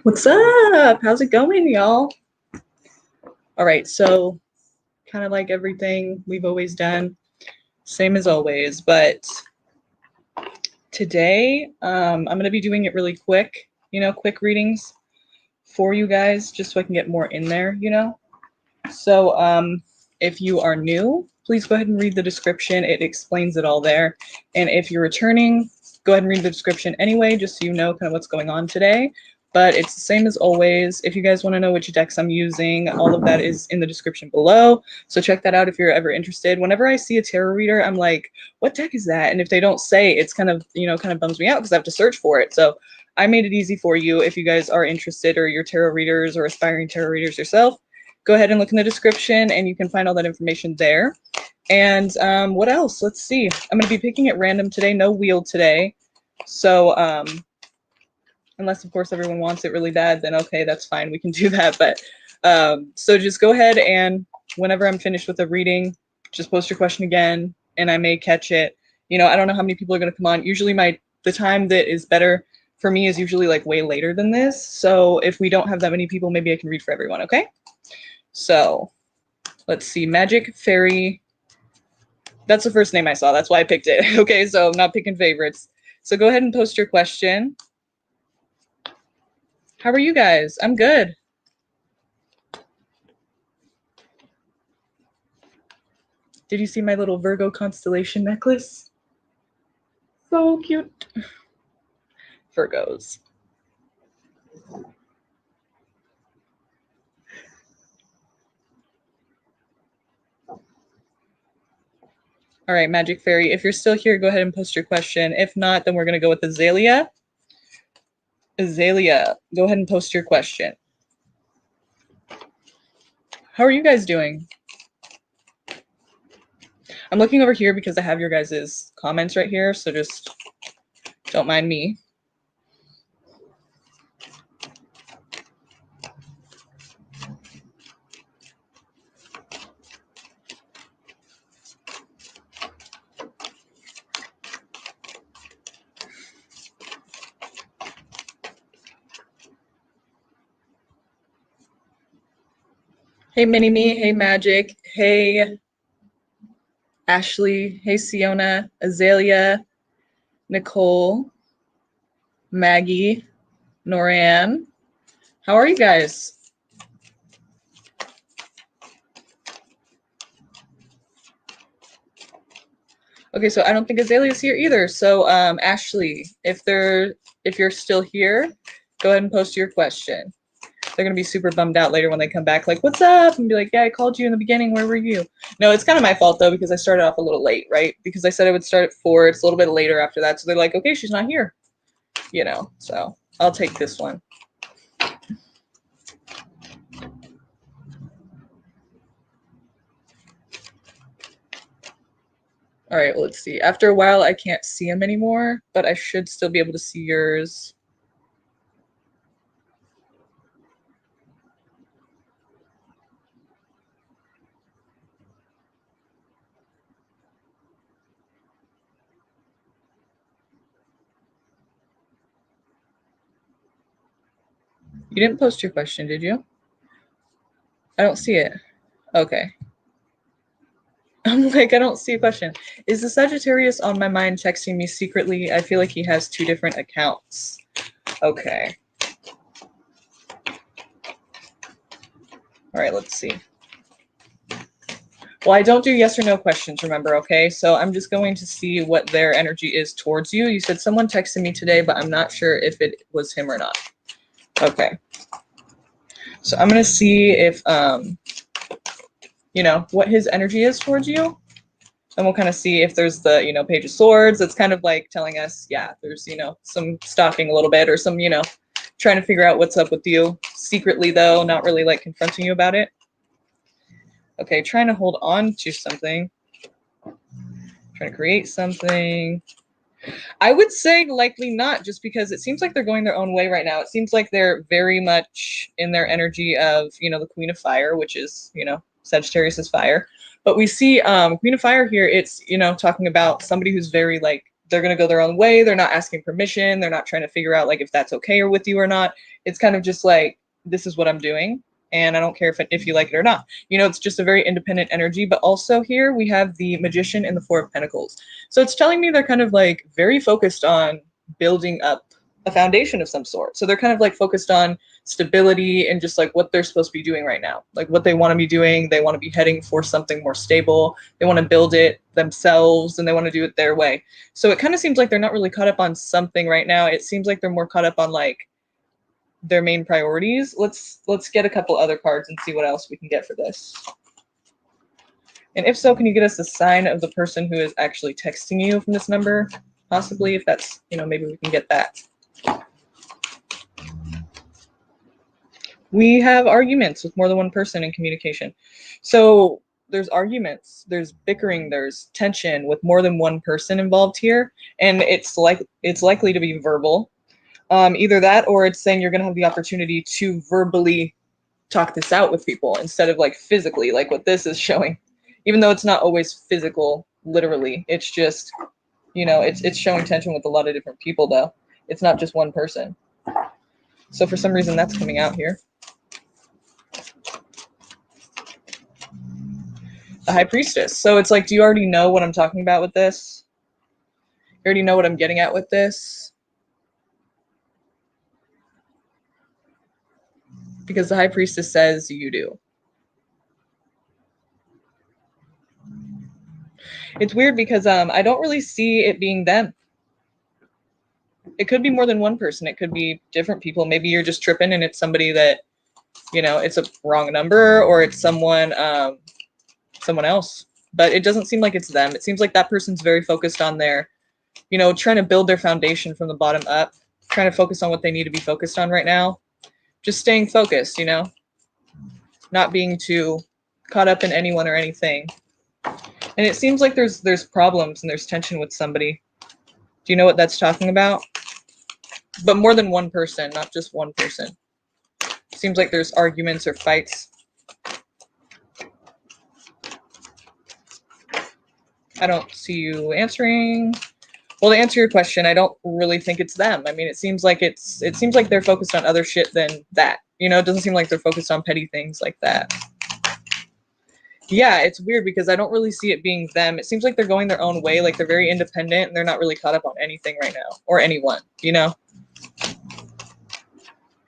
What's up? How's it going, y'all? All right, so kind of like everything we've always done, same as always, but today I'm going to be doing it really quick, quick readings for you guys, just so I can get more in there. So if you are new, please go ahead and read the description. It explains it all there. And if you're returning, go ahead and read the description anyway, just so you know kind of what's going on today. But it's the same as always. If you guys want to know which decks I'm using, all of that is in the description below. So check that out if you're ever interested. Whenever I see a tarot reader, I'm like, what deck is that? And if they don't say, it's kind of bums me out because I have to search for it. So I made it easy for you if you guys are interested or you're tarot readers or aspiring tarot readers yourself. Go ahead and look in the description and you can find all that information there. And what else? Let's see. I'm going to be picking at random today. No wheel today. So unless, of course, everyone wants it really bad, then okay, that's fine. We can do that. But so just go ahead and whenever I'm finished with the reading, just post your question again and I may catch it. I don't know how many people are going to come on. Usually the time that is better for me is usually like way later than this. So if we don't have that many people, maybe I can read for everyone, okay? So let's see, Magic Fairy. That's the first name I saw. That's why I picked it. Okay, so I'm not picking favorites. So go ahead and post your question. How are you guys? I'm good. Did you see my little Virgo constellation necklace? So cute. Virgos. All right, Magic Fairy, if you're still here, go ahead and post your question. If not, then we're going to go with Azalea. Azalea, go ahead and post your question. How are you guys doing? I'm looking over here because I have your guys' comments right here, so just don't mind me. Hey, Mini-Me. Hey, Magic. Hey, Ashley. Hey, Siona. Azalea. Nicole. Maggie. Noran. How are you guys? Okay, so I don't think Azalea's here either. So Ashley, if you're still here, go ahead and post your question. They're gonna be super bummed out later when they come back, like, what's up? And be like, yeah, I called you in the beginning, where were you? No, it's kind of my fault though, because I started off a little late, right? Because I said I would start at 4, it's a little bit later after that. So they're like, okay, she's not here. So I'll take this one. All right, well, let's see. After a while, I can't see them anymore, but I should still be able to see yours. You didn't post your question, did you? I don't see it. Okay. I'm like, I don't see a question. Is the Sagittarius on my mind texting me secretly? I feel like he has 2 different accounts. Okay. All right, let's see. Well, I don't do yes or no questions, remember, okay? So I'm just going to see what their energy is towards you. You said someone texted me today, but I'm not sure if it was him or not. Okay. So I'm going to see if, what his energy is towards you. And we'll kind of see if there's the, Page of Swords. It's kind of like telling us, yeah, there's, some stalking a little bit or some, trying to figure out what's up with you secretly, though, not really like confronting you about it. Okay, trying to hold on to something. Trying to create something. I would say likely not, just because it seems like they're going their own way right now. It seems like they're very much in their energy of, the Queen of Fire, which is, Sagittarius is fire. But we see Queen of Fire here, it's, talking about somebody who's very, like, they're going to go their own way. They're not asking permission. They're not trying to figure out like if that's okay or with you or not. It's kind of just like, this is what I'm doing, and I don't care if you like it or not. You know, it's just a very independent energy. But also here we have the Magician and the Four of Pentacles. So it's telling me they're kind of like very focused on building up a foundation of some sort. So they're kind of like focused on stability and just like what they're supposed to be doing right now, like what they want to be doing. They want to be heading for something more stable. They want to build it themselves and they want to do it their way. So it kind of seems like they're not really caught up on something right now. It seems like they're more caught up on like their main priorities. Let's get a couple other cards and see what else we can get for this. And if so, can you get us the sign of the person who is actually texting you from this number? Possibly, if that's, you know, maybe we can get that. We have arguments with more than one person in communication. So there's arguments, there's bickering, there's tension with more than one person involved here. And it's likely to be verbal. Either that or it's saying you're going to have the opportunity to verbally talk this out with people instead of like physically, like what this is showing. Even though it's not always physical, literally. It's just, you know, it's showing tension with a lot of different people though. It's not just one person. So for some reason that's coming out here. The High Priestess. So it's like, do you already know what I'm talking about with this? You already know what I'm getting at with this? Because the High Priestess says you do. It's weird because I don't really see it being them. It could be more than one person. It could be different people. Maybe you're just tripping and it's somebody that, you know, it's a wrong number, or it's someone else. But it doesn't seem like it's them. It seems like that person's very focused on their, you know, trying to build their foundation from the bottom up, trying to focus on what they need to be focused on right now. Just staying focused, you know, not being too caught up in anyone or anything. And it seems like there's problems and there's tension with somebody. Do you know what that's talking about? But more than one person, not just one person. Seems like there's arguments or fights. I don't see you answering. Well, to answer your question, I don't really think it's them. I mean, it seems like they're focused on other shit than that. You know, it doesn't seem like they're focused on petty things like that. Yeah, it's weird because I don't really see it being them. It seems like they're going their own way, like they're very independent and they're not really caught up on anything right now or anyone, you know?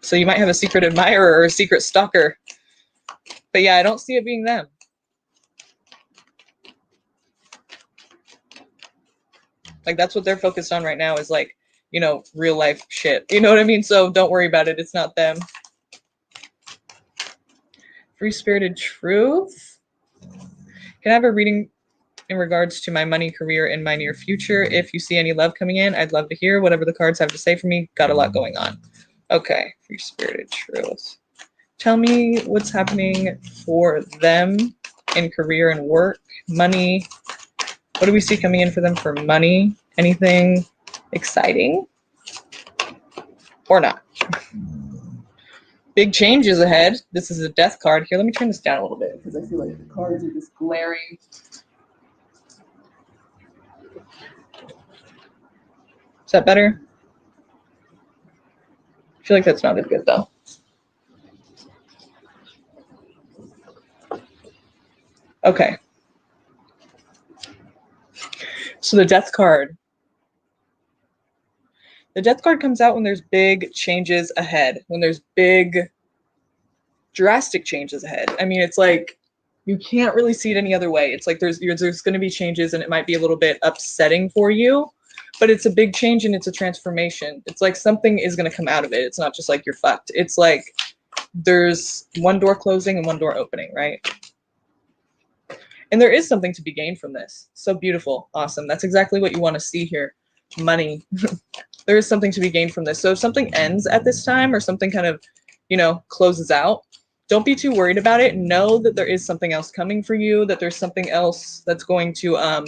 So you might have a secret admirer or a secret stalker. But yeah, I don't see it being them. Like that's what they're focused on right now is like, you know, real life shit. You know what I mean? So don't worry about it. It's not them. Free-spirited truth. Can I have a reading in regards to my money, career, and my near future? If you see any love coming in, I'd love to hear whatever the cards have to say for me. Got a lot going on. Okay, free-spirited truth. Tell me what's happening for them in career and work, money. What do we see coming in for them for money? Anything exciting? Or not? Big changes ahead. This is a death card. Here, let me turn this down a little bit because I feel like the cards are just glaring. Is that better? I feel like that's not as good though. Okay. So the death card. The death card comes out when there's big changes ahead, when there's big, drastic changes ahead. I mean, it's like you can't really see it any other way. It's like there's going to be changes and it might be a little bit upsetting for you, but it's a big change and it's a transformation. It's like something is going to come out of it. It's not just like you're fucked. It's like there's one door closing and one door opening, right? And there is something to be gained from this. So beautiful. Awesome. That's exactly what you want to see here. Money. There is something to be gained from this. So if something ends at this time or something kind of, you know, closes out, don't be too worried about it. Know that there is something else coming for you, that there's something else that's going to,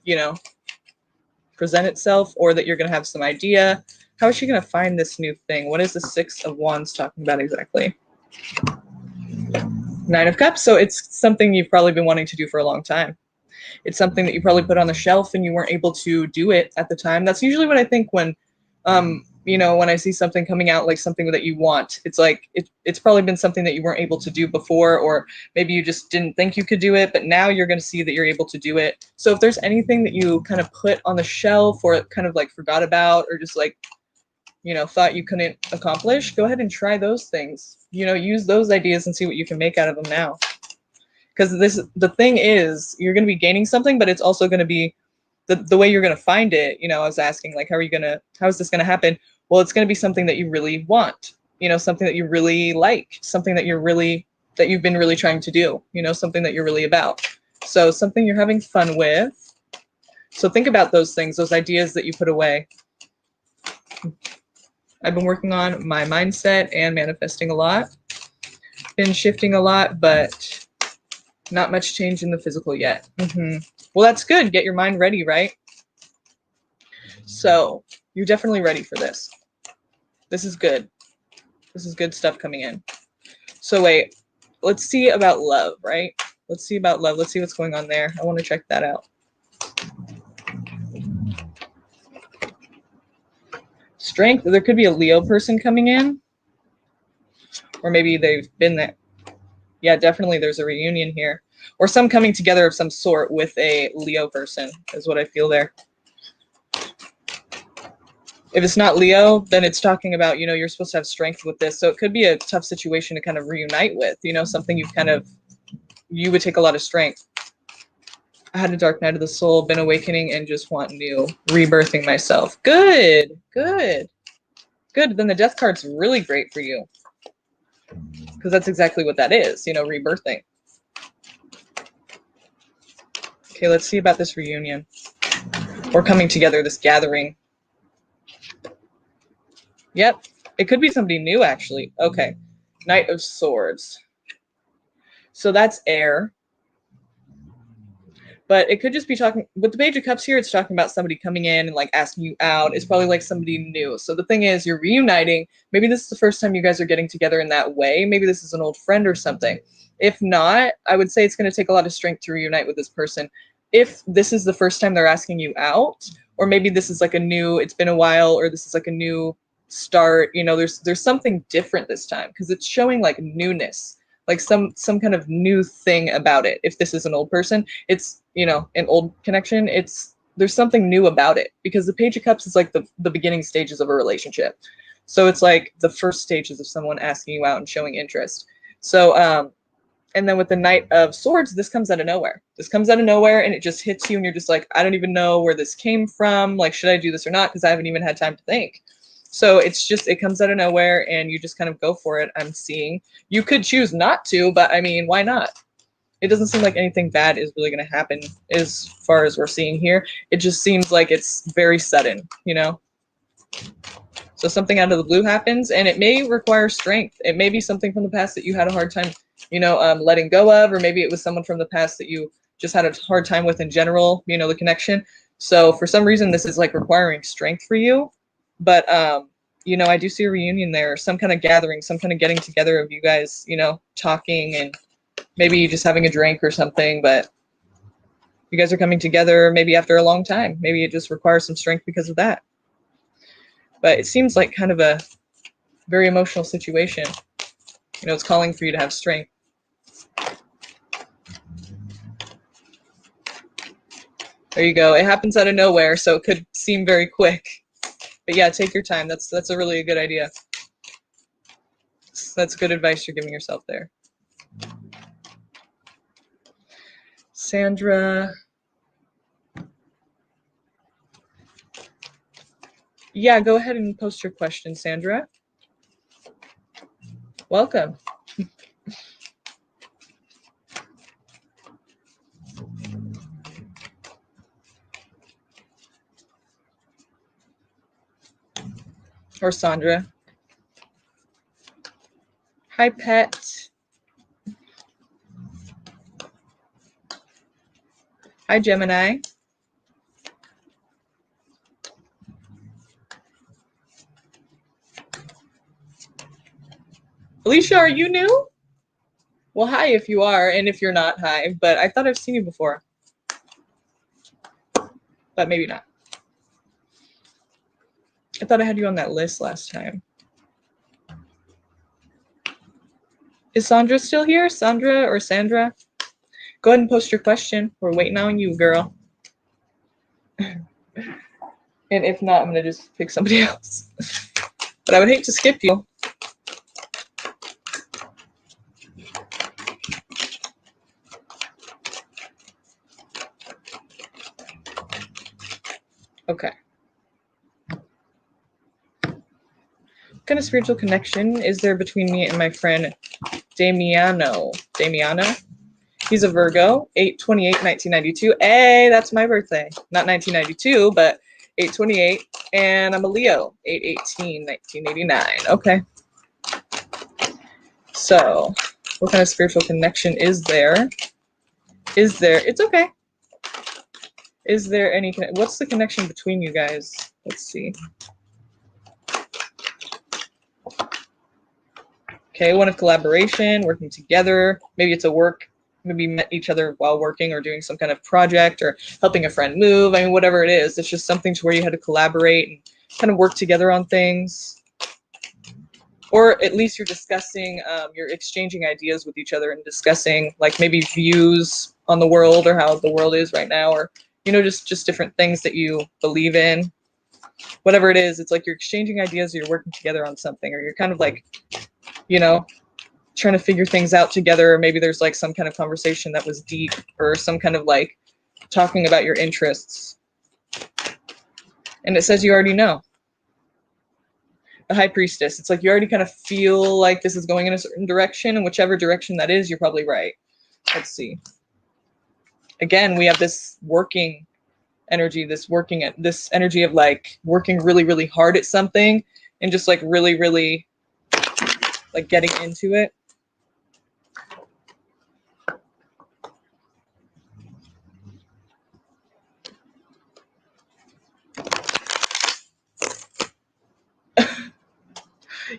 you know, present itself, or that you're going to have some idea. How is she going to find this new thing? What is the Six of Wands talking about exactly? Nine of Cups. So it's something you've probably been wanting to do for a long time. It's something that you probably put on the shelf and you weren't able to do it at the time. That's usually what I think when, you know, when I see something coming out, like something that you want. It's like it's probably been something that you weren't able to do before, or maybe you just didn't think you could do it, but now you're going to see that you're able to do it. So if there's anything that you kind of put on the shelf or kind of like forgot about, or just like, you know, thought you couldn't accomplish, go ahead and try those things. You know, use those ideas and see what you can make out of them now. Because the thing is, you're going to be gaining something, but it's also going to be the way you're going to find it. You know, I was asking, like, how is this going to happen? Well, it's going to be something that you really want, you know, something that you really like, something that you've been really trying to do, you know, something that you're really about. So something you're having fun with. So think about those things, those ideas that you put away. I've been working on my mindset and manifesting a lot. Been shifting a lot, but not much change in the physical yet. Well, that's good. Get your mind ready, right? So you're definitely ready for this. This is good. This is good stuff coming in. So wait, let's see about love, right? Let's see about love. Let's see what's going on there. I want to check that out. Strength. There could be a Leo person coming in, or maybe they've been there. Yeah, definitely there's a reunion here, or some coming together of some sort with a Leo person is what I feel there. If it's not Leo, then it's talking about, you know, you're supposed to have strength with this. So it could be a tough situation to kind of reunite with, you know, something you would take a lot of strength. I had a dark night of the soul, been awakening and just want new, rebirthing myself. Good, good, good. Then the death card's really great for you, because that's exactly what that is, you know, rebirthing. Okay, let's see about this reunion or coming together, this gathering. Yep, it could be somebody new, actually. Okay, Knight of Swords. So that's air. But it could just be talking, with the Page of Cups here, it's talking about somebody coming in and like asking you out. It's probably like somebody new. So the thing is, you're reuniting. Maybe this is the first time you guys are getting together in that way. Maybe this is an old friend or something. If not, I would say it's going to take a lot of strength to reunite with this person. If this is the first time they're asking you out, or maybe this is like a new, it's been a while, or this is like a new start, you know, there's something different this time, because it's showing like newness, like some kind of new thing about it. If this is an old person, it's, you know, an old connection, there's something new about it, because the Page of Cups is like the beginning stages of a relationship. So it's like the first stages of someone asking you out and showing interest. So and then with the Knight of Swords, this comes out of nowhere. This comes out of nowhere and it just hits you and you're just like, I don't even know where this came from. Like, should I do this or not? Because I haven't even had time to think. So it comes out of nowhere and you just kind of go for it. I'm seeing. You could choose not to, but I mean, why not? It doesn't seem like anything bad is really going to happen as far as we're seeing here. It just seems like it's very sudden, you know? So something out of the blue happens, and it may require strength. It may be something from the past that you had a hard time, you know, letting go of, or maybe it was someone from the past that you just had a hard time with in general, you know, the connection. So for some reason, this is like requiring strength for you. But, you know, I do see a reunion there, some kind of gathering, some kind of getting together of you guys, you know, talking and maybe just having a drink or something. But you guys are coming together maybe after a long time. Maybe it just requires some strength because of that. But it seems like kind of a very emotional situation. You know, it's calling for you to have strength. There you go. It happens out of nowhere, so it could seem very quick. But yeah, take your time. That's a really good idea. That's good advice you're giving yourself there. Sandra. Yeah, go ahead and post your question, Sandra. Welcome. Or Sandra. Hi, Pet. Hi, Gemini. Alicia, are you new? Well, hi if you are, and if you're not, hi. But I thought I've seen you before. but maybe not. I thought I had you on that list last time. Is Sandra still here? Sandra or Sandra? Go ahead and post your question. We're waiting on you, girl. And if not, I'm going to just pick somebody else. But I would hate to skip you. Okay. What kind of spiritual connection is there between me and my friend Damiano? He's a Virgo, 8/28/1992. Hey, that's my birthday. Not 1992, but 8/28. And I'm a Leo, 8/18/1989. Okay. So, what kind of spiritual connection is there? Is there? It's okay. Is there any? What's the connection between you guys? Let's see. Okay, one of collaboration, working together. Maybe it's a work. Maybe you met each other while working or doing some kind of project or helping a friend move. I mean, whatever it is, it's just something to where you had to collaborate and kind of work together on things. Or at least you're discussing, you're exchanging ideas with each other and discussing like maybe views on the world or how the world is right now, or, you know, just different things that you believe in. Whatever it is, it's like you're exchanging ideas or you're working together on something, or you're kind of like, you know, trying to figure things out together. Or maybe there's like some kind of conversation that was deep, or some kind of like talking about your interests. And it says you already know. The High Priestess. It's like you already kind of feel like this is going in a certain direction, and whichever direction that is, you're probably right. Let's see. Again, we have this working energy, this energy of like working really, really hard at something and just like really, really like getting into it.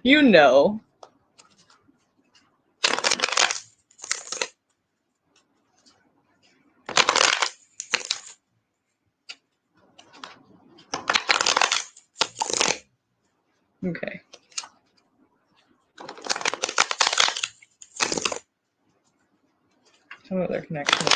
You know. Okay. Some other connection here.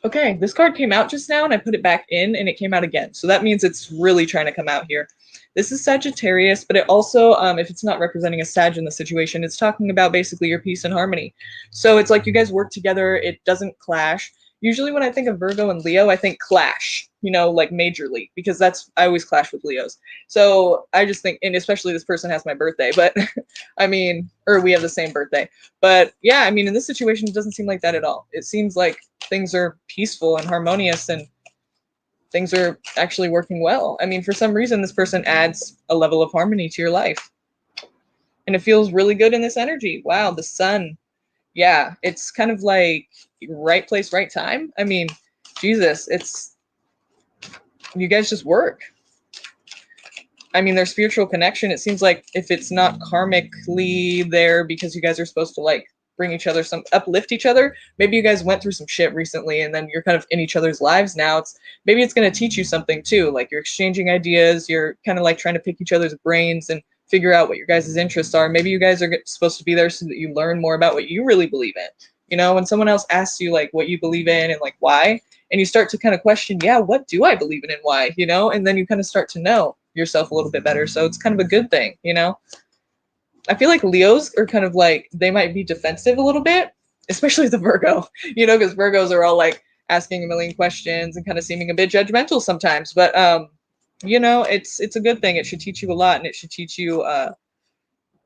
Okay, this card came out just now and I put it back in and it came out again. So that means it's really trying to come out here. This is Sagittarius, but it also, if it's not representing a Sag in the situation, it's talking about basically your peace and harmony. So it's like you guys work together, it doesn't clash. Usually when I think of Virgo and Leo, I think clash, you know, like majorly, because I always clash with Leos. So I just think, and especially this person has my birthday, but I mean, or we have the same birthday. But yeah, I mean, in this situation, it doesn't seem like that at all. It seems like things are peaceful and harmonious and things are actually working well. I mean, for some reason, this person adds a level of harmony to your life. And it feels really good in this energy. Wow, the sun. Yeah, it's kind of like right place, right time. I mean, Jesus, you guys just work. I mean, their spiritual connection, it seems like if it's not karmically there because you guys are supposed to like bring each other uplift each other. Maybe you guys went through some shit recently and then you're kind of in each other's lives now. Maybe it's going to teach you something too. Like you're exchanging ideas. You're kind of like trying to pick each other's brains and figure out what your guys' interests are. Maybe you guys are supposed to be there so that you learn more about what you really believe in. You know, when someone else asks you like what you believe in and like why, and you start to kind of question, yeah, what do I believe in and why, you know, and then you kind of start to know yourself a little bit better. So it's kind of a good thing, you know. I feel like Leos are kind of like, they might be defensive a little bit, especially the Virgo, you know, because Virgos are all like asking a million questions and kind of seeming a bit judgmental sometimes. But, you know, it's a good thing. It should teach you a lot, and it should teach you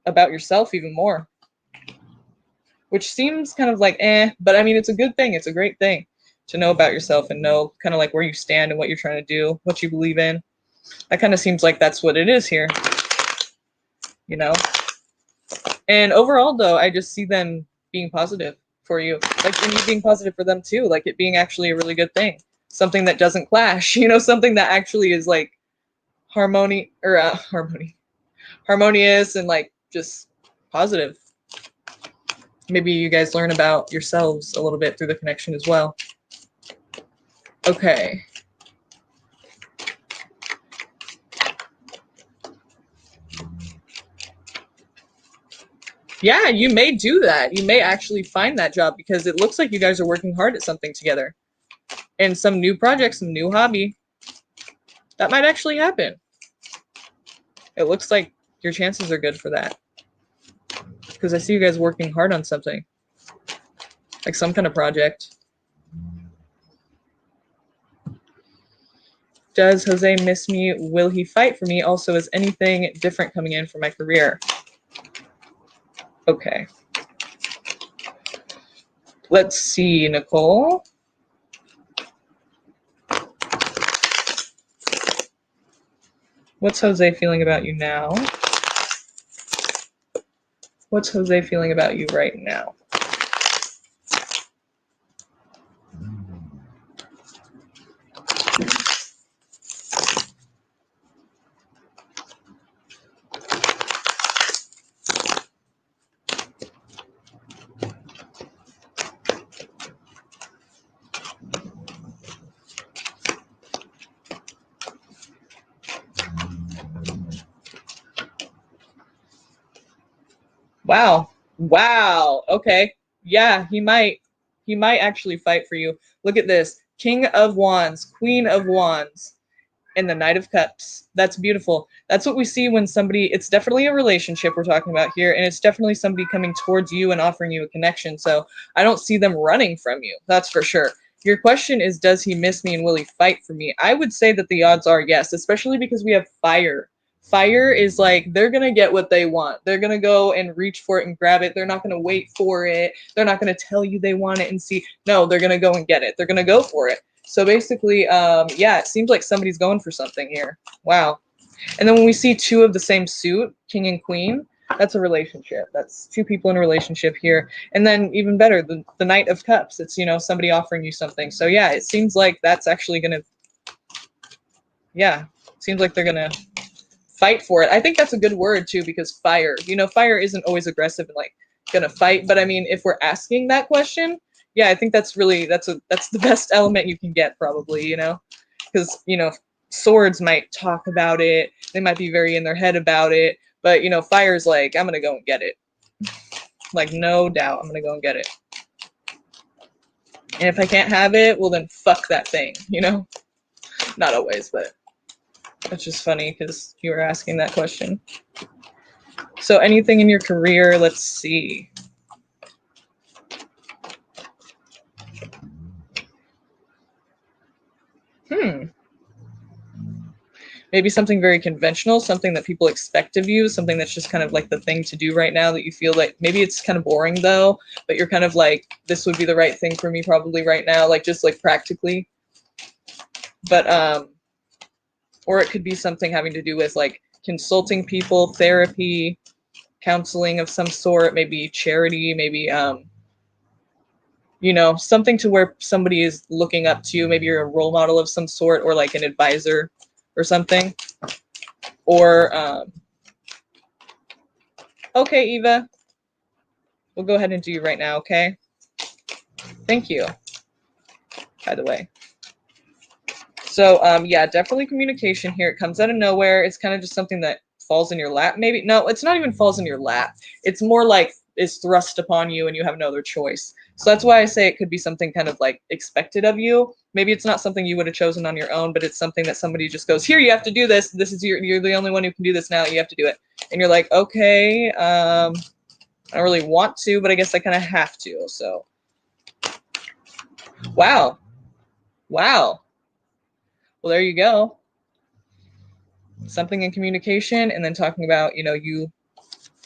about yourself even more, which seems kind of like, but I mean, it's a good thing. It's a great thing to know about yourself and know kind of like where you stand and what you're trying to do, what you believe in. That kind of seems like that's what it is here, you know. And overall, though, I just see them being positive for you, like, and you being positive for them too, like it being actually a really good thing, something that doesn't clash, you know, something that actually is like harmonious and like just positive. Maybe you guys learn about yourselves a little bit through the connection as well. Okay. Yeah, you may do that. You may actually find that job because it looks like you guys are working hard at something together. And some new project, some new hobby. That might actually happen. It looks like your chances are good for that. Because I see you guys working hard on something. Like some kind of project. Does Jose miss me? Will he fight for me? Also, is anything different coming in for my career? Okay. Let's see, Nicole. What's Jose feeling about you now? What's Jose feeling about you right now? Wow. Wow. Okay. Yeah, he might. He might actually fight for you. Look at this. King of Wands, Queen of Wands, and the Knight of Cups. That's beautiful. That's what we see when somebody, it's definitely a relationship we're talking about here, and it's definitely somebody coming towards you and offering you a connection. So I don't see them running from you. That's for sure. Your question is, does he miss me and will he fight for me? I would say that the odds are yes, especially because we have fire. Fire is like, they're going to get what they want. They're going to go and reach for it and grab it. They're not going to wait for it. They're not going to tell you they want it and see. No, they're going to go and get it. They're going to go for it. So basically, yeah, it seems like somebody's going for something here. Wow. And then when we see two of the same suit, king and queen, that's a relationship. That's two people in a relationship here. And then even better, the Knight of Cups. It's, you know, somebody offering you something. So yeah, it seems like that's actually going to, yeah, it seems like they're going to fight for it. I think that's a good word too, because fire, you know, fire isn't always aggressive and like gonna fight. But I mean, if we're asking that question, yeah, I think that's really, that's the best element you can get probably, you know, because, you know, swords might talk about it. They might be very in their head about it. But, you know, fire's like, I'm going to go and get it. Like, no doubt, I'm going to go and get it. And if I can't have it, well, then fuck that thing, you know? Not always, but it's just funny because you were asking that question. So anything in your career, let's see. Maybe something very conventional, something that people expect of you, something that's just kind of like the thing to do right now that you feel like maybe it's kind of boring though, but you're kind of like, this would be the right thing for me probably right now, like just like practically. But, or it could be something having to do with like consulting people, therapy, counseling of some sort, maybe charity, maybe, you know, something to where somebody is looking up to you. Maybe you're a role model of some sort or like an advisor or something. Or, okay, Eva, we'll go ahead and do you right now, okay? Thank you, by the way. So, yeah, definitely communication here. It comes out of nowhere. It's kind of just something that falls in your lap, maybe. No, it's not even falls in your lap. It's more like is thrust upon you and you have no other choice. So that's why I say it could be something kind of like expected of you. Maybe it's not something you would have chosen on your own, but it's something that somebody just goes, here, you have to do this. This is you're the only one who can do this now. You have to do it. And you're like, okay, I don't really want to, but I guess I kind of have to. So, wow. Wow. Well, there you go. Something in communication, and then talking about, you know, you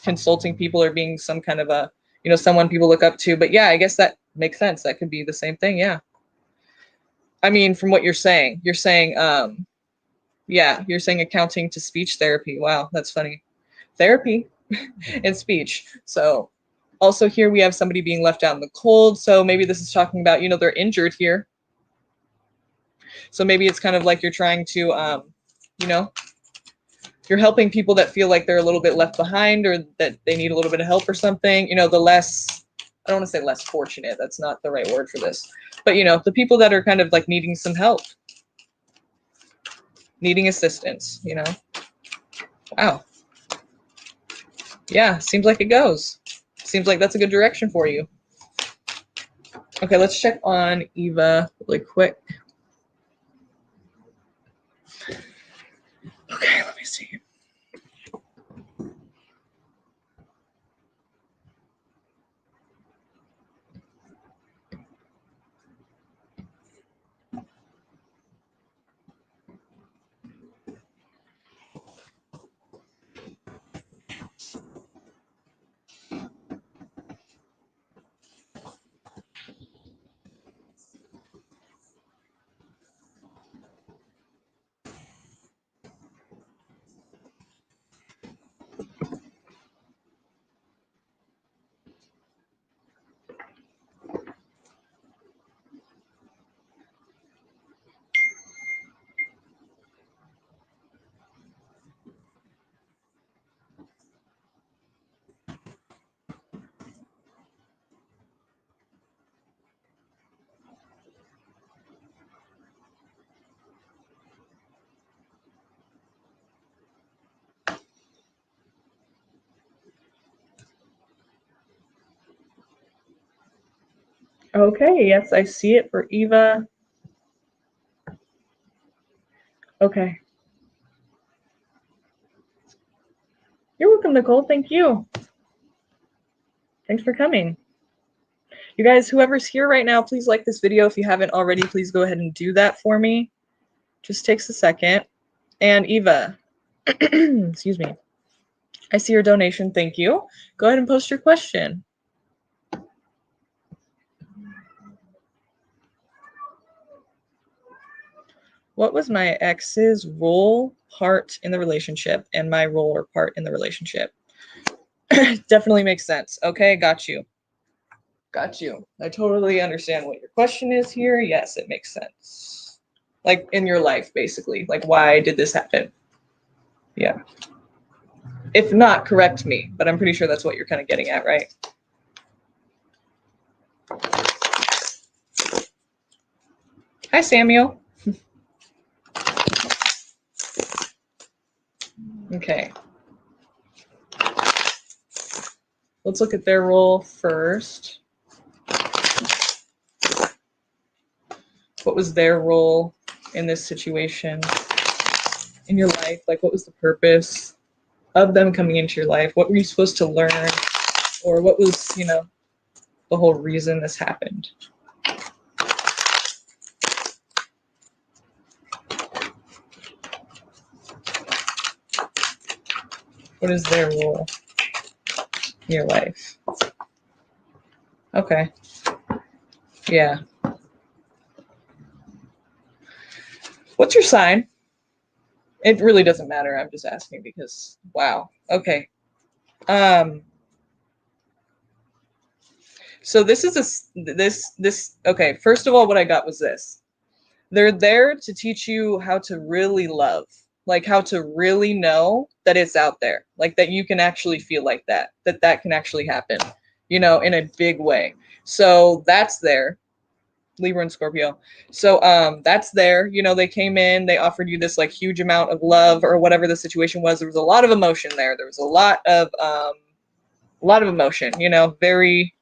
consulting people or being some kind of a, you know, someone people look up to. But yeah, I guess that makes sense. That could be the same thing. Yeah. I mean, from what you're saying, yeah, you're saying accounting to speech therapy. Wow, that's funny. Therapy and speech. So also here we have somebody being left out in the cold. So maybe this is talking about, you know, they're injured here. So maybe it's kind of like you're trying to, you know, you're helping people that feel like they're a little bit left behind or that they need a little bit of help or something. You know, the less I don't want to say less fortunate. That's not the right word for this. But, you know, the people that are kind of like needing some help, needing assistance, you know. Wow. Yeah, seems like it goes. Seems like that's a good direction for you. Okay, let's check on Eva really quick. Okay, let me see. Okay, yes, I see it for Eva. Okay. You're welcome, Nicole. Thank you. Thanks for coming. You guys, whoever's here right now, please like this video. If you haven't already, please go ahead and do that for me. Just takes a second. And Eva, excuse me. I see your donation. Thank you. Go ahead and post your question. What was my ex's role, part in the relationship, and my role or part in the relationship? Definitely makes sense. Okay, got you. Got you. I totally understand what your question is here. Yes, it makes sense. Like in your life, basically. Like, why did this happen? Yeah. If not, correct me, but I'm pretty sure that's what you're kind of getting at, right? Hi, Samuel. Okay. Let's look at their role first. What was their role in this situation in your life? Like, what was the purpose of them coming into your life? What were you supposed to learn? Or what was, you know, the whole reason this happened? What is their role in your life? Okay. Yeah. What's your sign? It really doesn't matter. I'm just asking because, wow. Okay. So this is okay, first of all, what I got was this. They're there to teach you how to really love, like how to really know that it's out there, like that you can actually feel like that can actually happen, you know, in a big way. So that's there. Libra and Scorpio. So that's there. You know, they came in, they offered you this like huge amount of love or whatever the situation was. There was a lot of emotion there. There was a lot of emotion, you know, very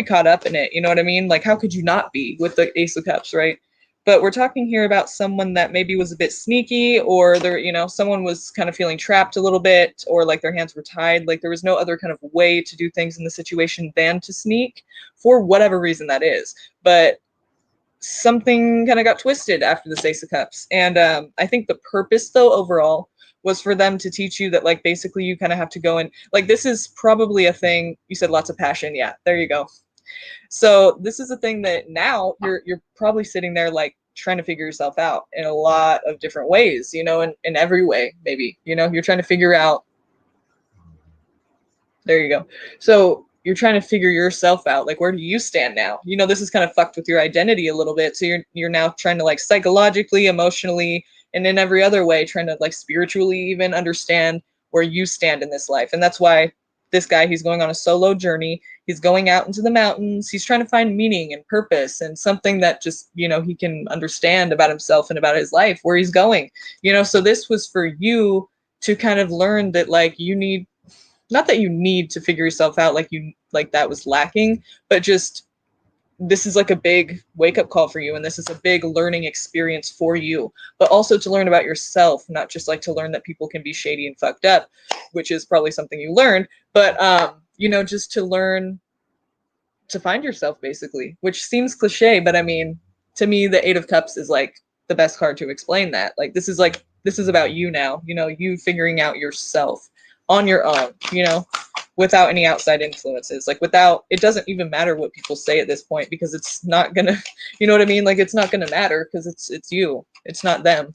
caught up in it. You know what I mean? Like, how could you not be with the Ace of Cups, right? But we're talking here about someone that maybe was a bit sneaky, or there, you know, someone was kind of feeling trapped a little bit, or like their hands were tied. Like there was no other kind of way to do things in the situation than to sneak for whatever reason that is. But something kind of got twisted after the Ace of Cups. And I think the purpose, though, overall, was for them to teach you that, like, basically you kind of have to go in. Like, this is probably a thing. You said lots of passion. Yeah, there you go. So this is a thing that now you're probably sitting there, like, trying to figure yourself out in a lot of different ways, you know, in every way, maybe, you know, you're trying to figure out. There you go. So you're trying to figure yourself out, like, where do you stand now? You know, this is kind of fucked with your identity a little bit. So you're now trying to, like, psychologically, emotionally, and in every other way trying to, like, spiritually even understand where you stand in this life. And that's why this guy, he's going on a solo journey. He's going out into the mountains. He's trying to find meaning and purpose and something that just, you know, he can understand about himself and about his life, where he's going, you know. So this was for you to kind of learn that, like, you need, not that you need to figure yourself out, like you, like that was lacking, but just, this is like a big wake-up call for you, and this is a big learning experience for you, but also to learn about yourself, not just like to learn that people can be shady and fucked up, which is probably something you learned, but you know, just to learn to find yourself, basically, which seems cliche, but I mean, to me, the Eight of Cups is like the best card to explain that. Like, this is about you now, you know, you figuring out yourself on your own, you know, without any outside influences, like without, it doesn't even matter what people say at this point, because it's not gonna, you know what I mean? Like, it's not gonna matter, because it's you, it's not them,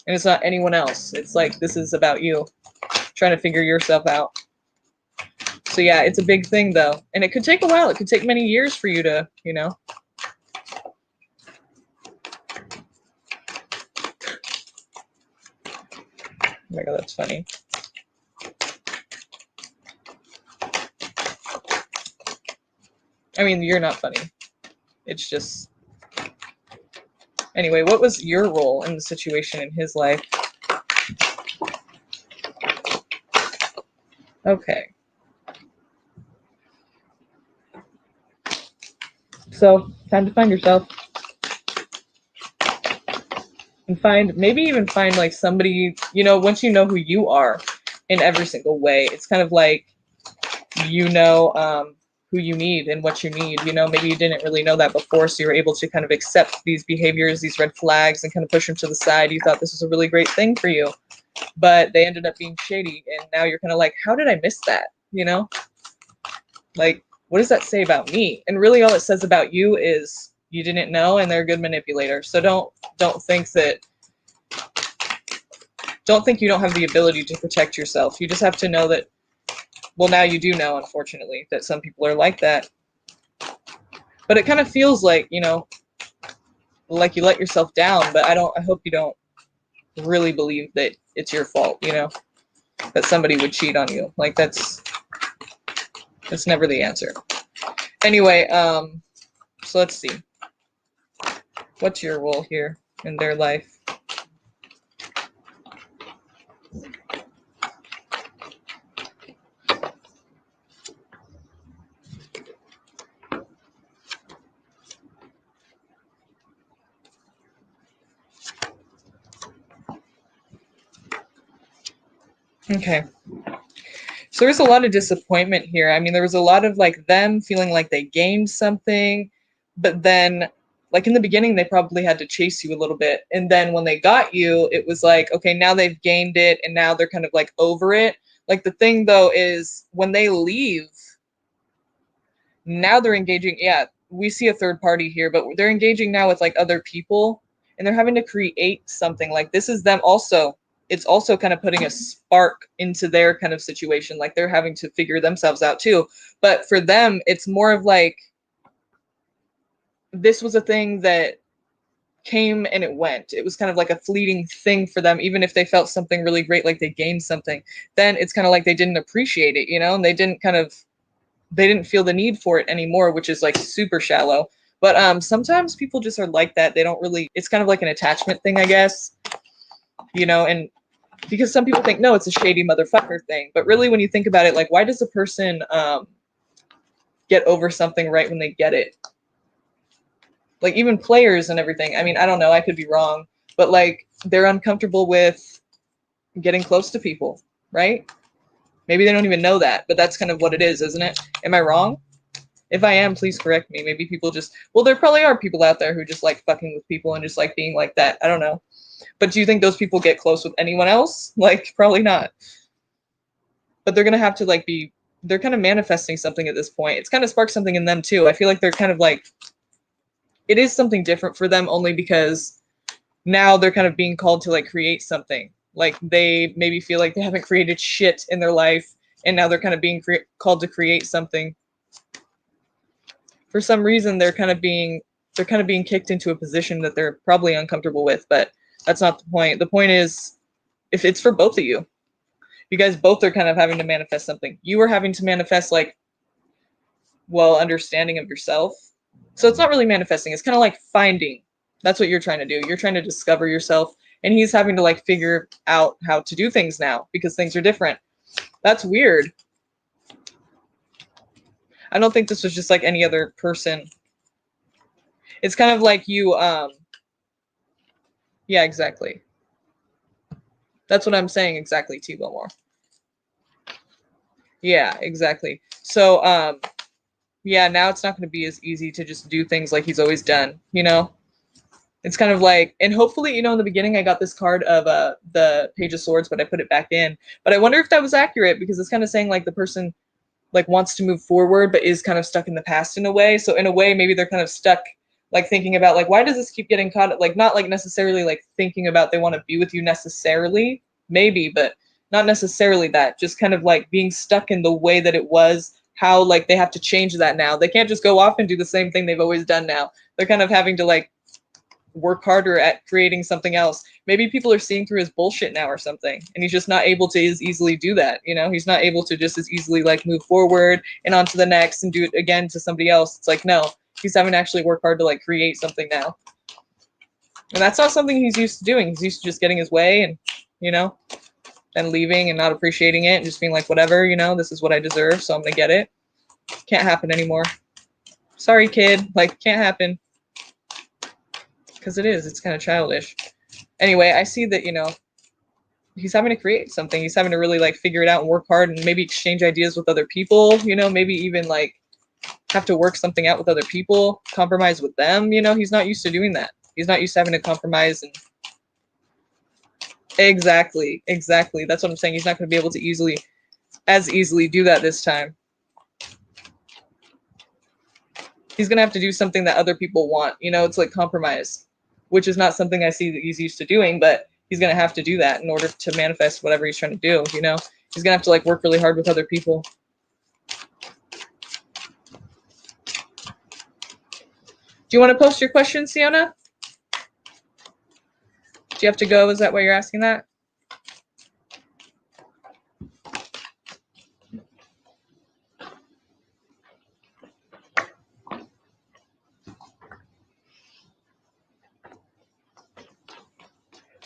and it's not anyone else. It's like, this is about you trying to figure yourself out. So yeah, it's a big thing though, and it could take a while. It could take many years for you to, you know. Oh my god, that's funny. I mean, you're not funny. It's just... Anyway, what was your role in the situation in his life? Okay. So, time to find yourself. And find, maybe even find like somebody, you know, once you know who you are in every single way, it's kind of like, you know, who you need and what you need, you know. Maybe you didn't really know that before, so you're able to kind of accept these behaviors, these red flags, and kind of push them to the side. You thought this was a really great thing for you, but they ended up being shady, and now you're kind of like, how did I miss that, you know? Like, what does that say about me? And really all it says about you is you didn't know, and they're a good manipulator. So don't think that, don't think you don't have the ability to protect yourself. You just have to know that, well, now you do know, unfortunately, that some people are like that. But it kind of feels like, you know, like you let yourself down, but I hope you don't really believe that it's your fault, you know, that somebody would cheat on you. Like, that's never the answer. Anyway, so let's see. What's your role here in their life? Okay. So there's a lot of disappointment here. I mean, there was a lot of like them feeling like they gained something, but then like in the beginning, they probably had to chase you a little bit. And then when they got you, it was like, okay, now they've gained it and now they're kind of like over it. Like, the thing though is when they leave, now they're engaging. Yeah, we see a third party here, but they're engaging now with like other people, and they're having to create something. Like, this is them also. It's also kind of putting a spark into their kind of situation. Like, they're having to figure themselves out too. But for them, it's more of like, this was a thing that came and it went. It was kind of like a fleeting thing for them. Even if they felt something really great, like they gained something, then it's kind of like they didn't appreciate it, you know, and they didn't feel the need for it anymore, which is like super shallow. But sometimes people just are like that. They don't really, it's kind of like an attachment thing, I guess, you know. And because some people think, no, it's a shady motherfucker thing, but really when you think about it, like, why does a person get over something right when they get it? Like, even players and everything, I mean, I don't know, I could be wrong, but like, they're uncomfortable with getting close to people, right? Maybe they don't even know that, but that's kind of what it is, isn't it? Am I wrong? If I am, please correct me. Maybe people just, well, there probably are people out there who just like fucking with people and just like being like that. I don't know. But do you think those people get close with anyone else? Like, probably not. But they're going to have to like they're kind of manifesting something at this point. It's kind of sparked something in them too. I feel like they're kind of like, it is something different for them only because now they're kind of being called to like create something. Like, they maybe feel like they haven't created shit in their life, and now they're kind of being called to create something. For some reason, they're kind of being kicked into a position that they're probably uncomfortable with, but that's not the point. The point is, if it's for both of you, You guys both are kind of having to manifest something. You are having to manifest like, well, understanding of yourself. So it's not really manifesting. It's kind of like finding. That's what you're trying to do. You're trying to discover yourself, and he's having to like figure out how to do things now because things are different. That's weird. I don't think this was just like any other person. It's kind of like you, yeah, exactly. That's what I'm saying exactly, T. Wilmore. Yeah, exactly. So, yeah, now it's not going to be as easy to just do things like he's always done, you know? It's kind of like, and hopefully, you know, in the beginning I got this card of the Page of Swords, but I put it back in. But I wonder if that was accurate, because it's kind of saying like the person like wants to move forward, but is kind of stuck in the past in a way. So in a way, maybe they're kind of stuck, like thinking about like, why does this keep getting caught? Like not like necessarily like thinking about they want to be with you necessarily, maybe, but not necessarily that. Just kind of like being stuck in the way that it was, how like they have to change that now. They can't just go off and do the same thing they've always done now. They're kind of having to like work harder at creating something else. Maybe people are seeing through his bullshit now or something, and he's just not able to as easily do that. You know, he's not able to just as easily like move forward and on to the next and do it again to somebody else. It's like, no, he's having to actually work hard to like create something now. And that's not something he's used to doing. He's used to just getting his way and, you know, and leaving and not appreciating it and just being like, whatever, you know, this is what I deserve, so I'm gonna get it. Can't happen anymore. Sorry, kid. Like, can't happen. Because it's kind of childish. Anyway, I see that, you know, he's having to create something. He's having to really like figure it out and work hard and maybe exchange ideas with other people, you know, maybe even like have to work something out with other people, compromise with them, you know. He's not used to doing that. He's not used to having to compromise. And exactly. That's what I'm saying. He's not going to be able to as easily do that this time. He's going to have to do something that other people want, you know. It's like compromise, which is not something I see that he's used to doing, but he's going to have to do that in order to manifest whatever he's trying to do, you know. He's going to have to like work really hard with other people. Do you want to post your question, Siona? Do you have to go? Is that why you're asking that?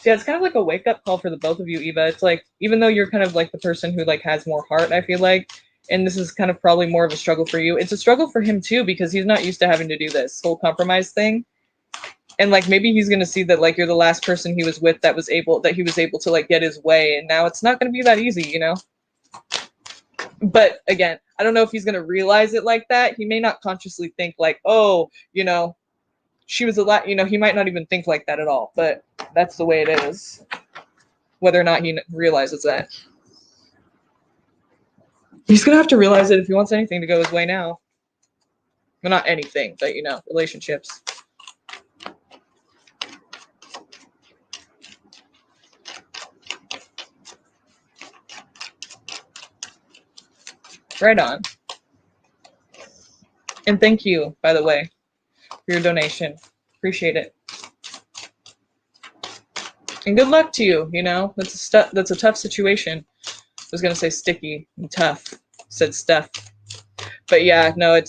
Yeah, it's kind of like a wake-up call for the both of you, Eva. It's like, even though you're kind of like the person who like has more heart, I feel like, and this is kind of probably more of a struggle for you, it's a struggle for him too, because he's not used to having to do this whole compromise thing. And like maybe he's gonna see that like you're the last person he was with that he was able to like get his way, and now it's not gonna be that easy, you know. But again, I don't know if he's gonna realize it like that. He may not consciously think like, oh, you know, she was a lot, you know, he might not even think like that at all, but that's the way it is, whether or not he realizes that. He's gonna have to realize it if he wants anything to go his way now. Well, not anything, but you know, relationships. Right on. And thank you, by the way, for your donation. Appreciate it. And good luck to you, you know. That's a tough situation. I was gonna say sticky and tough. Said stuff. But yeah, no,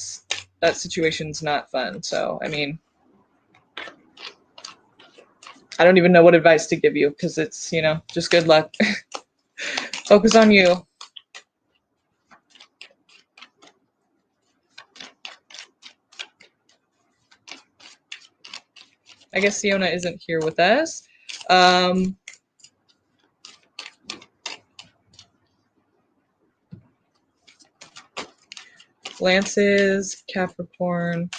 that situation's not fun. So I mean, I don't even know what advice to give you, because it's, you know, just good luck. Focus on you. I guess Siona isn't here with us. Lance's Capricorn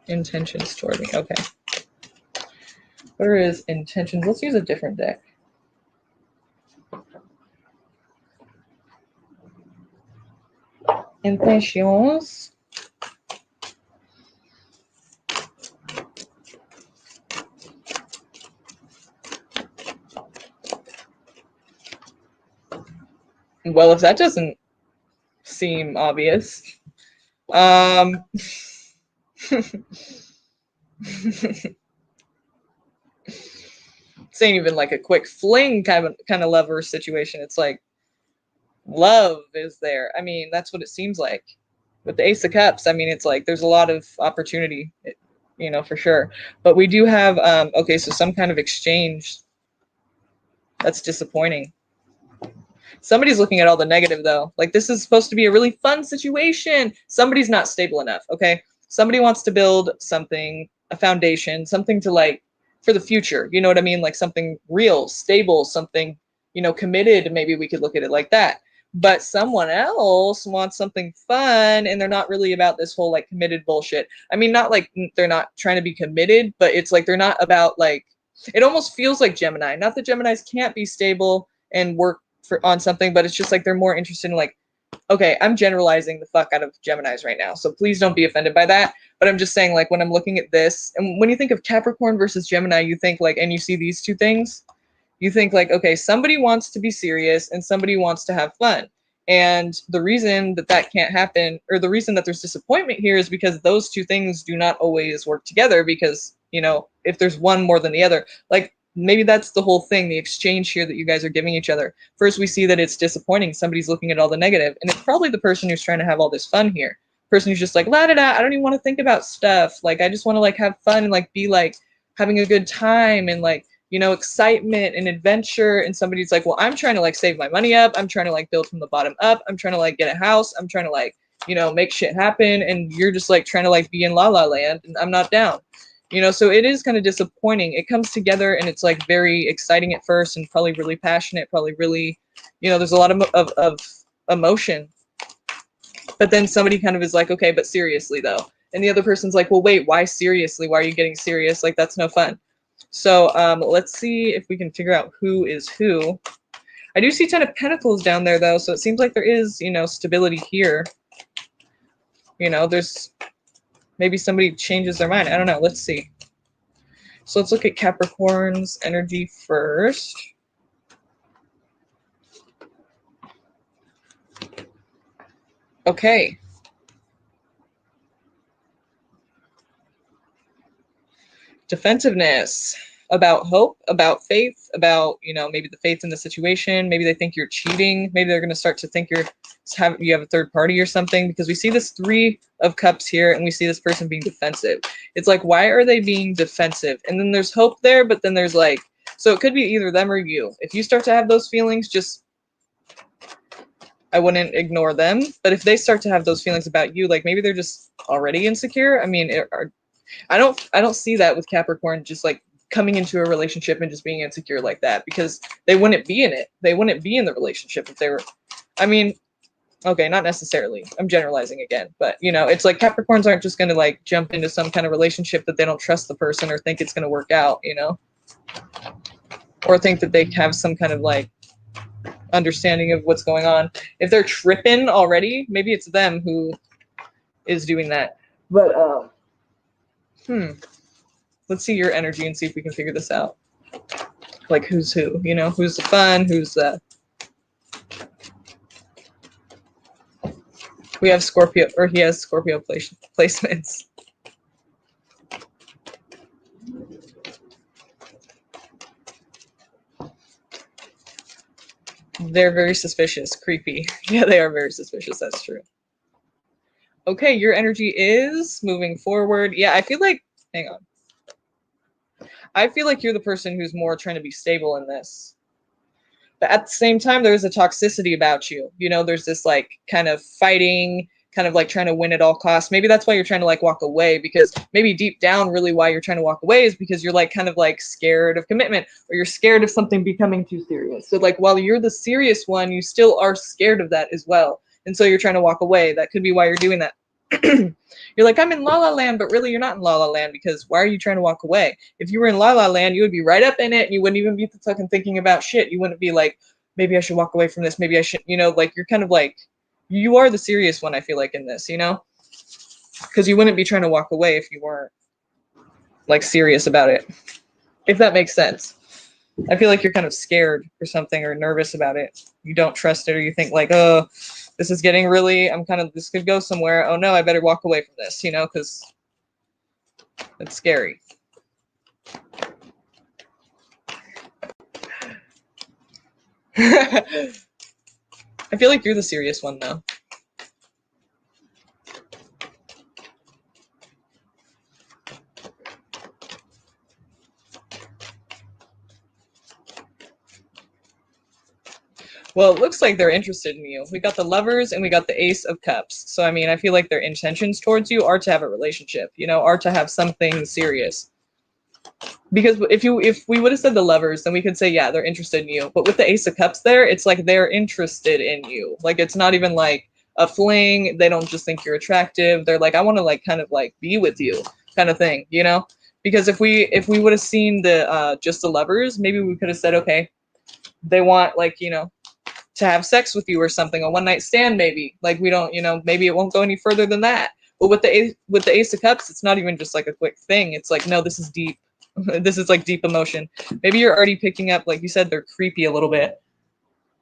intentions toward me. Okay. What are his intentions? Let's use a different deck. Intentions. Well, if that doesn't seem obvious, it's This ain't even like a quick fling kind of lover situation. It's like love is there. I mean, that's what it seems like. With the Ace of Cups, I mean, it's like there's a lot of opportunity, you know, for sure. But we do have, okay, so some kind of exchange. That's disappointing. Somebody's looking at all the negative, though. Like, this is supposed to be a really fun situation. Somebody's not stable enough, okay? Somebody wants to build something, a foundation, something to, like, for the future. You know what I mean? Like, something real, stable, something, you know, committed. Maybe we could look at it like that. But someone else wants something fun, and they're not really about this whole, like, committed bullshit. I mean, not like they're not trying to be committed, but it's like they're not about, like, it almost feels like Gemini. Not that Geminis can't be stable and work on something, but it's just like they're more interested in, like, okay, I'm generalizing the fuck out of Geminis right now, so please don't be offended by that. But I'm just saying, like, when I'm looking at this, and when you think of Capricorn versus Gemini, you think like, and you see these two things, you think like, okay, somebody wants to be serious and somebody wants to have fun. And the reason that that can't happen, or the reason that there's disappointment here, is because those two things do not always work together, because, you know, if there's one more than the other, like, maybe that's the whole thing, the exchange here that you guys are giving each other. First, we see that it's disappointing. Somebody's looking at all the negative, and it's probably the person who's trying to have all this fun here. Person who's just like, la da da, I don't even want to think about stuff. Like, I just want to, like, have fun and, like, be, like, having a good time and, like, you know, excitement and adventure. And somebody's like, well, I'm trying to, like, save my money up. I'm trying to, like, build from the bottom up. I'm trying to, like, get a house. I'm trying to, like, you know, make shit happen. And you're just, like, trying to, like, be in la la land, and I'm not down. You know, so it is kind of disappointing. It comes together and it's like very exciting at first and probably really passionate, probably really, you know, there's a lot of emotion. But then somebody kind of is like, okay, but seriously though. And the other person's like, well, wait, why seriously? Why are you getting serious? Like, that's no fun. So let's see if we can figure out who is who. I do see 10 of Pentacles down there though, so it seems like there is, you know, stability here. You know, there's maybe somebody changes their mind. I don't know. Let's see. So let's look at Capricorn's energy first. Okay. Defensiveness, about hope, about faith, about, you know, maybe the faith in the situation. Maybe they think you're cheating. Maybe they're going to start to think you have a third party or something, because we see this 3 of Cups here and we see this person being defensive. It's like, why are they being defensive? And then there's hope there, but then there's like, so it could be either them or you. If you start to have those feelings, just, I wouldn't ignore them. But if they start to have those feelings about you, like maybe they're just already insecure. I mean, I don't see that with Capricorn just like coming into a relationship and just being insecure like that, because they wouldn't be in it. They wouldn't be in the relationship if they were, I mean, okay, not necessarily. I'm generalizing again, but you know, it's like Capricorns aren't just going to like jump into some kind of relationship that they don't trust the person or think it's going to work out, you know, or think that they have some kind of like understanding of what's going on. If they're tripping already, maybe it's them who is doing that. But let's see your energy and see if we can figure this out. Like, who's who, you know, who's the fun, who's the, we have Scorpio, or he has Scorpio placements. They're very suspicious, creepy. Yeah, they are very suspicious, that's true. Okay, your energy is moving forward. Yeah, I feel like, hang on. I feel like you're the person who's more trying to be stable in this. But at the same time, there's a toxicity about you. You know, there's this like kind of fighting, kind of like trying to win at all costs. Maybe that's why you're trying to like walk away, because maybe deep down, really why you're trying to walk away is because you're like kind of like scared of commitment, or you're scared of something becoming too serious. So like while you're the serious one, you still are scared of that as well. And so you're trying to walk away. That could be why you're doing that. You're like, I'm in La La Land, but really you're not in La La Land, because why are you trying to walk away? If you were in La La Land, you would be right up in it, and you wouldn't even be fucking thinking about shit. You wouldn't be like, maybe I should walk away from this. Maybe I should, you know, like you're kind of like, you are the serious one, I feel like, in this, you know, because you wouldn't be trying to walk away if you weren't like serious about it, if that makes sense. I feel like you're kind of scared or something, or nervous about it. You don't trust it, or you think like, oh, this is getting really, this could go somewhere. Oh no, I better walk away from this, you know, because it's scary. I feel like you're the serious one though. Well, it looks like they're interested in you. We got the Lovers and we got the Ace of Cups. So, I mean, I feel like their intentions towards you are to have a relationship, you know, are to have something serious. Because if we would have said the Lovers, then we could say, yeah, they're interested in you. But with the Ace of Cups there, it's like they're interested in you. Like, it's not even like a fling. They don't just think you're attractive. They're like, I want to like kind of like be with you kind of thing, you know? Because if we would have seen the just the Lovers, maybe we could have said, okay, they want like, you know, to have sex with you or something, a one night stand maybe. Like we don't, you know, maybe it won't go any further than that. But with the Ace of Cups, it's not even just like a quick thing. It's like, no, this is deep. This is like deep emotion. Maybe you're already picking up, like you said, they're creepy a little bit.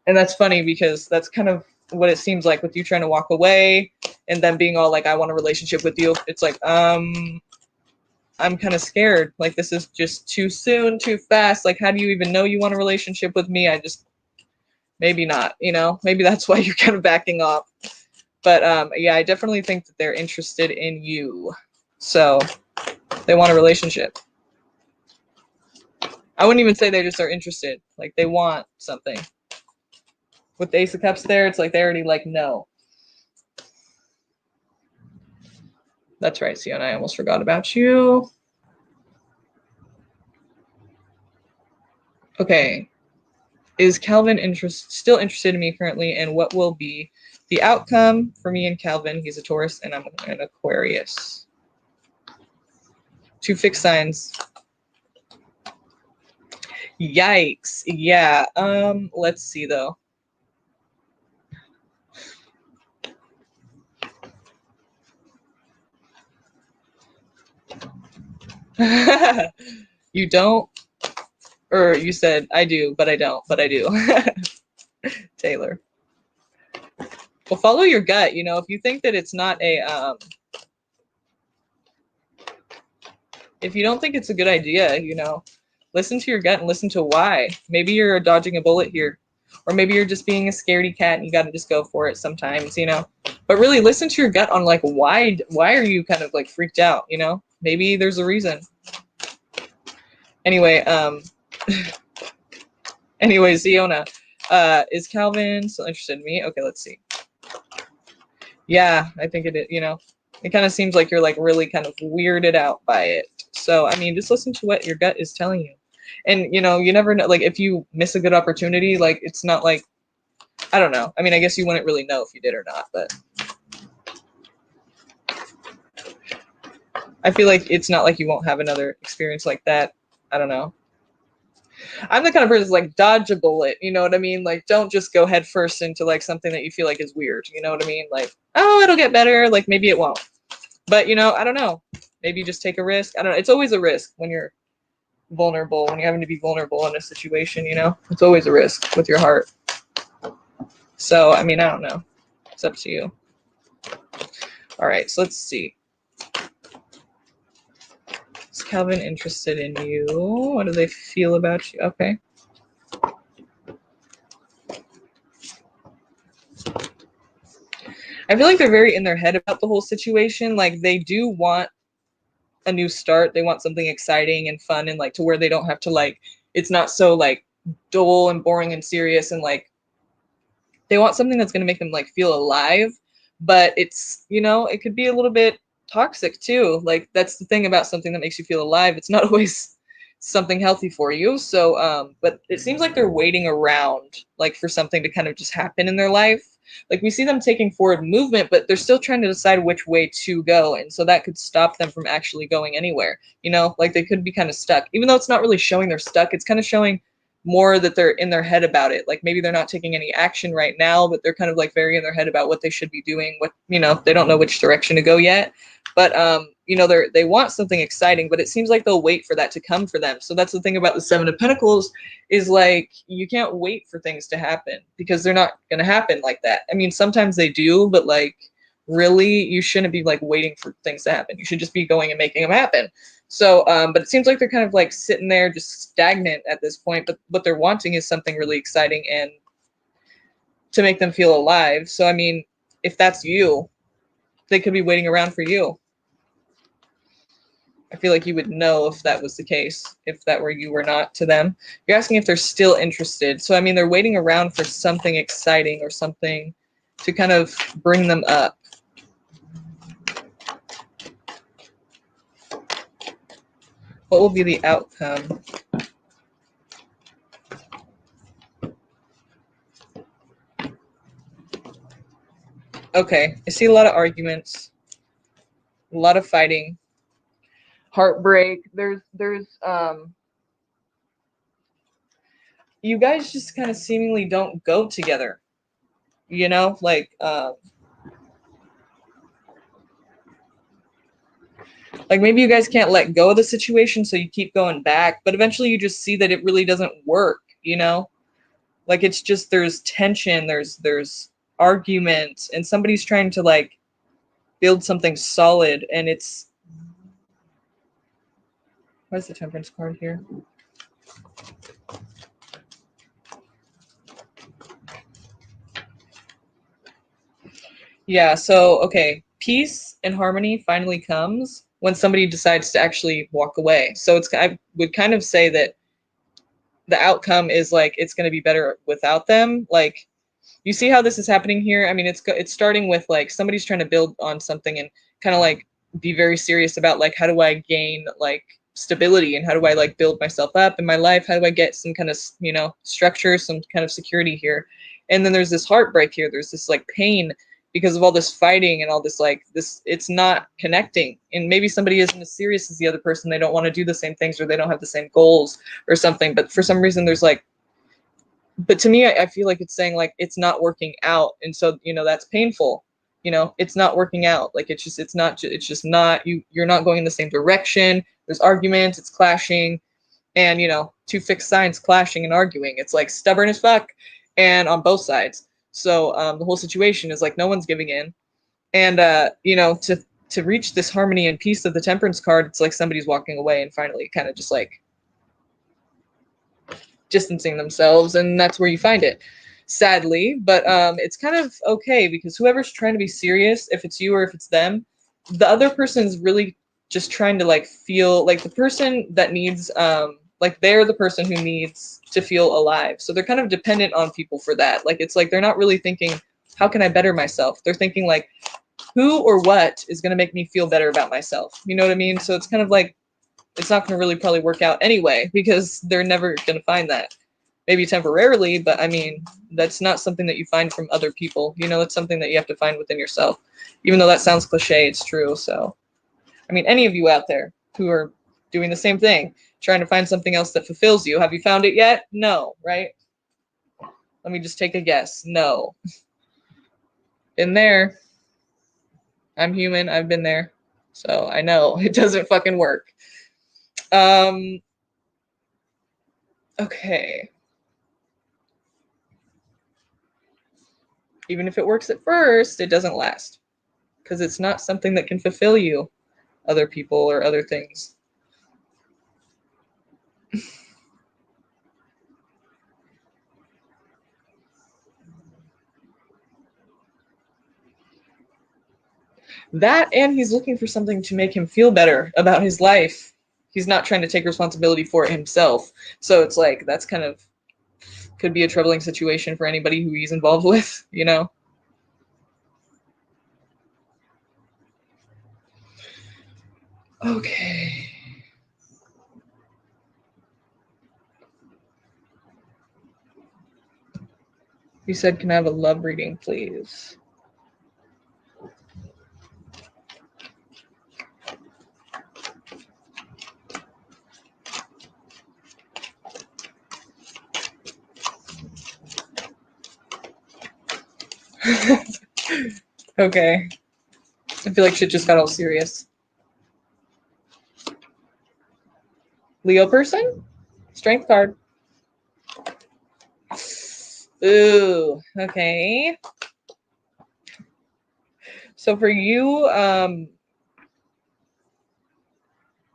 And that's funny because that's kind of what it seems like with you trying to walk away and then being all like, I want a relationship with you. It's like, I'm kind of scared. Like this is just too soon, too fast. Like, how do you even know you want a relationship with me? Maybe not, you know, maybe that's why you're kind of backing off. But yeah, I definitely think that they're interested in you. So they want a relationship. I wouldn't even say they just are interested. Like they want something. With the Ace of Cups there, it's like they already like no. That's right, Sienna. I almost forgot about you. Okay. Is Calvin still interested in me currently? And what will be the outcome for me and Calvin? He's a Taurus and I'm an Aquarius. Two fixed signs. Yikes. Yeah. Let's see though. You don't? Or you said I do, but I don't, but I do. Taylor. Well, follow your gut, you know, if you think that it's not a if you don't think it's a good idea, you know, listen to your gut and listen to why. Maybe you're dodging a bullet here. Or maybe you're just being a scaredy cat and you got to just go for it sometimes, you know. But really listen to your gut on like why are you kind of like freaked out, you know? Maybe there's a reason. Anyway, anyway, Ziona, is Calvin still interested in me? Okay, let's see. Yeah, I think it is, you know. It kind of seems like you're like really kind of weirded out by it. So, I mean, just listen to what your gut is telling you. And, you know, you never know, like, if you miss a good opportunity, like, it's not like, I don't know. I mean, I guess you wouldn't really know if you did or not, but I feel like it's not like you won't have another experience like that. I don't know. I'm the kind of person that's like, dodge a bullet, you know what I mean? Like, don't just go head first into like something that you feel like is weird, you know what I mean? Like, oh, it'll get better. Like, maybe it won't. But, you know, I don't know. Maybe just take a risk. I don't know. It's always a risk when you're vulnerable, when you're having to be vulnerable in a situation, you know? It's always a risk with your heart. So, I mean, I don't know. It's up to you. All right, so let's see. Is Calvin interested in you? What do they feel about you? Okay. I feel like they're very in their head about the whole situation. Like, they do want a new start. They want something exciting and fun and, like, to where they don't have to, like, it's not so, like, dull and boring and serious and, like, they want something that's going to make them, like, feel alive. But it's, you know, it could be a little bit toxic, too. Like, that's the thing about something that makes you feel alive. It's not always something healthy for you. So, but it seems like they're waiting around, like, for something to kind of just happen in their life. Like, we see them taking forward movement, but they're still trying to decide which way to go. And so that could stop them from actually going anywhere. You know, like, they could be kind of stuck. Even though it's not really showing they're stuck, it's kind of showing more that they're in their head about it. Like, maybe they're not taking any action right now, but they're kind of like very in their head about what they should be doing. What, you know, they don't know which direction to go yet. But you know, they want something exciting, but it seems like they'll wait for that to come for them. So that's the thing about the Seven of Pentacles is, like, you can't wait for things to happen because they're not going to happen like that. I mean, sometimes they do, but, like, really, you shouldn't be, like, waiting for things to happen. You should just be going and making them happen. So, but it seems like they're kind of, like, sitting there just stagnant at this point, but what they're wanting is something really exciting and to make them feel alive. So, I mean, if that's you, they could be waiting around for you. I feel like you would know if that was the case, if that were you or not to them. You're asking if they're still interested. So, I mean, they're waiting around for something exciting or something to kind of bring them up. What will be the outcome? Okay, I see a lot of arguments, a lot of fighting, heartbreak. There's you guys just kind of seemingly don't go together, you know, like maybe you guys can't let go of the situation, so you keep going back, but eventually you just see that it really doesn't work, you know, like it's just there's tension, there's argument, and somebody's trying to like build something solid, and it's where's the Temperance card here? Yeah, so okay, peace and harmony finally comes when somebody decides to actually walk away. So it's I would kind of say that the outcome is like it's going to be better without them. Like you see how this is happening here? I mean, it's starting with like somebody's trying to build on something and kind of like be very serious about like how do I gain like stability and how do I like build myself up in my life? How do I get some kind of, you know, structure, some kind of security here? And then there's this heartbreak here. There's this like pain because of all this fighting and all this like this, it's not connecting. And maybe somebody isn't as serious as the other person. They don't want to do the same things or they don't have the same goals or something. But for some reason there's like, but to me, I feel like it's saying like it's not working out. And so, you know, that's painful. You know, it's not working out. Like it's just not, you're not going in the same direction. There's arguments, it's clashing, and you know, two fixed signs clashing and arguing. It's like stubborn as fuck, and on both sides. So the whole situation is like no one's giving in, and you know, to reach this harmony and peace of the Temperance card, it's like somebody's walking away and finally kind of just like distancing themselves, and that's where you find it, sadly. But it's kind of okay because whoever's trying to be serious, if it's you or if it's them, the other person's really just trying to like feel like the person that needs like they're the person who needs to feel alive. So they're kind of dependent on people for that. Like it's like they're not really thinking, how can I better myself? They're thinking like, who or what is going to make me feel better about myself? You know what I mean? So it's kind of like it's not going to really probably work out anyway because they're never going to find that. Maybe temporarily, but I mean, that's not something that you find from other people. You know, it's something that you have to find within yourself. Even though that sounds cliche, it's true. So, I mean, any of you out there who are doing the same thing, trying to find something else that fulfills you, have you found it yet? No, right? Let me just take a guess. No. Been there. I'm human. I've been there. So I know it doesn't fucking work. Okay. Even if it works at first, it doesn't last because it's not something that can fulfill you, other people or other things. That, and he's looking for something to make him feel better about his life. He's not trying to take responsibility for it himself. So it's like, that's kind of, could be a troubling situation for anybody who he's involved with, you know? Okay. You said, can I have a love reading, please? Okay. I feel like shit just got all serious. Leo person? Strength card. Ooh, okay. So for you,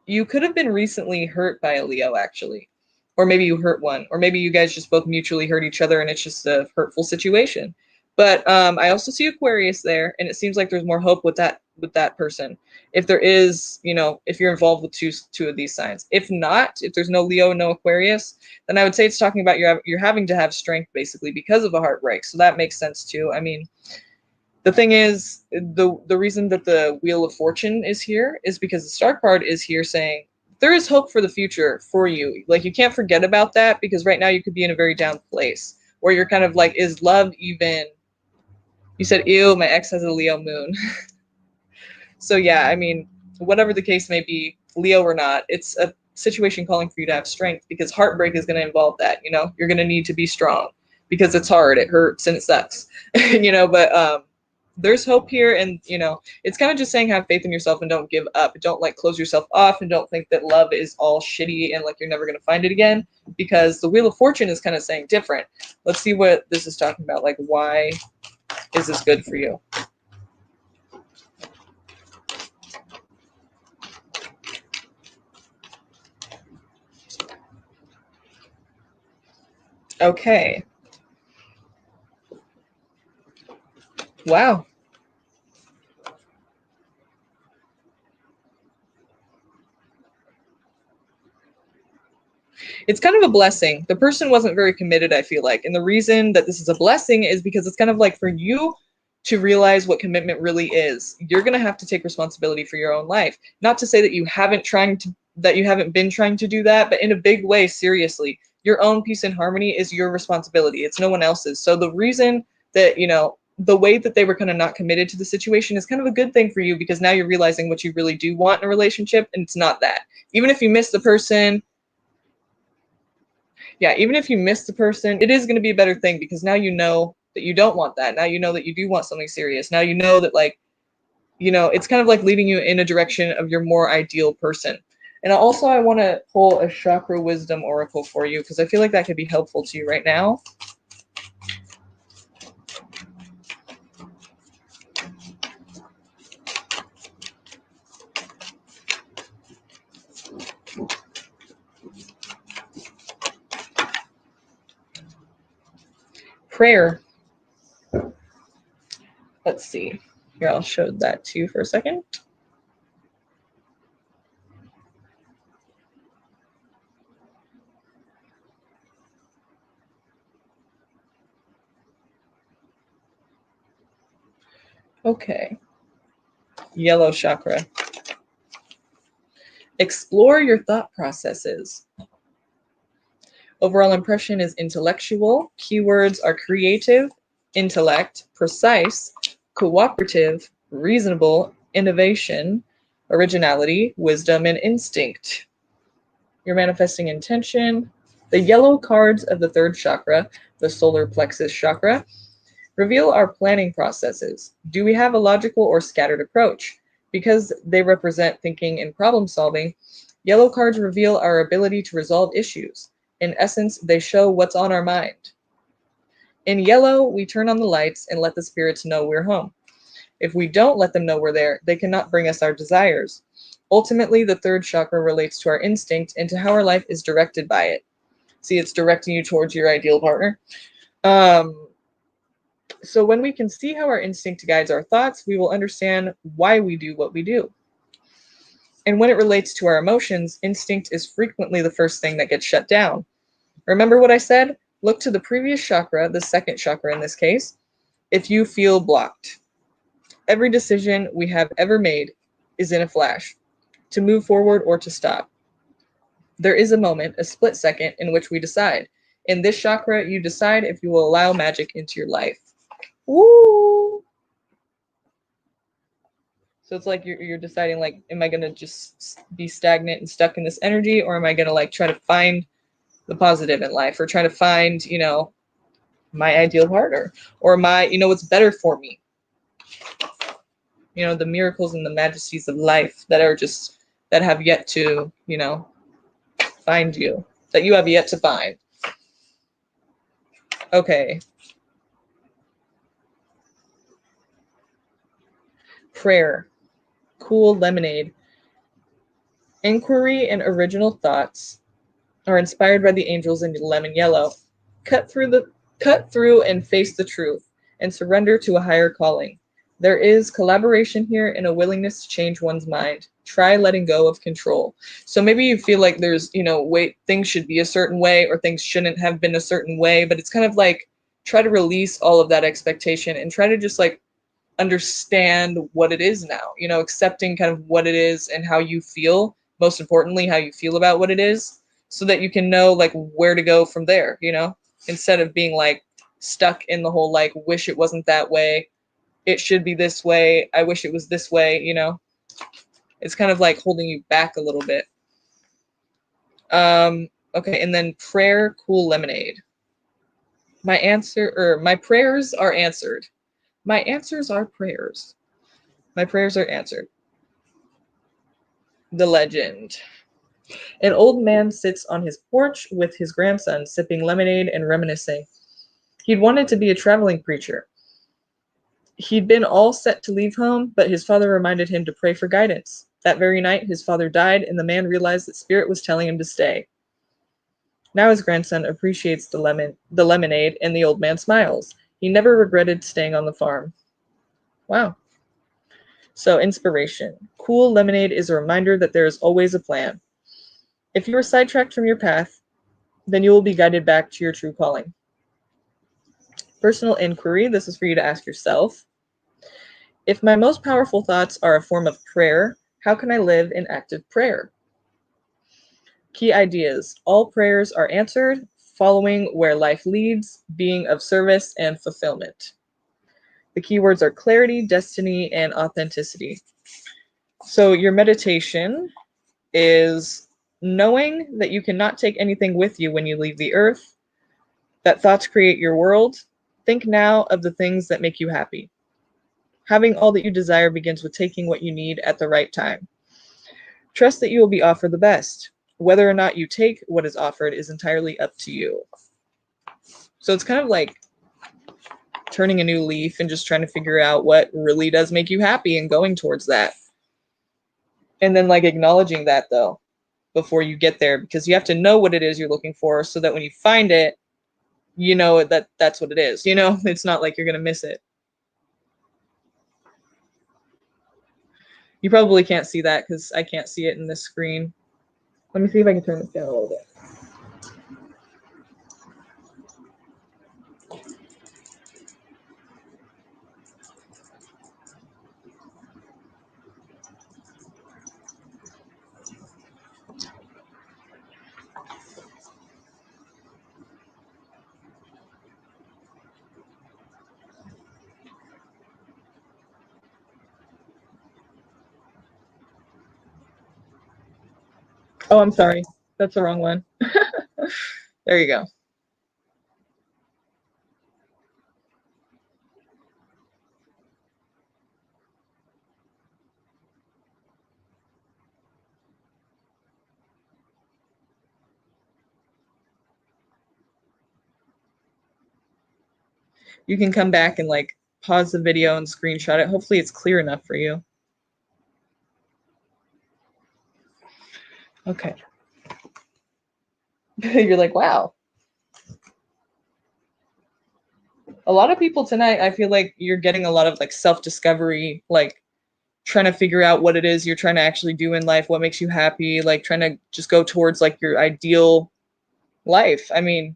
you could have been recently hurt by a Leo, actually. Or maybe you hurt one. Or maybe you guys just both mutually hurt each other and it's just a hurtful situation. But I also see Aquarius there, and it seems like there's more hope with that person. If there is, you know, if you're involved with two of these signs. If not, if there's no Leo, no Aquarius, then I would say it's talking about you're having to have strength basically because of a heartbreak. So that makes sense too. I mean, the thing is, the reason that the Wheel of Fortune is here is because the Star card is here saying there is hope for the future for you. Like, you can't forget about that, because right now you could be in a very down place where you're kind of like, is love even? You said, ew, my ex has a Leo moon. So yeah, I mean, whatever the case may be, Leo or not, it's a situation calling for you to have strength, because heartbreak is going to involve that. You know, you're going to need to be strong because it's hard, it hurts, and it sucks. You know, but there's hope here, and you know, it's kind of just saying have faith in yourself and don't give up. Don't like close yourself off, and don't think that love is all shitty and like you're never going to find it again, because the Wheel of Fortune is kind of saying different. Let's see what this is talking about. Like, why is this good for you? Okay. Wow. It's kind of a blessing. The person wasn't very committed, I feel like. And the reason that this is a blessing is because it's kind of like for you to realize what commitment really is. You're going to have to take responsibility for your own life. Not to say that you haven't been trying to do that, but in a big way, seriously. Your own peace and harmony is your responsibility. It's no one else's. So the reason that, you know, the way that they were kind of not committed to the situation is kind of a good thing for you, because now you're realizing what you really do want in a relationship, and it's not that. Even if you miss the person, yeah, even if you miss the person, it is going to be a better thing, because now you know that you don't want that. Now you know that you do want something serious. Now you know that, like, you know, it's kind of like leading you in a direction of your more ideal person. And also, I want to pull a chakra wisdom oracle for you, because I feel like that could be helpful to you right now. Prayer. Let's see. Here, I'll show that to you for a second. Okay. Yellow chakra. Explore your thought processes. Overall impression is intellectual. Keywords are creative, intellect, precise, cooperative, reasonable, innovation, originality, wisdom, and instinct. You're manifesting intention. The yellow cards of the third chakra, the solar plexus chakra, reveal our planning processes. Do we have a logical or scattered approach? Because they represent thinking and problem solving, yellow cards reveal our ability to resolve issues. In essence, they show what's on our mind. In yellow, we turn on the lights and let the spirits know we're home. If we don't let them know we're there, they cannot bring us our desires. Ultimately, the third chakra relates to our instinct and to how our life is directed by it. See, it's directing you towards your ideal partner. So when we can see how our instinct guides our thoughts, we will understand why we do what we do. And when it relates to our emotions, instinct is frequently the first thing that gets shut down. Remember what I said? Look to the previous chakra, the second chakra in this case, if you feel blocked. Every decision we have ever made is in a flash, to move forward or to stop. There is a moment, a split second, in which we decide. In this chakra, you decide if you will allow magic into your life. Woo! So it's like you're deciding, like, am I going to just be stagnant and stuck in this energy, or am I going to like try to find the positive in life, or try to find, you know, my ideal partner, or my, you know, what's better for me, you know, the miracles and the majesties of life that are just, that have yet to, you know, find you, that you have yet to find. Okay. Prayer. Cool lemonade. Inquiry and original thoughts are inspired by the angels in lemon yellow. Cut through and face the truth. and surrender to a higher calling. There is collaboration here and a willingness to change one's mind. Try letting go of control. So maybe you feel like there's, wait, things should be a certain way or things shouldn't have been a certain way, but it's kind of like try to release all of that expectation and try to just like understand what it is now, accepting kind of what it is and how you feel, most importantly, how you feel about what it is, so that you can know like where to go from there, instead of being like stuck in the whole like wish it wasn't that way, it should be this way, I wish it was this way, it's kind of like holding you back a little bit. Okay, and then prayer, cool lemonade. My prayers are answered. My answers are prayers. My prayers are answered. The legend. An old man sits on his porch with his grandson, sipping lemonade and reminiscing. He'd wanted to be a traveling preacher. He'd been all set to leave home, but his father reminded him to pray for guidance. That very night, his father died, and the man realized that Spirit was telling him to stay. Now his grandson appreciates the lemonade, and the old man smiles. He never regretted staying on the farm. Wow. So, inspiration. Cool lemonade is a reminder that there is always a plan. If you are sidetracked from your path, then you will be guided back to your true calling. Personal inquiry. This is for you to ask yourself. If my most powerful thoughts are a form of prayer, how can I live in active prayer? Key ideas. All prayers are answered, following where life leads, being of service, and fulfillment. The keywords are clarity, destiny, and authenticity. So your meditation is knowing that you cannot take anything with you when you leave the earth, that thoughts create your world. Think now of the things that make you happy. Having all that you desire begins with taking what you need at the right time. Trust that you will be offered the best. Whether or not you take what is offered is entirely up to you. So it's kind of like turning a new leaf and just trying to figure out what really does make you happy and going towards that. And then like acknowledging that though, before you get there, because you have to know what it is you're looking for so that when you find it, you know that that's what it is. It's not like you're going to miss it. You probably can't see that because I can't see it in this screen. Let me see if I can turn this down a little bit. Oh, I'm sorry. That's the wrong one. There you go. You can come back and like pause the video and screenshot it. Hopefully it's clear enough for you. Okay. You're like, wow. A lot of people tonight, I feel like you're getting a lot of like self-discovery, like trying to figure out what it is you're trying to actually do in life, what makes you happy, like trying to just go towards like your ideal life. I mean,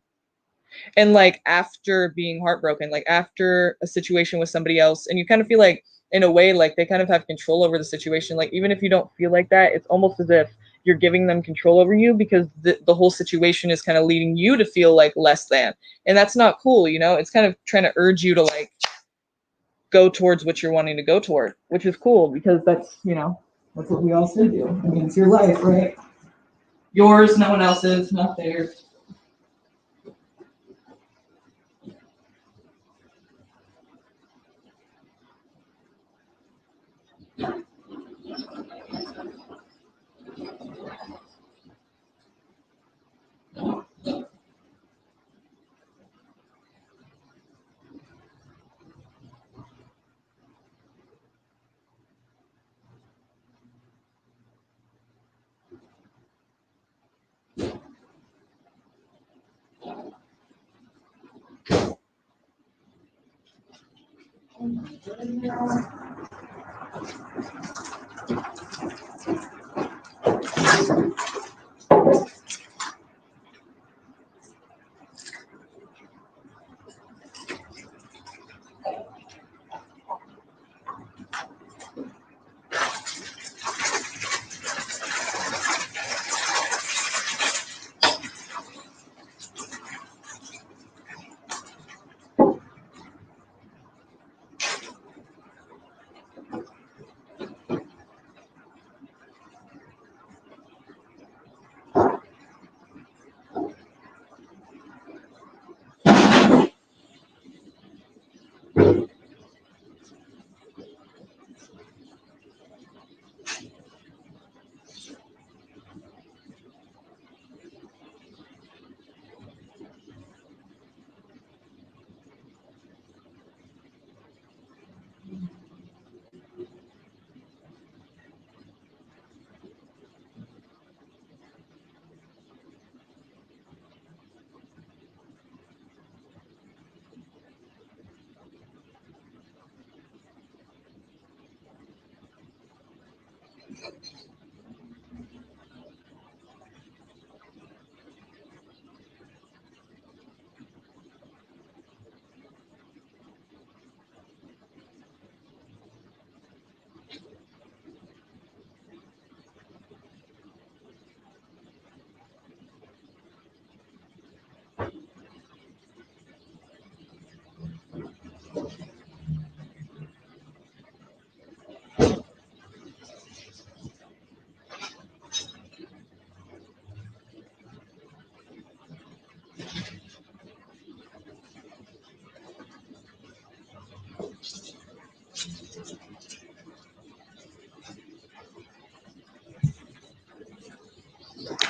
and like after being heartbroken, like after a situation with somebody else, and you kind of feel like in a way like they kind of have control over the situation, like even if you don't feel like that, it's almost as if you're giving them control over you because the whole situation is kind of leading you to feel like less than, and that's not cool. It's kind of trying to urge you to like go towards what you're wanting to go toward, which is cool because that's that's what we all should do. I mean, it's your life, right? Yours, no one else's, not theirs.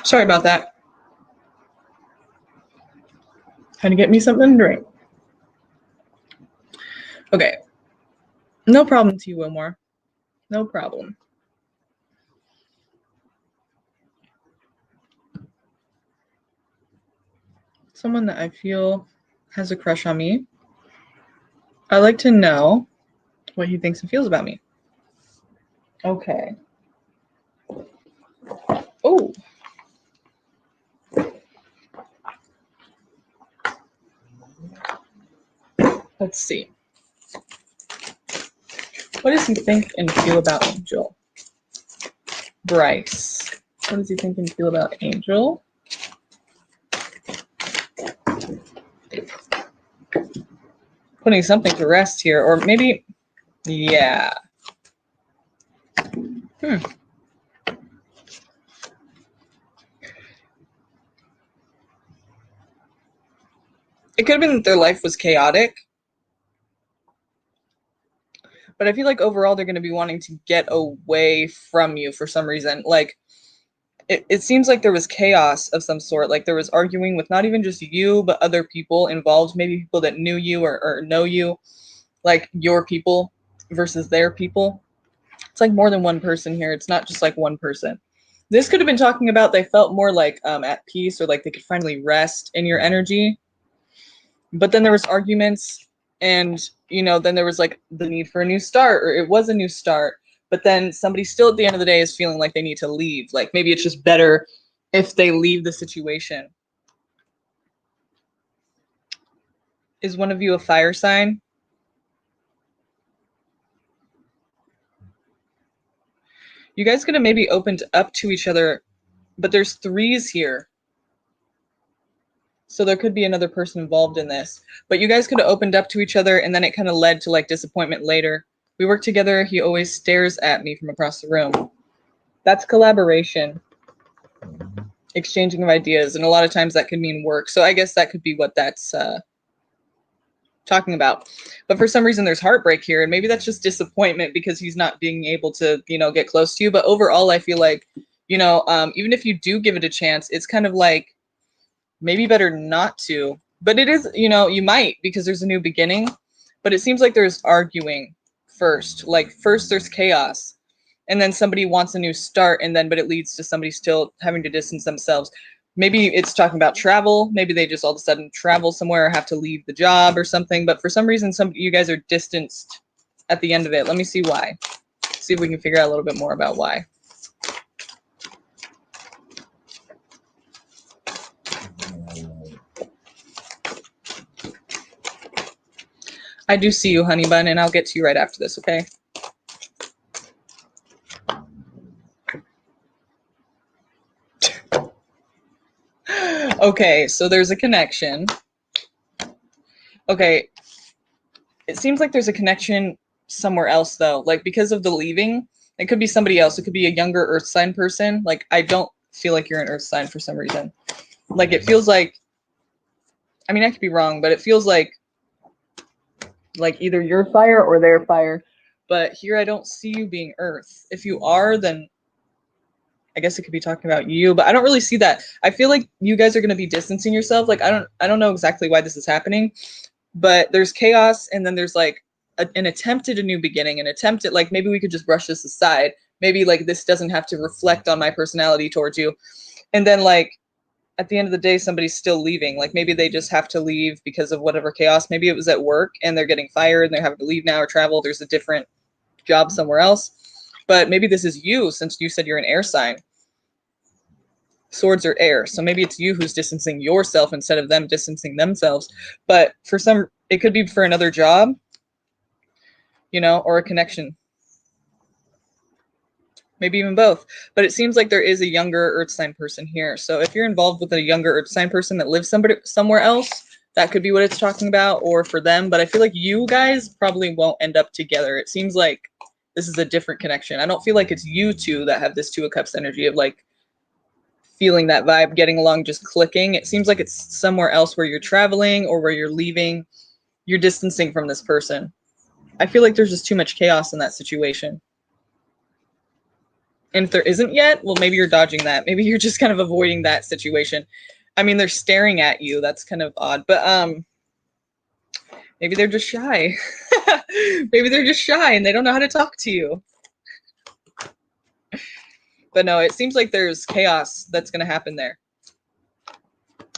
Sorry about that. Had to get me something to drink. Okay. No problem to you, Wilmore. No problem. Someone that I feel has a crush on me. I'd like to know what he thinks and feels about me. Okay. Oh. Let's see. What does he think and feel about Angel? Bryce. What does he think and feel about Angel? Putting something to rest here, or maybe, yeah. It could have been that their life was chaotic, but I feel like overall they're going to be wanting to get away from you for some reason. Like, it seems like there was chaos of some sort. Like there was arguing with not even just you, but other people involved, maybe people that knew you or know you, like your people versus their people. It's like more than one person here. It's not just like one person. This could have been talking about they felt more like at peace, or like they could finally rest in your energy. But then there was arguments, and then there was like the need for a new start, or it was a new start. But then somebody still at the end of the day is feeling like they need to leave. Like maybe it's just better if they leave the situation. Is one of you a fire sign? You guys could have maybe opened up to each other, but there's threes here. So there could be another person involved in this. But you guys could have opened up to each other, and then it kind of led to like disappointment later. We work together. He always stares at me from across the room. That's collaboration, exchanging of ideas, and a lot of times that could mean work. So I guess that could be what that's talking about. But for some reason there's heartbreak here, and maybe that's just disappointment because he's not being able to get close to you. But overall I feel like even if you do give it a chance, it's kind of like maybe better not to. But it is, you might, because there's a new beginning. But it seems like there's arguing first. Like first there's chaos, and then somebody wants a new start, and then but it leads to somebody still having to distance themselves. Maybe it's talking about travel. Maybe they just all of a sudden travel somewhere or have to leave the job or something. But for some reason, you guys are distanced at the end of it. Let me see why. See if we can figure out a little bit more about why. I do see you, honey bun, and I'll get to you right after this, okay? Okay, so there's a connection. Okay, it seems like there's a connection somewhere else, though. Like, because of the leaving, it could be somebody else. It could be a younger earth sign person. Like, I don't feel like you're an earth sign for some reason. Like, it feels like, I mean, I could be wrong, but it feels like either you're fire or they're fire. But here I don't see you being earth. If you are, then I guess it could be talking about you, but I don't really see that. I feel like you guys are going to be distancing yourself. Like, I don't know exactly why this is happening, but there's chaos, and then there's like an attempt at a new beginning, an attempt at like, maybe we could just brush this aside. Maybe like this doesn't have to reflect on my personality towards you. And then like at the end of the day, somebody's still leaving. Like maybe they just have to leave because of whatever chaos. Maybe it was at work and they're getting fired and they're having to leave now or travel. There's a different job somewhere else. But maybe this is you, since you said you're an air sign. Swords are air, so maybe it's you who's distancing yourself instead of them distancing themselves. But for some, it could be for another job, you know, or a connection. Maybe even both. But it seems like there is a younger earth sign person here. So if you're involved with a younger earth sign person that lives somewhere else, that could be what it's talking about, or for them. But I feel like you guys probably won't end up together. It seems like this is a different connection. I don't feel like it's you two that have this Two of Cups energy of like feeling that vibe, getting along, just clicking. It seems like it's somewhere else where you're traveling or where you're leaving. You're distancing from this person. I feel like there's just too much chaos in that situation. And if there isn't yet, well, maybe you're dodging that. Maybe you're just kind of avoiding that situation. I mean, they're staring at you. That's kind of odd. But maybe they're just shy. Maybe they're just shy and they don't know how to talk to you. But no, it seems like there's chaos that's going to happen there.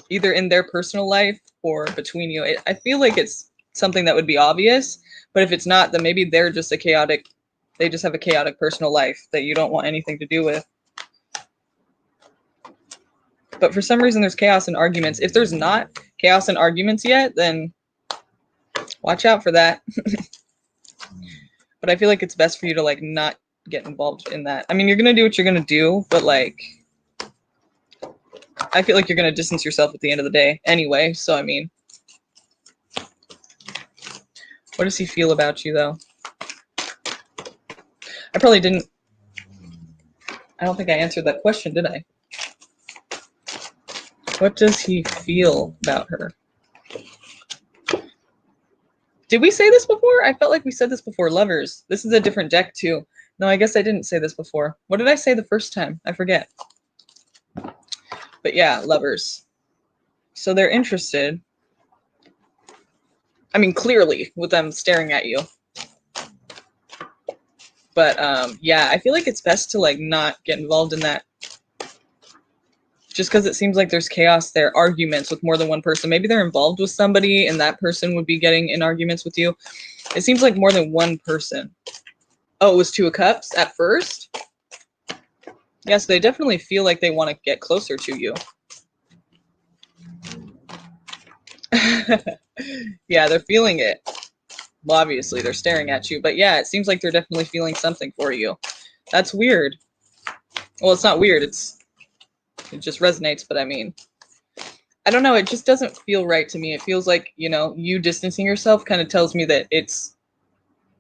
Either in their personal life or between you. I feel like it's something that would be obvious. But if it's not, then maybe they're just they just have a chaotic personal life that you don't want anything to do with. But for some reason, there's chaos and arguments. If there's not chaos and arguments yet, then watch out for that. But I feel like it's best for you to like not get involved in that. I mean, you're going to do what you're going to do, but like, I feel like you're going to distance yourself at the end of the day anyway. So, I mean, what does he feel about you though? I probably didn't. I don't think I answered that question, did I? What does he feel about her? Did we say this before? I felt like we said this before. Lovers. This is a different deck too. No, I guess I didn't say this before. What did I say the first time? I forget. But yeah, lovers. So they're interested. I mean, clearly, with them staring at you. But yeah, I feel like it's best to like not get involved in that. Just because it seems like there's chaos there, arguments with more than one person. Maybe they're involved with somebody and that person would be getting in arguments with you. It seems like more than one person. Oh, it was Two of Cups at first? Yes, they definitely feel like they want to get closer to you. Yeah, they're feeling it. Well, obviously, they're staring at you. But yeah, it seems like they're definitely feeling something for you. That's weird. Well, it's not weird. It just resonates, but I mean, I don't know. It just doesn't feel right to me. It feels like, you know, you distancing yourself kind of tells me that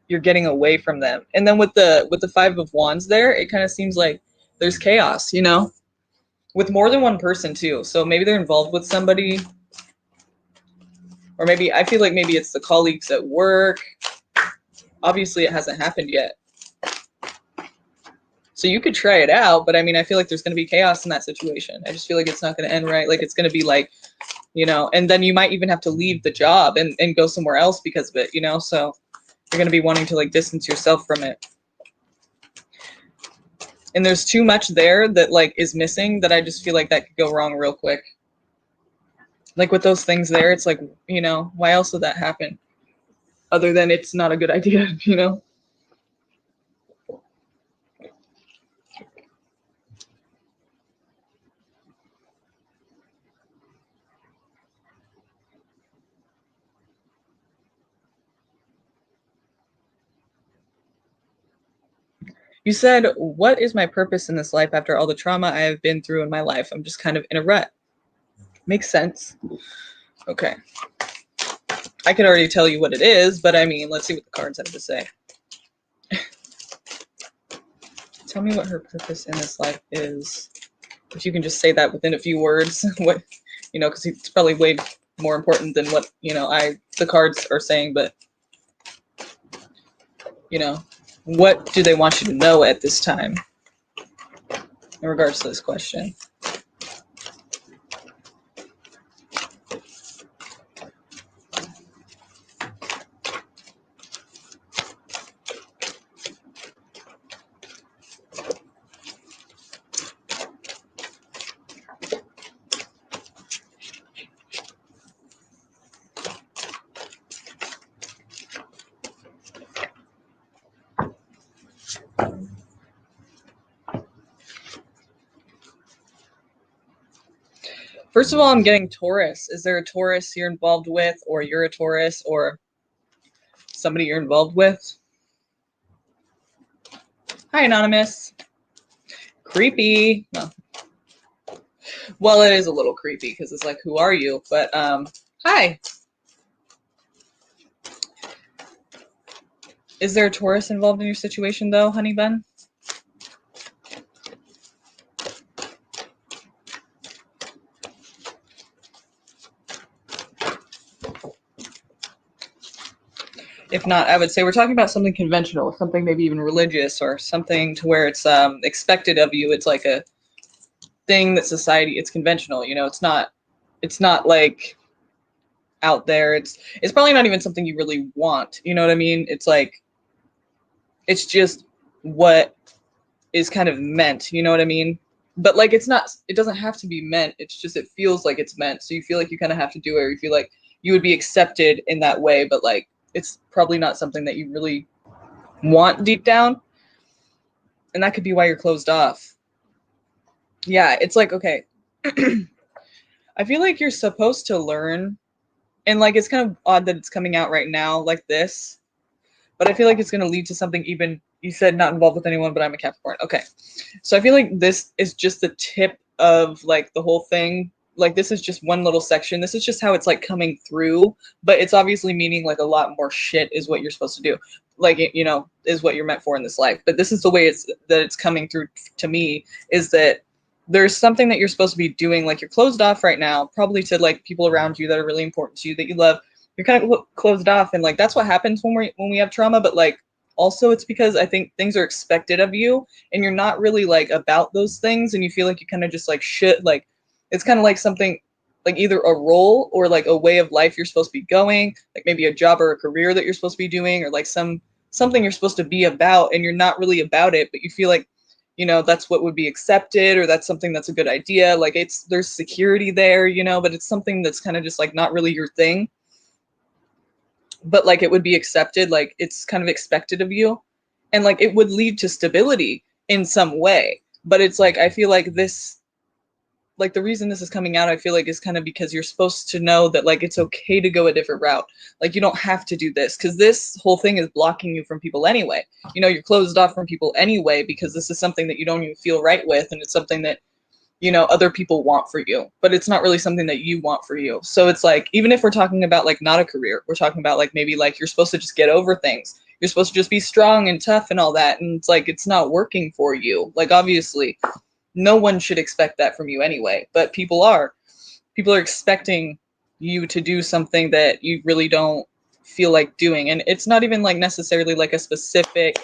you're getting away from them. And then with the Five of Wands there, it kind of seems like there's chaos, you know, with more than one person too. So maybe they're involved with somebody, or maybe I feel like maybe it's the colleagues at work. Obviously, it hasn't happened yet. So you could try it out, but I mean, I feel like there's going to be chaos in that situation. I just feel like it's not going to end right. Like it's going to be like, you know, and then you might even have to leave the job and go somewhere else because of it, you know, so you're going to be wanting to like distance yourself from it. And there's too much there that like is missing that I just feel like that could go wrong real quick. Like with those things there, it's like, you know, why else would that happen? other than it's not a good idea, you know? You said, what is my purpose in this life after all the trauma I have been through in my life? I'm just kind of in a rut. Makes sense. Okay. I could already tell you what it is, but I mean, let's see what the cards have to say. Tell me what her purpose in this life is. If you can just say that within a few words, what, you know, because it's probably way more important than what, you know, the cards are saying, but, you know, what do they want you to know at this time in regards to this question? First of all, I'm getting Taurus. Is there a Taurus you're involved with, or you're a Taurus, or somebody you're involved with? Hi, Anonymous. Creepy. No. Well, it is a little creepy because it's like, who are you? But hi. Is there a Taurus involved in your situation, though, honey bun? If not, I would say we're talking about something conventional, something maybe even religious, or something to where it's expected of you. It's like a thing that society, it's conventional, you know, it's not like out there. It's probably not even something you really want, you know what I mean? It's like, it's just what is kind of meant, you know what I mean? But like, it doesn't have to be meant. It's just, it feels like it's meant. So you feel like you kind of have to do it, or you feel like you would be accepted in that way, but like, it's probably not something that you really want deep down. And that could be why you're closed off. Yeah, it's like, okay. I feel like you're supposed to learn, and like, it's kind of odd that it's coming out right now like this, but I feel like it's going to lead to something. Even, you said not involved with anyone, but I'm a Capricorn. Okay. So I feel like this is just the tip of like the whole thing. Like, this is just one little section. This is just how it's like coming through, but it's obviously meaning like a lot more shit is what you're supposed to do. Like, you know, is what you're meant for in this life. But this is the way it's coming through to me, is that there's something that you're supposed to be doing. Like, you're closed off right now, probably to like people around you that are really important to you, that you love. You're kind of closed off, and like, that's what happens when we have trauma. But like, also, it's because I think things are expected of you, and you're not really like about those things, and you feel like you kind of just like should, like, it's kind of like something, like either a role or like a way of life you're supposed to be going, like maybe a job or a career that you're supposed to be doing, or like something you're supposed to be about, and you're not really about it, but you feel like, you know, that's what would be accepted, or that's something that's a good idea. Like, there's security there, you know, but it's something that's kind of just like not really your thing, but like it would be accepted, like it's kind of expected of you, and like it would lead to stability in some way. But it's like, I feel like this, like the reason this is coming out, I feel like, is kind of because you're supposed to know that like it's okay to go a different route. Like, you don't have to do this, because this whole thing is blocking you from people anyway. You know, you're closed off from people anyway, because this is something that you don't even feel right with, and it's something that, you know, other people want for you, but it's not really something that you want for you. So it's like, even if we're talking about like not a career, we're talking about like maybe like you're supposed to just get over things. You're supposed to just be strong and tough and all that. And it's like, it's not working for you. Like, obviously, no one should expect that from you anyway, but people are expecting you to do something that you really don't feel like doing. And it's not even like necessarily like a specific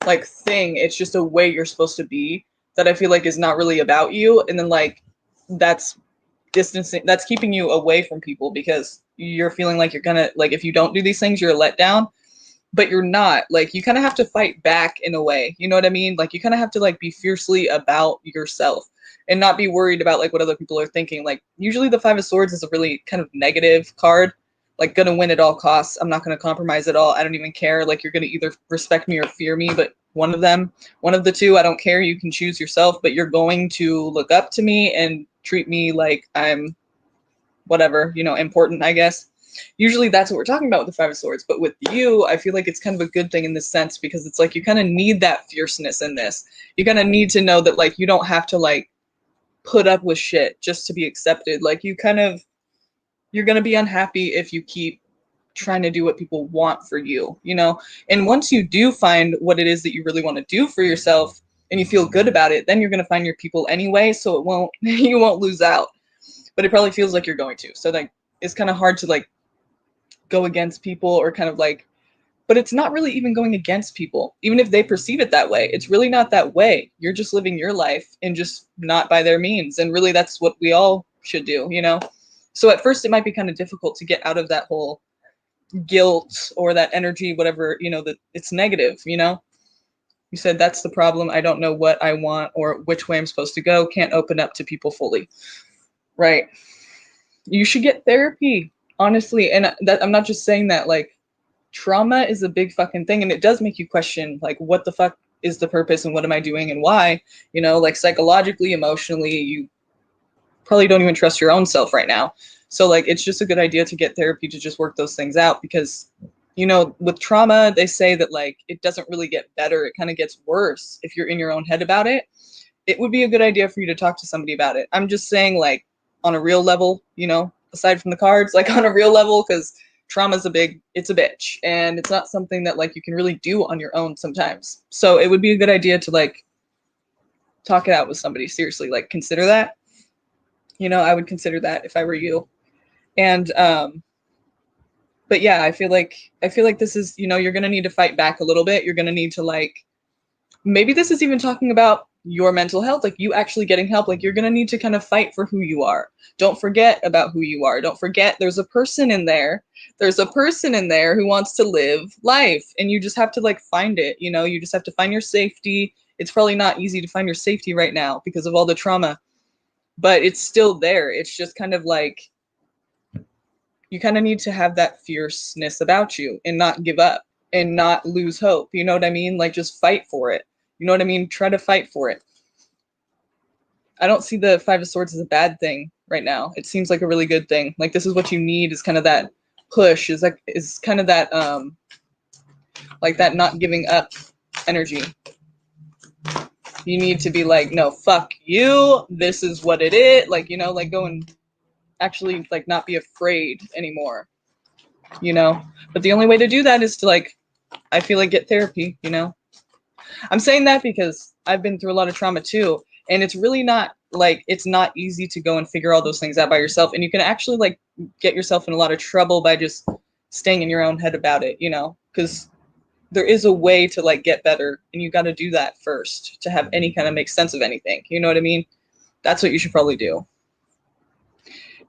like thing. It's just a way you're supposed to be that I feel like is not really about you. And then like, that's distancing, that's keeping you away from people, because you're feeling like you're gonna, like, if you don't do these things, you're a letdown. But you're not. Like, you kind of have to fight back in a way, you know what I mean? Like, you kind of have to like be fiercely about yourself and not be worried about like what other people are thinking. Like, usually the Five of Swords is a really kind of negative card. like gonna win at all costs. I'm not gonna compromise at all. I don't even care. Like you're gonna either respect me or fear me, but one of the two, I don't care. You can choose yourself, but you're going to look up to me and treat me like I'm whatever, you know, important, I guess. Usually that's what we're talking about with the Five of Swords. But with you, I feel like it's kind of a good thing in this sense, because it's like you kind of need that fierceness in this. You kind of need to know that like you don't have to like put up with shit just to be accepted. Like you kind of, you're going to be unhappy if you keep trying to do what people want for you, you know? And once you do find what it is that you really want to do for yourself and you feel good about it, then you're going to find your people anyway. So it won't, you won't lose out, but it probably feels like you're going to. So like, it's kind of hard to like go against people or kind of like, but it's not really even going against people. Even if they perceive it that way, it's really not that way. You're just living your life and just not by their means. And really that's what we all should do, you know? So at first it might be kind of difficult to get out of that whole guilt or that energy, whatever, you know, that it's negative, you know? You said that's the problem. I don't know what I want or which way I'm supposed to go. Can't open up to people fully. Right. You should get therapy, honestly. And that I'm not just saying that, like, trauma is a big fucking thing, and it does make you question like what the fuck is the purpose and what am I doing and why, you know, like psychologically, emotionally, you probably don't even trust your own self right now. So like it's just a good idea to get therapy to just work those things out, because you know with trauma they say that like it doesn't really get better, it kind of gets worse if you're in your own head about it. It would be a good idea for you to talk to somebody about it. I'm just saying like on a real level, you know, aside from the cards, like on a real level, because trauma's it's a bitch, and it's not something that like you can really do on your own sometimes. So it would be a good idea to like talk it out with somebody. Seriously, like consider that. You know, I would consider that if I were you. And but yeah, I feel like this is, you know, you're gonna need to fight back a little bit. You're gonna need to like, maybe this is even talking about your mental health, like you actually getting help. Like you're gonna need to kind of fight for who you are. Don't forget about who you are. Don't forget there's a person in there. There's a person in there who wants to live life, and you just have to like find it. You know, you just have to find your safety. It's probably not easy to find your safety right now because of all the trauma, but it's still there. It's just kind of like you kind of need to have that fierceness about you and not give up and not lose hope. You know what I mean? Like just fight for it. You know what I mean? Try to fight for it. I don't see the Five of Swords as a bad thing right now. It seems like a really good thing. Like this is what you need, is kind of that push, is kind of that like that not giving up energy. You need to be like, no, fuck you. This is what it is. Like, you know, like go and actually like not be afraid anymore, you know? But the only way to do that is to like, I feel like get therapy, you know? I'm saying that because I've been through a lot of trauma too. And it's really not like, it's not easy to go and figure all those things out by yourself. And you can actually like get yourself in a lot of trouble by just staying in your own head about it, you know? Because there is a way to like get better, and you got to do that first to have any kind of make sense of anything. You know what I mean? That's what you should probably do.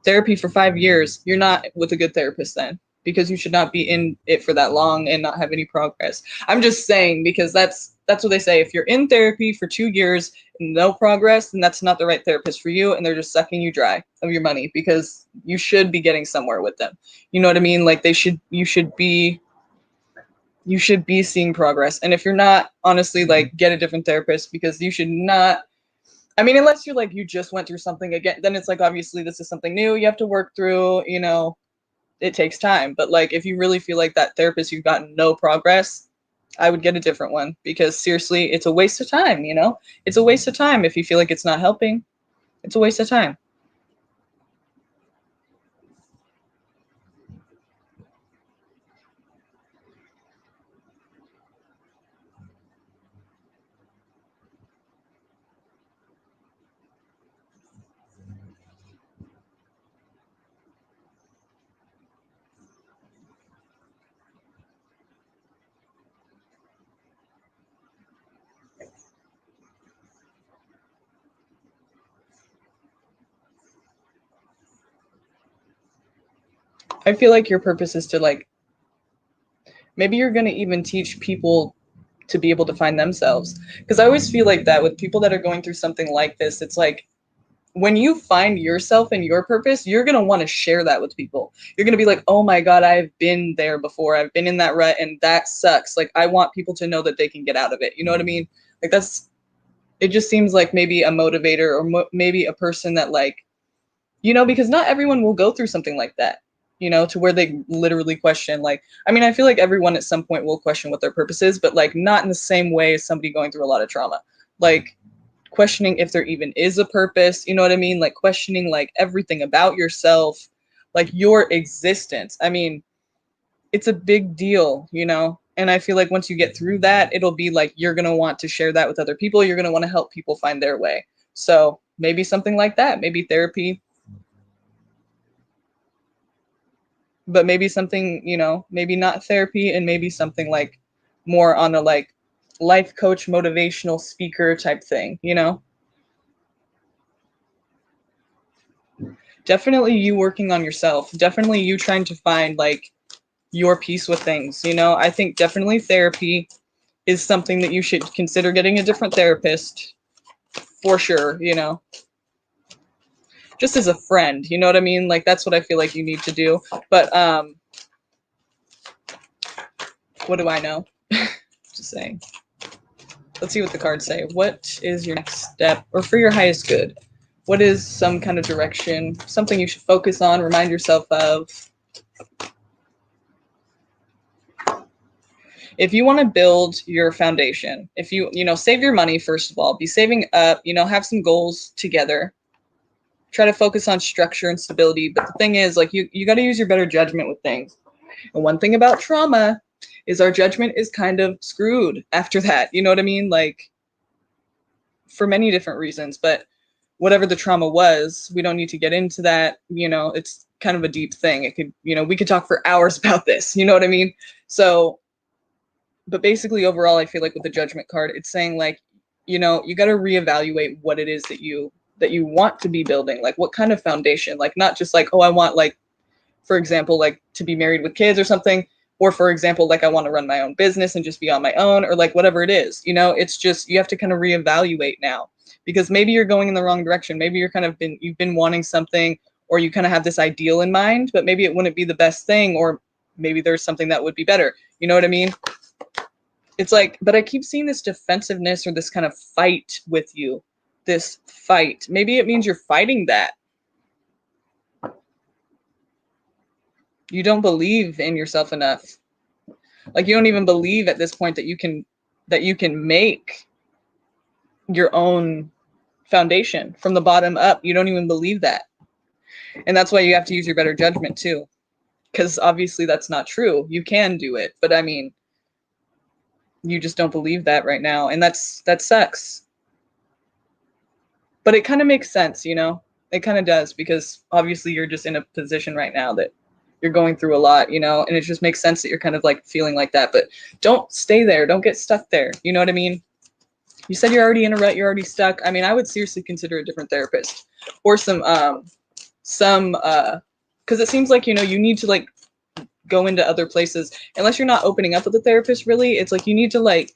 Therapy for 5 years, you're not with a good therapist then, because you should not be in it for that long and not have any progress. I'm just saying, because that's what they say. If you're in therapy for 2 years and no progress, then that's not the right therapist for you, and they're just sucking you dry of your money, because you should be getting somewhere with them. You know what I mean? Like you should be seeing progress. And if you're not, honestly, like get a different therapist, because you should not, I mean, unless you're like, you just went through something again, then it's like, obviously this is something new you have to work through, you know, it takes time. But like, if you really feel like that therapist, you've gotten no progress, I would get a different one, because seriously, it's a waste of time, you know, it's a waste of time. If you feel like it's not helping, it's a waste of time. I feel like your purpose is to like, maybe you're going to even teach people to be able to find themselves. Because I always feel like that with people that are going through something like this, it's like when you find yourself and your purpose, you're going to want to share that with people. You're going to be like, oh my God, I've been there before. I've been in that rut and that sucks. Like, I want people to know that they can get out of it. You know what I mean? Like, it just seems like maybe a motivator or maybe a person that, like, you know, because not everyone will go through something like that, you know, to where they literally question, like, I mean, I feel like everyone at some point will question what their purpose is, but like not in the same way as somebody going through a lot of trauma. Like, questioning if there even is a purpose, you know what I mean? Like questioning like everything about yourself, like your existence. I mean, it's a big deal, you know? And I feel like once you get through that, it'll be like you're going to want to share that with other people. You're going to want to help people find their way. So maybe something like that, maybe therapy, but maybe something, you know, maybe not therapy, and maybe something like more on a like life coach, motivational speaker type thing, you know? Definitely you working on yourself. Definitely you trying to find like your peace with things, you know? I think definitely therapy is something that you should consider getting a different therapist for sure, you know? Just as a friend, you know what I mean? Like that's what I feel like you need to do. But what do I know? Just saying. Let's see what the cards say. What is your next step, or for your highest good? What is some kind of direction, something you should focus on, remind yourself of? If you want to build your foundation, if you know, save your money, first of all, be saving up, you know, have some goals together, try to focus on structure and stability. But the thing is, like, you got to use your better judgment with things. And one thing about trauma is our judgment is kind of screwed after that. You know what I mean? Like, for many different reasons, but whatever the trauma was, we don't need to get into that. You know, it's kind of a deep thing. It could, you know, we could talk for hours about this. You know what I mean? So, but basically overall, I feel like with the judgment card, it's saying like, you know, you got to reevaluate what it is that you want to be building, like what kind of foundation, like not just like, oh, I want, like, for example, like to be married with kids or something, or for example, like I want to run my own business and just be on my own, or like whatever it is, you know. It's just, you have to kind of reevaluate now, because maybe you're going in the wrong direction. Maybe you've been wanting something, or you kind of have this ideal in mind, but maybe it wouldn't be the best thing, or maybe there's something that would be better. You know what I mean? It's like, but I keep seeing this defensiveness or this kind of fight with you, this fight. Maybe it means you're fighting that. You don't believe in yourself enough. Like you don't even believe at this point that you can make your own foundation from the bottom up. You don't even believe that. And that's why you have to use your better judgment too. Because obviously that's not true. You can do it. But I mean, you just don't believe that right now. And that sucks. But it kind of makes sense, you know? It kind of does, because obviously you're just in a position right now that you're going through a lot, you know? And it just makes sense that you're kind of like feeling like that. But don't stay there. Don't get stuck there. You know what I mean? You said you're already in a rut. You're already stuck. I mean, I would seriously consider a different therapist, or because it seems like, you know, you need to like go into other places. Unless you're not opening up with a therapist, really, it's like you need to like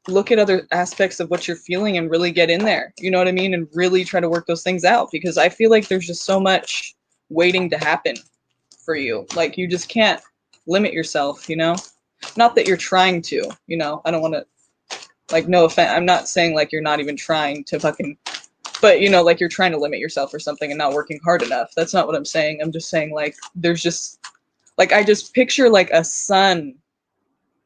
look at other aspects of what you're feeling and really get in there. You know what I mean? And really try to work those things out, because I feel like there's just so much waiting to happen for you. Like you just can't limit yourself, you know? Not that you're trying to, you know, I don't want to, like, no offense. I'm not saying like you're not even trying to fucking, but you know, like you're trying to limit yourself or something and not working hard enough. That's not what I'm saying. I'm just saying like there's just, like, I just picture like a sun,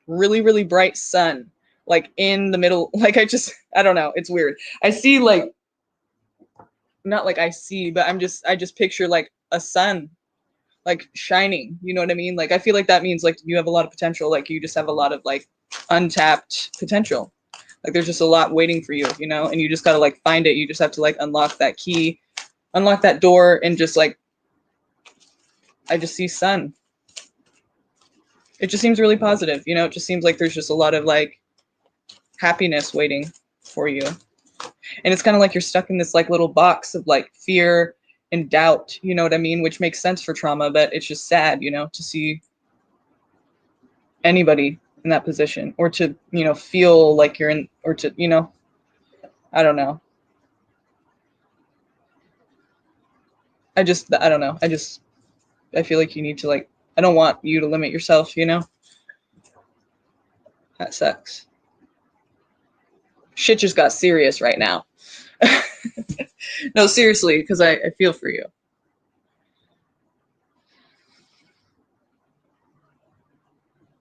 really, really bright sun, like in the middle. Like I don't know. It's weird. I see like, not like I see, but I just picture like a sun, like shining. You know what I mean? Like I feel like that means like you have a lot of potential. Like you just have a lot of like untapped potential. Like there's just a lot waiting for you, you know, and you just got to like find it. You just have to like unlock that key, unlock that door, and just like, I just see sun. It just seems really positive, you know. It just seems like there's just a lot of like happiness waiting for you. And it's kind of like you're stuck in this like little box of like fear and doubt, you know what I mean? Which makes sense for trauma, but it's just sad, you know, to see anybody in that position, or to, you know, feel like you're in, or to, you know, I don't know. I don't know. I feel like you need to, like, I don't want you to limit yourself, you know? That sucks. Shit just got serious right now. No, seriously, because I feel for you.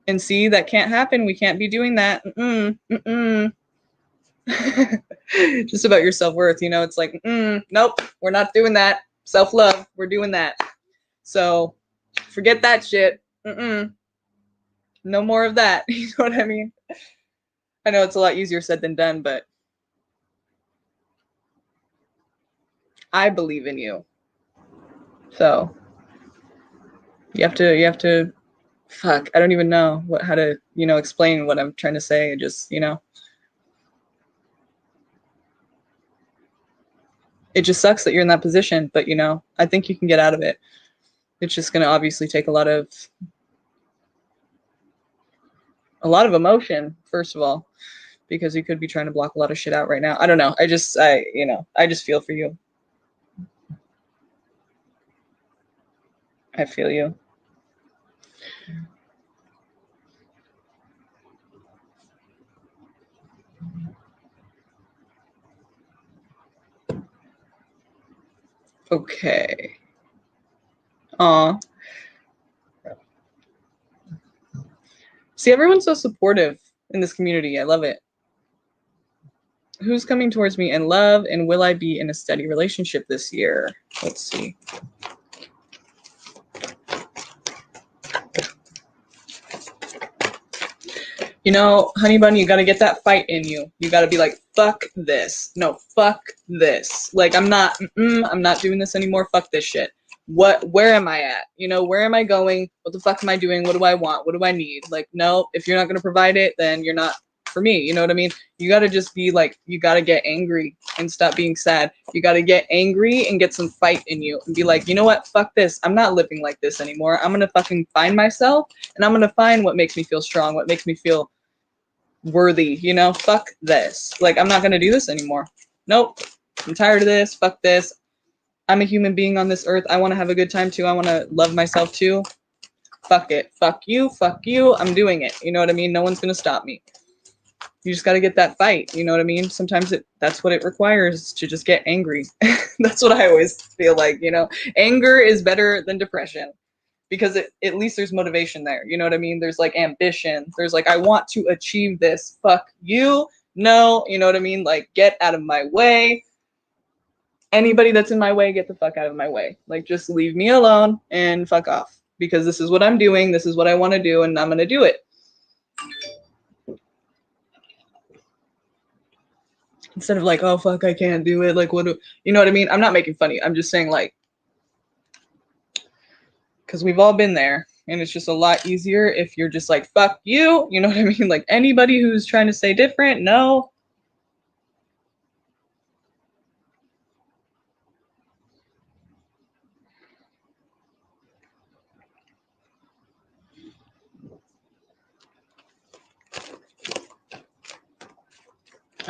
And see, that can't happen. We can't be doing that. Just about your self-worth, you know? It's like, nope, we're not doing that. Self-love, we're doing that. So forget that shit. No more of that. You know what I mean? I know it's a lot easier said than done, but I believe in you. So you have to fuck, I don't even know how to, you know, explain what I'm trying to say. Just, you know, it just sucks that you're in that position, but you know, I think you can get out of it. It's just going to obviously take a lot of emotion, first of all, because you could be trying to block a lot of shit out right now. I don't know. I just feel for you. I feel you. Okay. Aw. See, everyone's so supportive in this community. I love it. Who's coming towards me in love, and will I be in a steady relationship this year? Let's see. You know, honey bun, you gotta get that fight in you. You gotta be like, fuck this. No, fuck this. Like, I'm not doing this anymore. Fuck this shit. Where am I at? You know, where am I going? What the fuck am I doing? What do I want? What do I need? Like, no, if you're not gonna provide it, then you're not for me. You know what I mean? You gotta just be like, you gotta get angry and stop being sad. You gotta get angry and get some fight in you and be like, you know what? Fuck this. I'm not living like this anymore. I'm gonna fucking find myself, and I'm gonna find what makes me feel strong, what makes me feel worthy, you know? Fuck this. Like, I'm not gonna do this anymore. Nope. I'm tired of this. Fuck this. I'm a human being on this earth. I want to have a good time too. I want to love myself too. Fuck it. Fuck you. Fuck you. I'm doing it. You know what I mean? No one's gonna stop me. You just got to get that fight. You know what I mean? Sometimes that's what it requires, to just get angry. That's what I always feel like, you know? Anger is better than depression, because at least there's motivation there. You know what I mean? There's like ambition. There's like, I want to achieve this. Fuck you. No, you know what I mean? Like, get out of my way. Anybody that's in my way, get the fuck out of my way. Like, just leave me alone and fuck off, because this is what I'm doing. This is what I want to do, and I'm going to do it. Instead of like, oh, fuck, I can't do it. Like, you know what I mean? I'm not making funny. I'm just saying, like, because we've all been there, and it's just a lot easier if you're just like, fuck you. You know what I mean? Like, anybody who's trying to say different, no.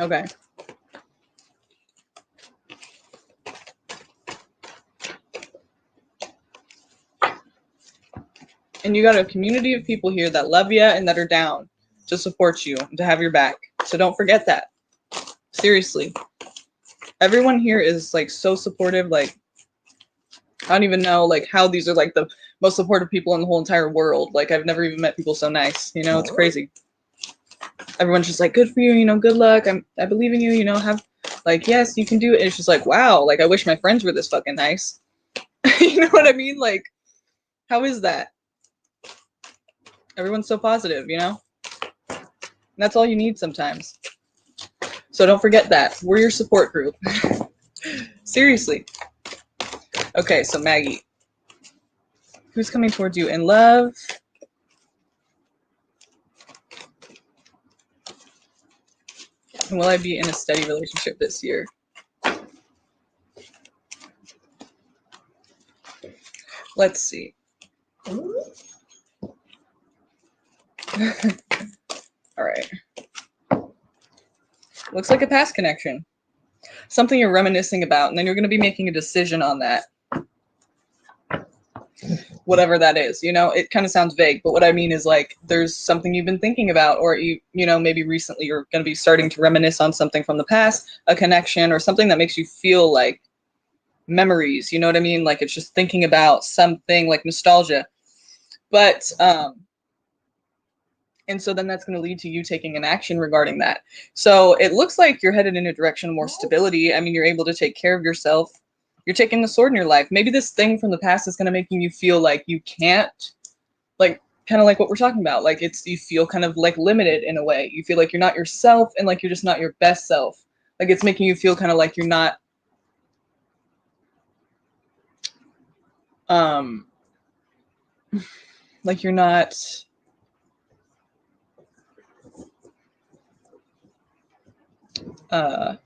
Okay. And you got a community of people here that love you and that are down to support you and to have your back. So don't forget that. Seriously. Everyone here is like so supportive. Like, I don't even know like how these are like the most supportive people in the whole entire world. Like, I've never even met people so nice. You know, it's crazy. Everyone's just like, good for you, you know, good luck. I believe in you, you know, have like, yes, you can do it. And it's just like, wow, like, I wish my friends were this fucking nice. You know what I mean? Like, how is that? Everyone's so positive, you know? And that's all you need sometimes. So don't forget that. We're your support group. Seriously. Okay, so Maggie. Who's coming towards you in love? And will I be in a steady relationship this year? Let's see. All right. Looks like a past connection. Something you're reminiscing about, and then you're going to be making a decision on that. whatever that is, you know, it kind of sounds vague, but what I mean is like, there's something you've been thinking about, or you know, maybe recently you're going to be starting to reminisce on something from the past, a connection or something that makes you feel like memories, you know what I mean? Like it's just thinking about something like nostalgia. But, and so then that's going to lead to you taking an action regarding that. So it looks like you're headed in a direction of more stability. I mean, you're able to take care of yourself. You're taking the sword in your life. Maybe this thing from the past is going to making you feel like you can't, like, kind of like what we're talking about. Like you feel kind of like limited in a way. You feel like you're not yourself and like you're just not your best self. Like it's making you feel kind of like you're not, like you're not, I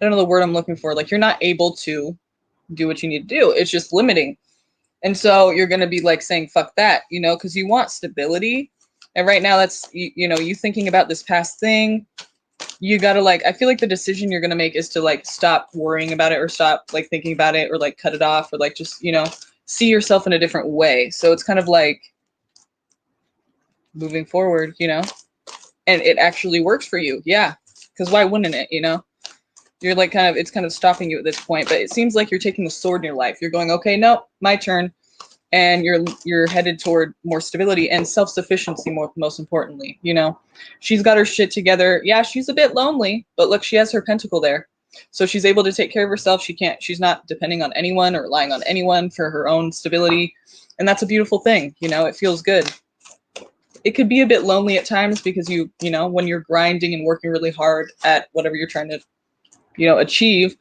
don't know the word I'm looking for. Like you're not able to do what you need to do. It's just limiting. And so you're going to be like saying, fuck that, you know, because you want stability. And right now that's, you know, you thinking about this past thing. You got to like, I feel like the decision you're going to make is to like stop worrying about it or stop like thinking about it or like cut it off or like just, you know, see yourself in a different way. So it's kind of like moving forward, you know, and it actually works for you. Yeah. Because why wouldn't it, you know? You're like kind of, it's kind of stopping you at this point, but it seems like you're taking the sword in your life. You're going, okay, no, my turn. And you're headed toward more stability and self-sufficiency, most importantly, you know. She's got her shit together. Yeah, she's a bit lonely, but look, she has her pentacle there. So she's able to take care of herself. She's not depending on anyone or relying on anyone for her own stability. And that's a beautiful thing, you know, it feels good. It could be a bit lonely at times because you know, when you're grinding and working really hard at whatever you're trying to, you know, achieve,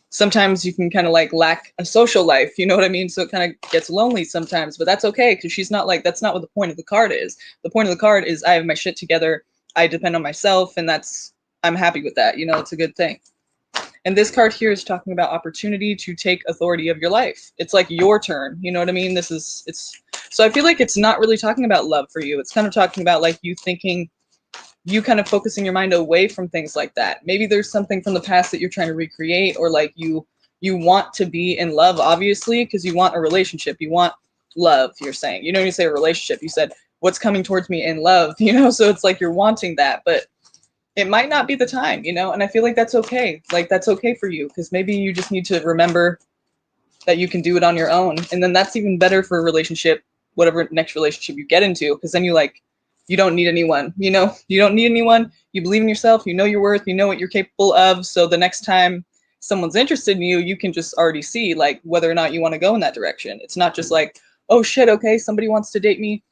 sometimes you can kind of like lack a social life, you know what I mean? So it kind of gets lonely sometimes, but that's okay because she's not like, that's not what the point of the card is. The point of the card is I have my shit together, I depend on myself, and I'm happy with that, you know, it's a good thing. And this card here is talking about opportunity to take authority of your life. It's like your turn, you know what I mean? So I feel like it's not really talking about love for you. It's kind of talking about like you thinking, you kind of focusing your mind away from things like that. Maybe there's something from the past that you're trying to recreate, or like you want to be in love, obviously, because you want a relationship. You want love, you're saying. You know, when you say a relationship, you said, what's coming towards me in love, you know? So it's like you're wanting that, but it might not be the time, you know? And I feel like that's okay. Like that's okay for you, because maybe you just need to remember that you can do it on your own. And then that's even better for a relationship, whatever next relationship you get into, because then you don't need anyone, you know, you don't need anyone. You believe in yourself, you know your worth, you know what you're capable of. So the next time someone's interested in you, you can just already see like whether or not you want to go in that direction. It's not just like, oh shit, okay, somebody wants to date me,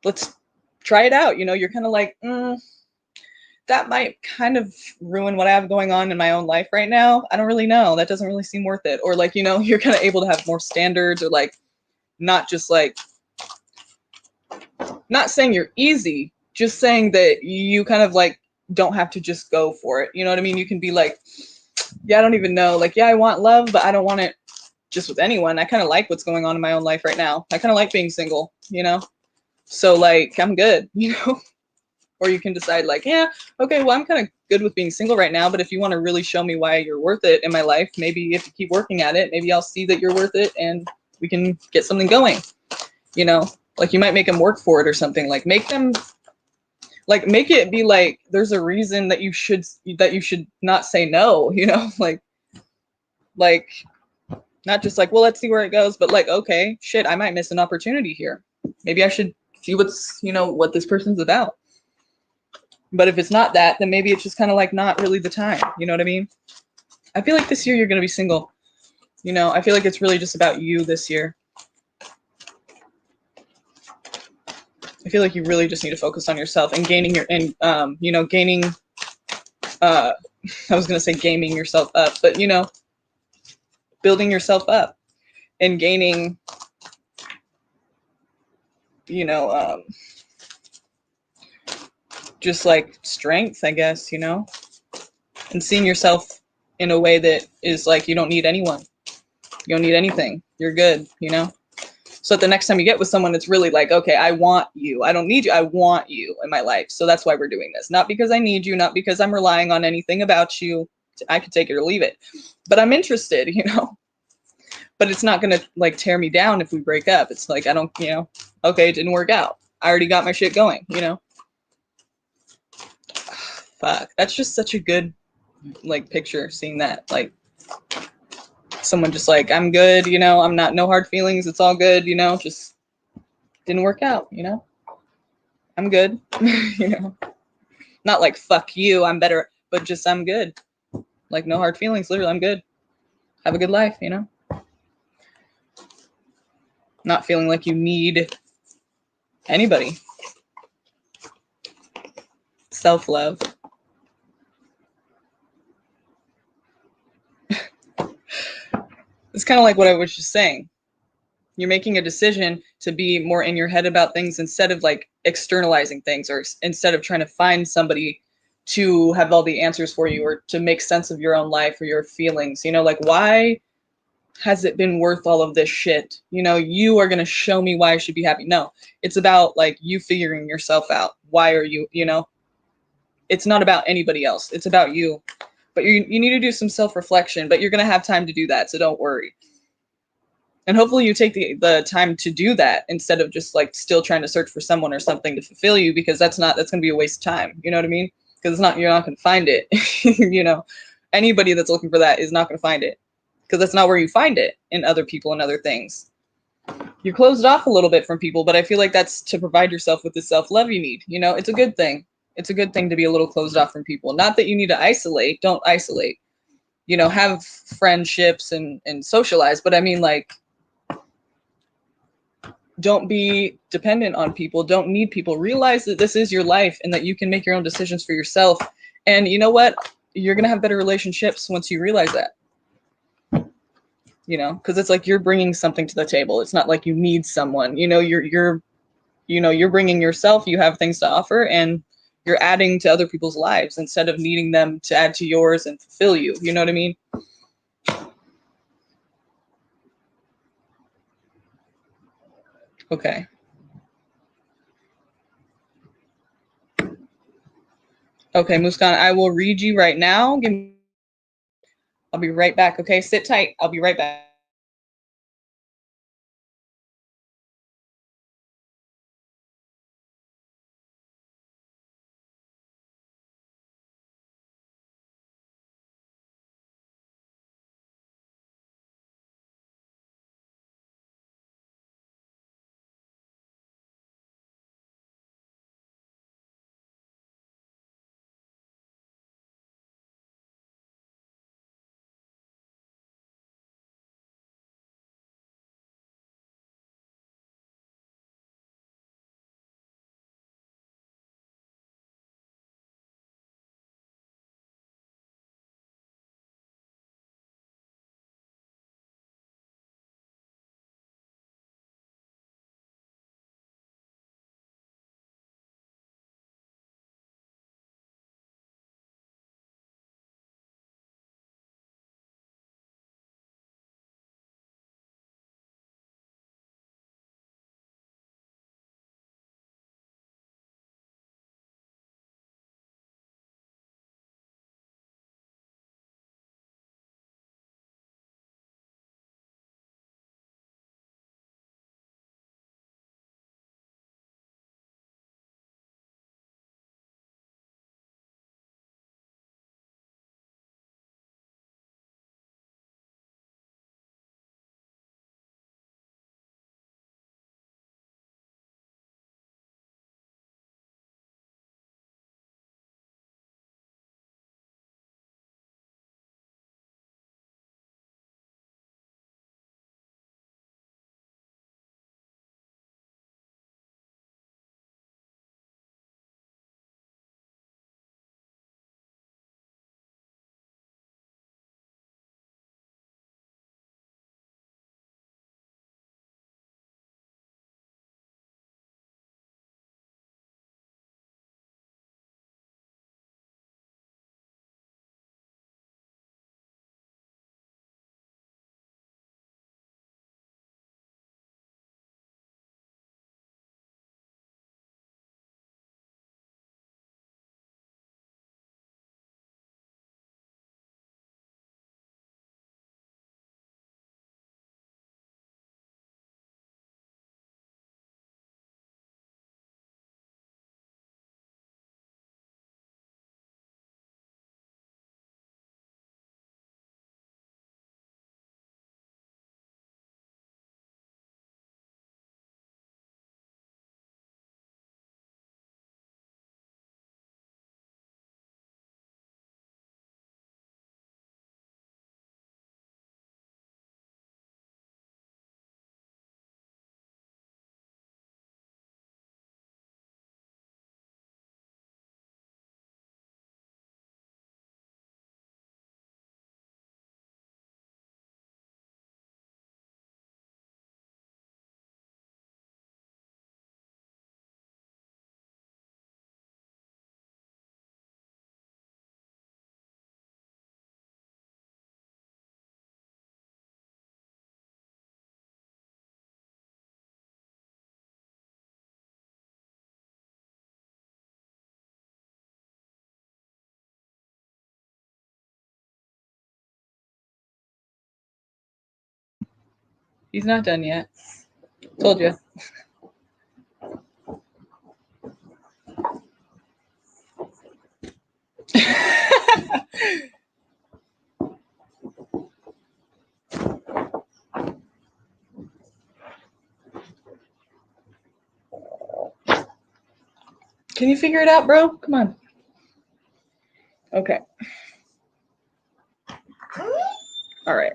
let's try it out. You know, you're kind of like, that might kind of ruin what I have going on in my own life right now. I don't really know. That doesn't really seem worth it. Or like, you know, you're kind of able to have more standards, or like not just like, not saying you're easy, just saying that you kind of like don't have to just go for it. You know what I mean? You can be like, yeah, I don't even know. Like, yeah, I want love, but I don't want it just with anyone. I kind of like what's going on in my own life right now. I kind of like being single, you know? So like, I'm good, you know? Or you can decide like, yeah, okay, well, I'm kind of good with being single right now, but if you want to really show me why you're worth it in my life, maybe if you keep working at it, maybe I'll see that you're worth it and we can get something going, you know? Like you might make them work for it or something. Like make it be like there's a reason that you should not say no, you know? like not just like, well, let's see where it goes, but like, okay, shit, I might miss an opportunity here. Maybe I should see what this person's about. But if it's not that, then maybe it's just kind of like not really the time. You know what I mean? I feel like this year you're going to be single. You know, I feel like it's really just about you this year. I feel like you really just need to focus on yourself and gaining I was going to say gaming yourself up, but, you know, building yourself up and gaining, you know, just like strength, I guess, you know, and seeing yourself in a way that is like, you don't need anyone. You don't need anything. You're good, you know? So the next time you get with someone, it's really like, okay, I want you. I don't need you. I want you in my life. So that's why we're doing this. Not because I need you, not because I'm relying on anything about you. I could take it or leave it, but I'm interested, you know? but it's not gonna like tear me down if we break up. It's like I don't, you know, okay, it didn't work out. I already got my shit going, you know. Fuck, that's just such a good like picture, seeing that, like someone just like, I'm good, you know, I'm not, no hard feelings, it's all good, you know, just didn't work out, you know, I'm good. You know, not like fuck you, I'm better, but just I'm good, like no hard feelings, literally I'm good, have a good life, you know, not feeling like you need anybody. Self-love. It's kind of like what I was just saying. You're making a decision to be more in your head about things instead of like externalizing things, or instead of trying to find somebody to have all the answers for you or to make sense of your own life or your feelings. You know, like, why has it been worth all of this shit? You know, you are going to show me why I should be happy. No, it's about like you figuring yourself out. Why are you, you know, it's not about anybody else. It's about you. But you need to do some self-reflection, but you're going to have time to do that. So don't worry. And hopefully you take the time to do that instead of just like still trying to search for someone or something to fulfill you, because that's going to be a waste of time. You know what I mean? Because it's not, you're not going to find it. You know, anybody that's looking for that is not going to find it, because that's not where you find it, in other people and other things. You're closed off a little bit from people, but I feel like that's to provide yourself with the self-love you need. You know, it's a good thing. It's a good thing to be a little closed off from people. Not that you need to isolate. Don't isolate. You know, have friendships and socialize. But I mean, like, don't be dependent on people. Don't need people. Realize that this is your life and that you can make your own decisions for yourself. And you know what? You're going to have better relationships once you realize that. You know, because it's like you're bringing something to the table. It's not like you need someone. You know, you're bringing yourself. You have things to offer, and you're adding to other people's lives instead of needing them to add to yours and fulfill you. You know what I mean? Okay. Okay, Muskan, I will read you right now. I'll be right back. Okay, sit tight. I'll be right back. He's not done yet. Told you. Can you figure it out, bro? Come on. Okay. All right.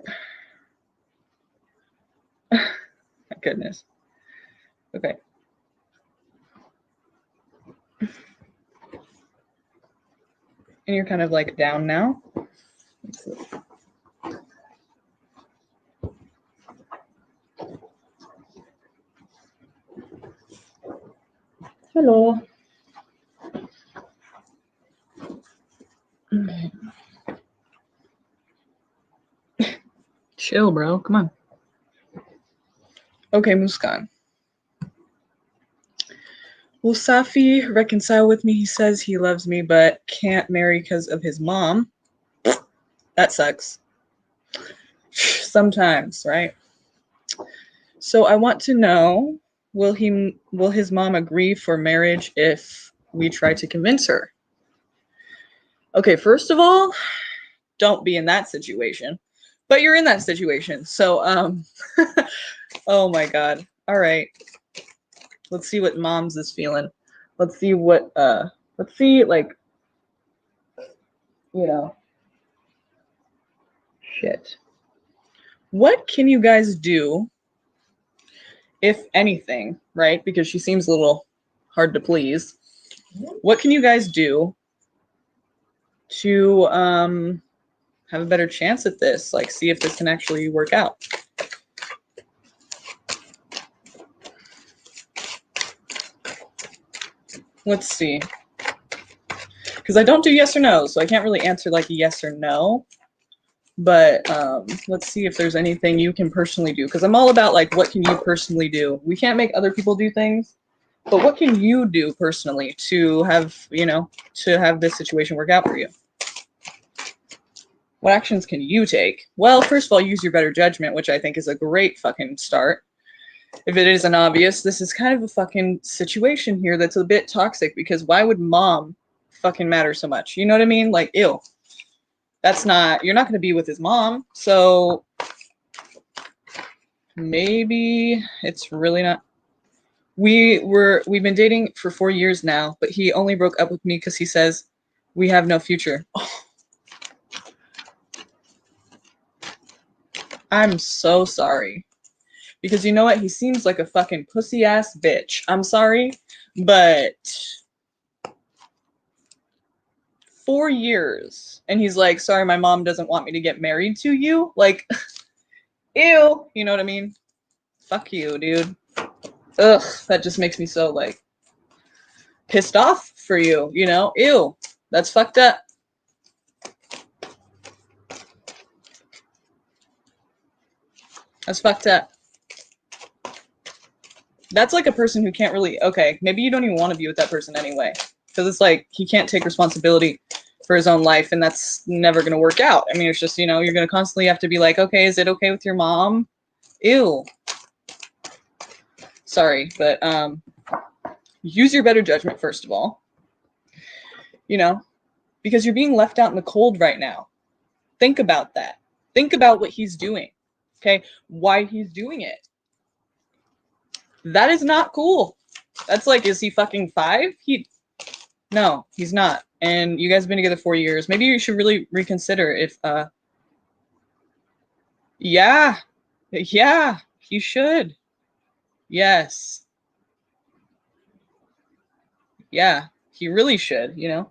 My goodness. Okay. And you're kind of like down now. Hello. Okay. Chill, bro. Come on. Okay, Muskan. Will Safi reconcile with me? He says he loves me, but can't marry because of his mom. That sucks. Sometimes, right? So I want to know, will his mom agree for marriage if we try to convince her? Okay, first of all, don't be in that situation. But you're in that situation. So oh my god. All right. Let's see what mom's is feeling. Let's see what let's see, like, you know, shit. What can you guys do, if anything, right? Because she seems a little hard to please. What can you guys do to have a better chance at this? Like, see if this can actually work out. Let's see. Because I don't do yes or no, so I can't really answer like a yes or no. But let's see if there's anything you can personally do. Because I'm all about like, what can you personally do? We can't make other people do things, but what can you do personally to have, you know, to have this situation work out for you? What actions can you take? Well, first of all, use your better judgment, which I think is a great fucking start. If it isn't obvious, this is kind of a fucking situation here that's a bit toxic, because why would mom fucking matter so much? You know what I mean? Like, ew. That's not, you're not going to be with his mom. So maybe it's really not. We've been dating for 4 years now, but he only broke up with me because he says we have no future. Oh. I'm so sorry. Because you know what? He seems like a fucking pussy ass bitch. I'm sorry, but 4 years. And he's like, sorry, my mom doesn't want me to get married to you. Like, ew. You know what I mean? Fuck you, dude. Ugh, that just makes me so, like, pissed off for you, you know? Ew. That's fucked up. That's fucked up. That's like a person who can't really, okay, maybe you don't even want to be with that person anyway. Because it's like, he can't take responsibility for his own life, and that's never going to work out. I mean, it's just, you know, you're going to constantly have to be like, okay, is it okay with your mom? Ew. Sorry, but use your better judgment, first of all. You know, because you're being left out in the cold right now. Think about that. Think about what he's doing. Okay, why he's doing it. That is not cool. That's like, is he fucking 5? No, he's not. And you guys have been together 4 years. Maybe you should really reconsider if, yeah, you should. Yes. Yeah, he really should, you know?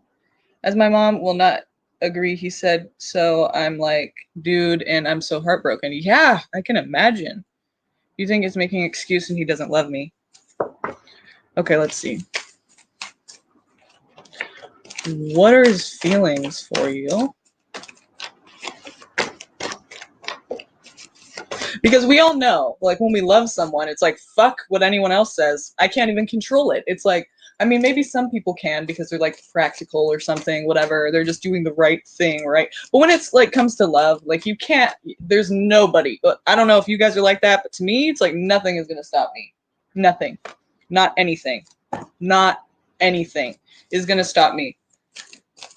As my mom will not agree, he said, so I'm like, dude, and I'm so heartbroken. Yeah, I can imagine. You think he's making an excuse and he doesn't love me? Okay, let's see. What are his feelings for you? Because we all know, like, when we love someone, it's like, fuck what anyone else says. I can't even control it. It's like, I mean, maybe some people can because they're like practical or something, whatever. They're just doing the right thing, right? But when it's like comes to love, like you can't, there's nobody. But I don't know if you guys are like that, but to me, it's like nothing is going to stop me. Nothing. Not anything. Not anything is going to stop me.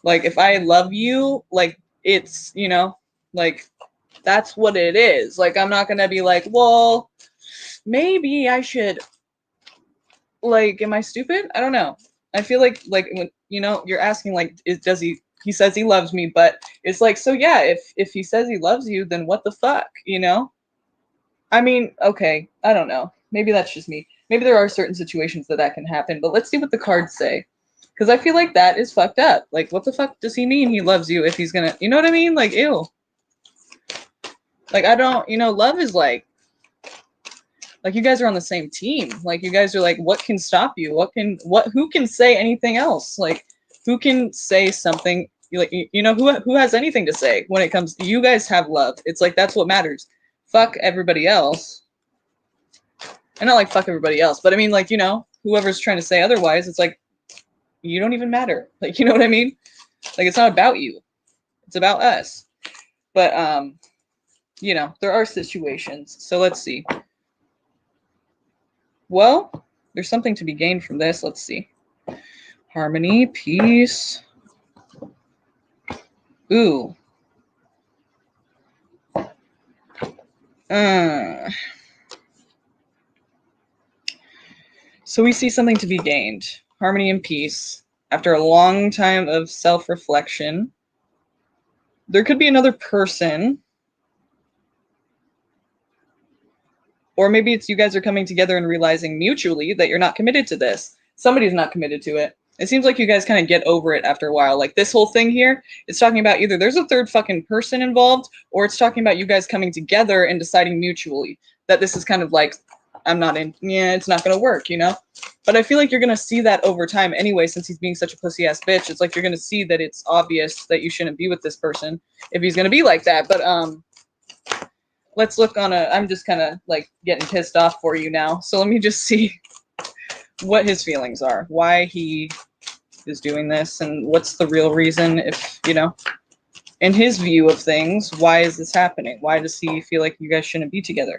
Like if I love you, like it's, you know, like that's what it is. Like I'm not going to be like, well, maybe I should, like, am I stupid? I don't know. I feel like when, you know, you're asking like does he says he loves me, but it's like, so yeah, if he says he loves you, then what the fuck, you know? I mean, okay, I don't know. Maybe that's just me. Maybe there are certain situations that can happen, but let's see what the cards say. Because I feel like that is fucked up. Like, what the fuck does he mean he loves you if he's gonna, you know what I mean? Like, ew. Like, I don't, you know, love is like you guys are on the same team. Like, you guys are like, what can stop you? Who can say anything else? Like, who can say something? Like, you know, who has anything to say when it comes, you guys have love. It's like, that's what matters. Fuck everybody else. And not like fuck everybody else, but I mean, like, you know, whoever's trying to say otherwise, it's like, you don't even matter. Like, you know what I mean? Like, it's not about you. It's about us. But, you know, there are situations. So let's see. Well, there's something to be gained from this. Let's see. Harmony, peace. Ooh. So we see something to be gained. Harmony and peace. After a long time of self-reflection, there could be another person. Or maybe it's you guys are coming together and realizing mutually that you're not committed to this. Somebody's not committed to it. It seems like you guys kind of get over it after a while. Like this whole thing here, it's talking about either there's a third fucking person involved, or it's talking about you guys coming together and deciding mutually that this is kind of like, I'm not in, yeah, it's not going to work, you know? But I feel like you're going to see that over time anyway, since he's being such a pussy-ass bitch. It's like you're going to see that it's obvious that you shouldn't be with this person if he's going to be like that. But, let's look on I'm just kind of like getting pissed off for you now. So let me just see what his feelings are, why he is doing this, and what's the real reason, if, you know, in his view of things, why is this happening? Why does he feel like you guys shouldn't be together?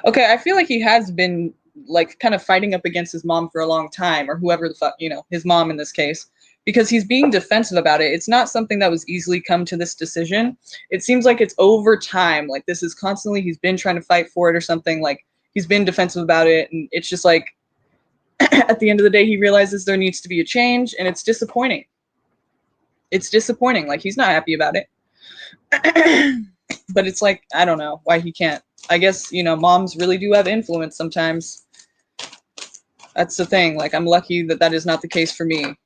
Okay, I feel like he has been like kind of fighting up against his mom for a long time, or whoever the fuck, you know, his mom in this case, because he's being defensive about it. It's not something that was easily come to this decision. It seems like it's over time. Like this is constantly, he's been trying to fight for it or something. Like he's been defensive about it. And it's just like, at the end of the day, he realizes there needs to be a change, and it's disappointing. It's disappointing. Like he's not happy about it. But it's like, I don't know why he can't. I guess, you know, moms really do have influence sometimes. That's the thing. Like, I'm lucky that that is not the case for me,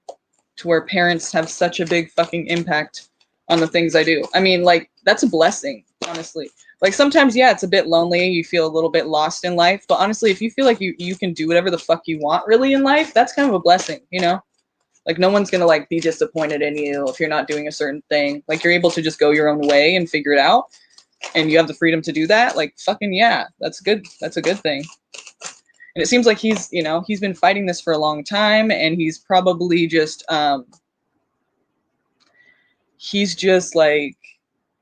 to where parents have such a big fucking impact on the things I do. I mean, like, that's a blessing, honestly. Like, sometimes, yeah, it's a bit lonely. You feel a little bit lost in life. But honestly, if you feel like you can do whatever the fuck you want really in life, that's kind of a blessing, you know? Like, no one's gonna, like, be disappointed in you if you're not doing a certain thing. Like, you're able to just go your own way and figure it out. And you have the freedom to do that, like, fucking yeah, that's good. That's a good thing. And it seems like he's, you know, he's been fighting this for a long time, and he's probably just, he's just like,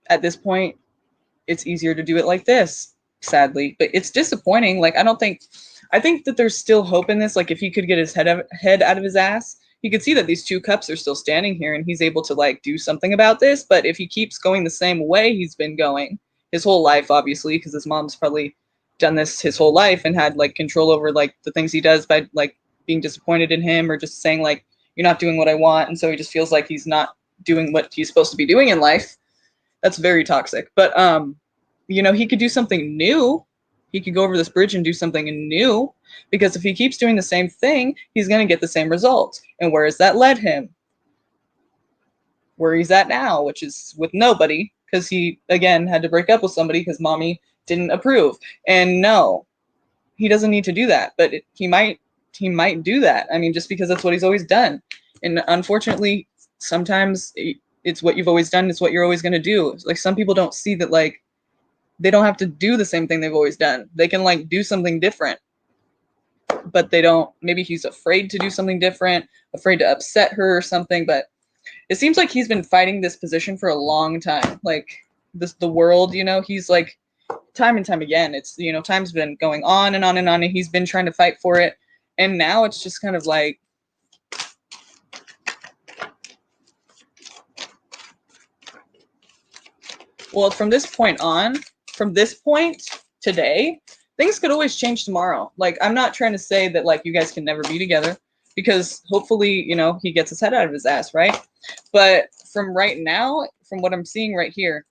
at this point, it's easier to do it like this, sadly. But it's disappointing. Like, I think that there's still hope in this. Like, if he could get his head out of his ass, he could see that these two cups are still standing here, and he's able to, like, do something about this. But if he keeps going the same way he's been going, his whole life, obviously, because his mom's probably done this his whole life and had like control over like the things he does by like being disappointed in him, or just saying like, you're not doing what I want. And so he just feels like he's not doing what he's supposed to be doing in life. That's very toxic. But, you know, he could do something new. He could go over this bridge and do something new, because if he keeps doing the same thing, he's going to get the same results. And where has that led him? Where he's at now, which is with nobody. Because he, again, had to break up with somebody because mommy didn't approve. And no, he doesn't need to do that. But he might do that. I mean, just because that's what he's always done. And unfortunately, sometimes it's what you've always done. It's what you're always going to do. Like, some people don't see that, like, they don't have to do the same thing they've always done. They can like do something different, but they don't. Maybe he's afraid to do something different, afraid to upset her or something. But it seems like he's been fighting this position for a long time. Like the world, you know, he's like time and time again. It's, you know, time's been going on and on and on, and he's been trying to fight for it. And now it's just kind of like, well, from this point today, things could always change tomorrow. Like, I'm not trying to say that like you guys can never be together, because hopefully, you know, he gets his head out of his ass, right? But from right now, from what I'm seeing right here,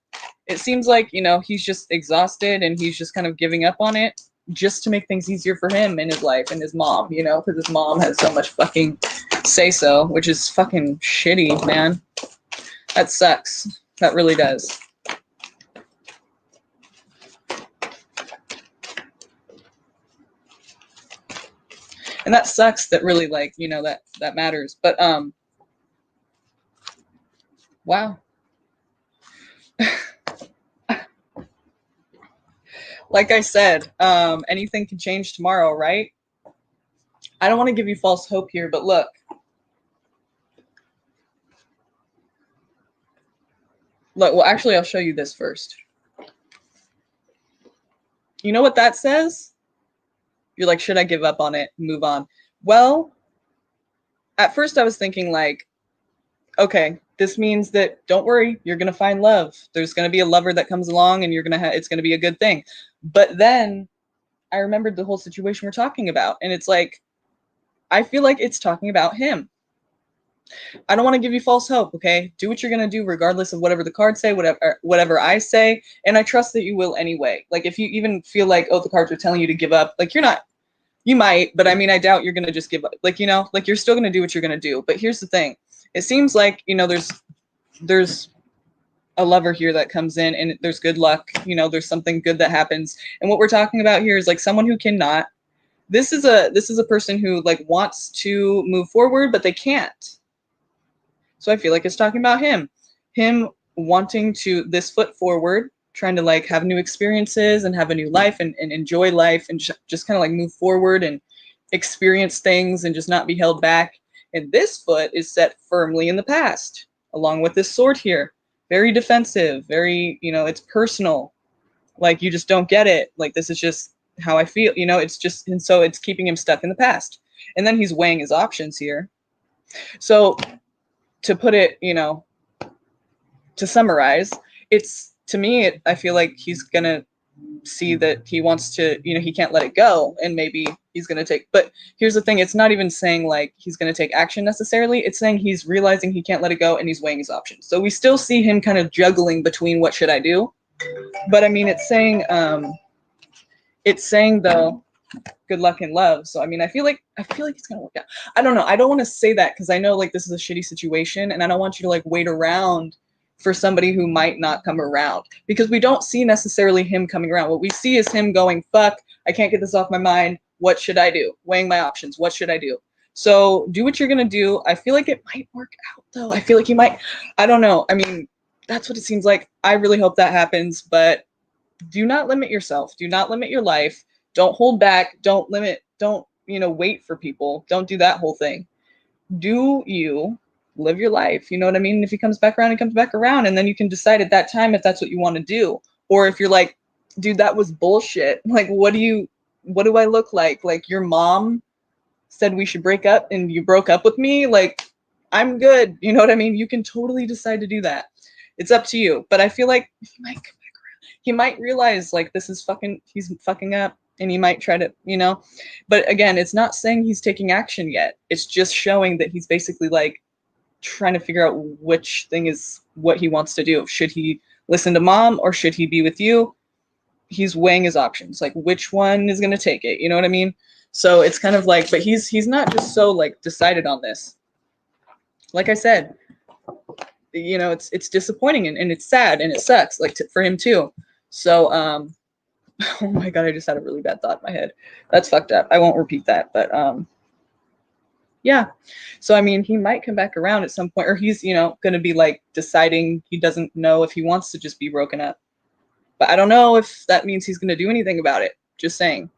it seems like, you know, he's just exhausted and he's just kind of giving up on it just to make things easier for him in his life and his mom, you know, because his mom has so much fucking say so, which is fucking shitty, man. That sucks. That really does. And that sucks that really, like, you know, that matters. But wow. Like I said, anything can change tomorrow, right? I don't want to give you false hope here, but look. Look, well, actually, I'll show you this first. You know what that says? You're like, should I give up on it and move on? Well, at first I was thinking like, okay, this means that don't worry, you're going to find love. There's going to be a lover that comes along and you're going to have, it's going to be a good thing. But then I remembered the whole situation we're talking about. And it's like, I feel like it's talking about him. I don't want to give you false hope, okay? Do what you're going to do regardless of whatever the cards say, whatever I say. And I trust that you will anyway. Like, if you even feel like, oh, the cards are telling you to give up, like, you're not. You might, but I mean, I doubt you're going to just give up. Like, you know, like, you're still going to do what you're going to do. But here's the thing. It seems like, you know, there's a lover here that comes in and there's good luck. You know, there's something good that happens. And what we're talking about here is like someone who cannot. This is a person who like wants to move forward, but they can't. So I feel like it's talking about him wanting to this foot forward, trying to like have new experiences and have a new life and enjoy life and just kind of like move forward and experience things and just not be held back. And this foot is set firmly in the past, along with this sword here. Very defensive, very, you know, it's personal. Like, you just don't get it. Like, this is just how I feel, you know, it's just, and so it's keeping him stuck in the past. And then he's weighing his options here. So to put it, you know, to summarize, it's, to me, I feel like he's going to see that he wants to, you know, he can't let it go, and maybe he's going to take, but here's the thing, it's not even saying like he's going to take action necessarily, it's saying he's realizing he can't let it go and he's weighing his options. So we still see him kind of juggling between what should I do, but I mean, it's saying though, good luck in love. So I mean, I feel like it's gonna work out. I don't know, I don't want to say that because I know like this is a shitty situation and I don't want you to like wait around for somebody who might not come around, because we don't see necessarily him coming around. What we see is him going, fuck, I can't get this off my mind. What should I do? Weighing my options. What should I do? So do what you're going to do. I feel like it might work out though. I feel like you might, I don't know. I mean, that's what it seems like. I really hope that happens, but do not limit yourself. Do not limit your life. Don't hold back. Don't limit. Don't, you know, wait for people. Don't do that whole thing. Do you live your life? You know what I mean? If he comes back around, he comes back around, and then you can decide at that time if that's what you want to do. Or if you're like, dude, that was bullshit. Like, what do I look like? Like, your mom said we should break up and you broke up with me? Like, I'm good. You know what I mean? You can totally decide to do that. It's up to you. But I feel like he might come back around. He might realize like he's fucking up, and he might try to, you know, but again, it's not saying he's taking action yet. It's just showing that he's basically like trying to figure out which thing is what he wants to do. Should he listen to mom or should he be with you? He's weighing his options, like which one is going to take it. You know what I mean? So it's kind of like, but he's not just so like decided on this. Like I said, you know, it's disappointing and it's sad and it sucks like for him too. So, oh my God, I just had a really bad thought in my head. That's fucked up. I won't repeat that, but, yeah. So, I mean, he might come back around at some point, or he's, you know, going to be like deciding he doesn't know if he wants to just be broken up. But I don't know if that means he's going to do anything about it. Just saying.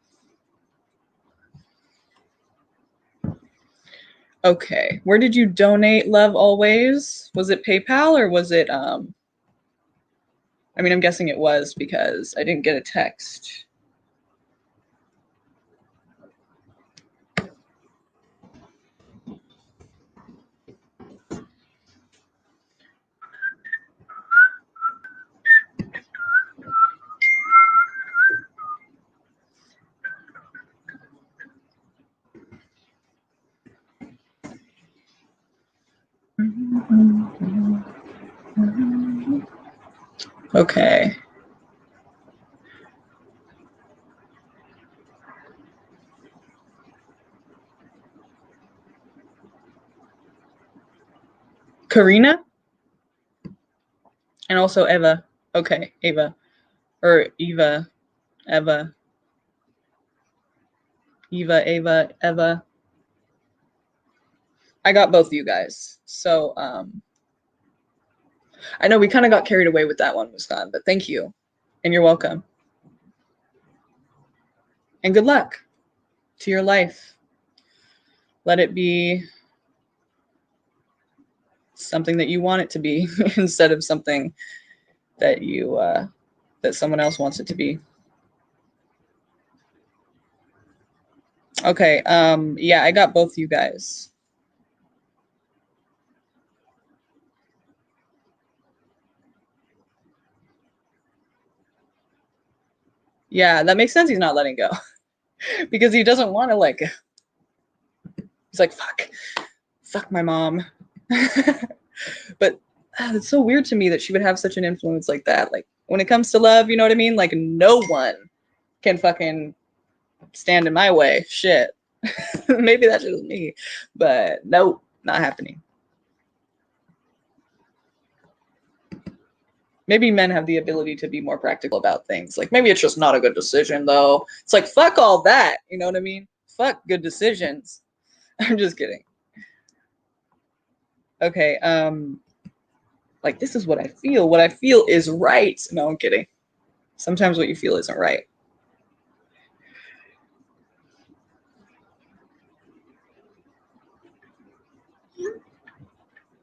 Okay. Where did you donate, love always? Was it PayPal or was it I mean, I'm guessing it was because I didn't get a text. Okay. Karina? And also Eva. Okay, Eva. Or Eva. Eva. Eva, Eva, Eva. I got both of you guys. So I know we kind of got carried away with that one, Muskan, but thank you. And you're welcome. And good luck to your life. Let it be something that you want it to be instead of something that you that someone else wants it to be. Okay, yeah, I got both you guys. Yeah, that makes sense he's not letting go. Because he doesn't want to let go. He's like, fuck my mom. But it's so weird to me that she would have such an influence like that. Like when it comes to love, you know what I mean? Like no one can fucking stand in my way. Shit. Maybe that's just me, but nope, not happening. Maybe men have the ability to be more practical about things. Like maybe it's just not a good decision though. It's like, fuck all that. You know what I mean? Fuck good decisions. I'm just kidding. Okay, like this is what I feel. What I feel is right. No, I'm kidding. Sometimes what you feel isn't right.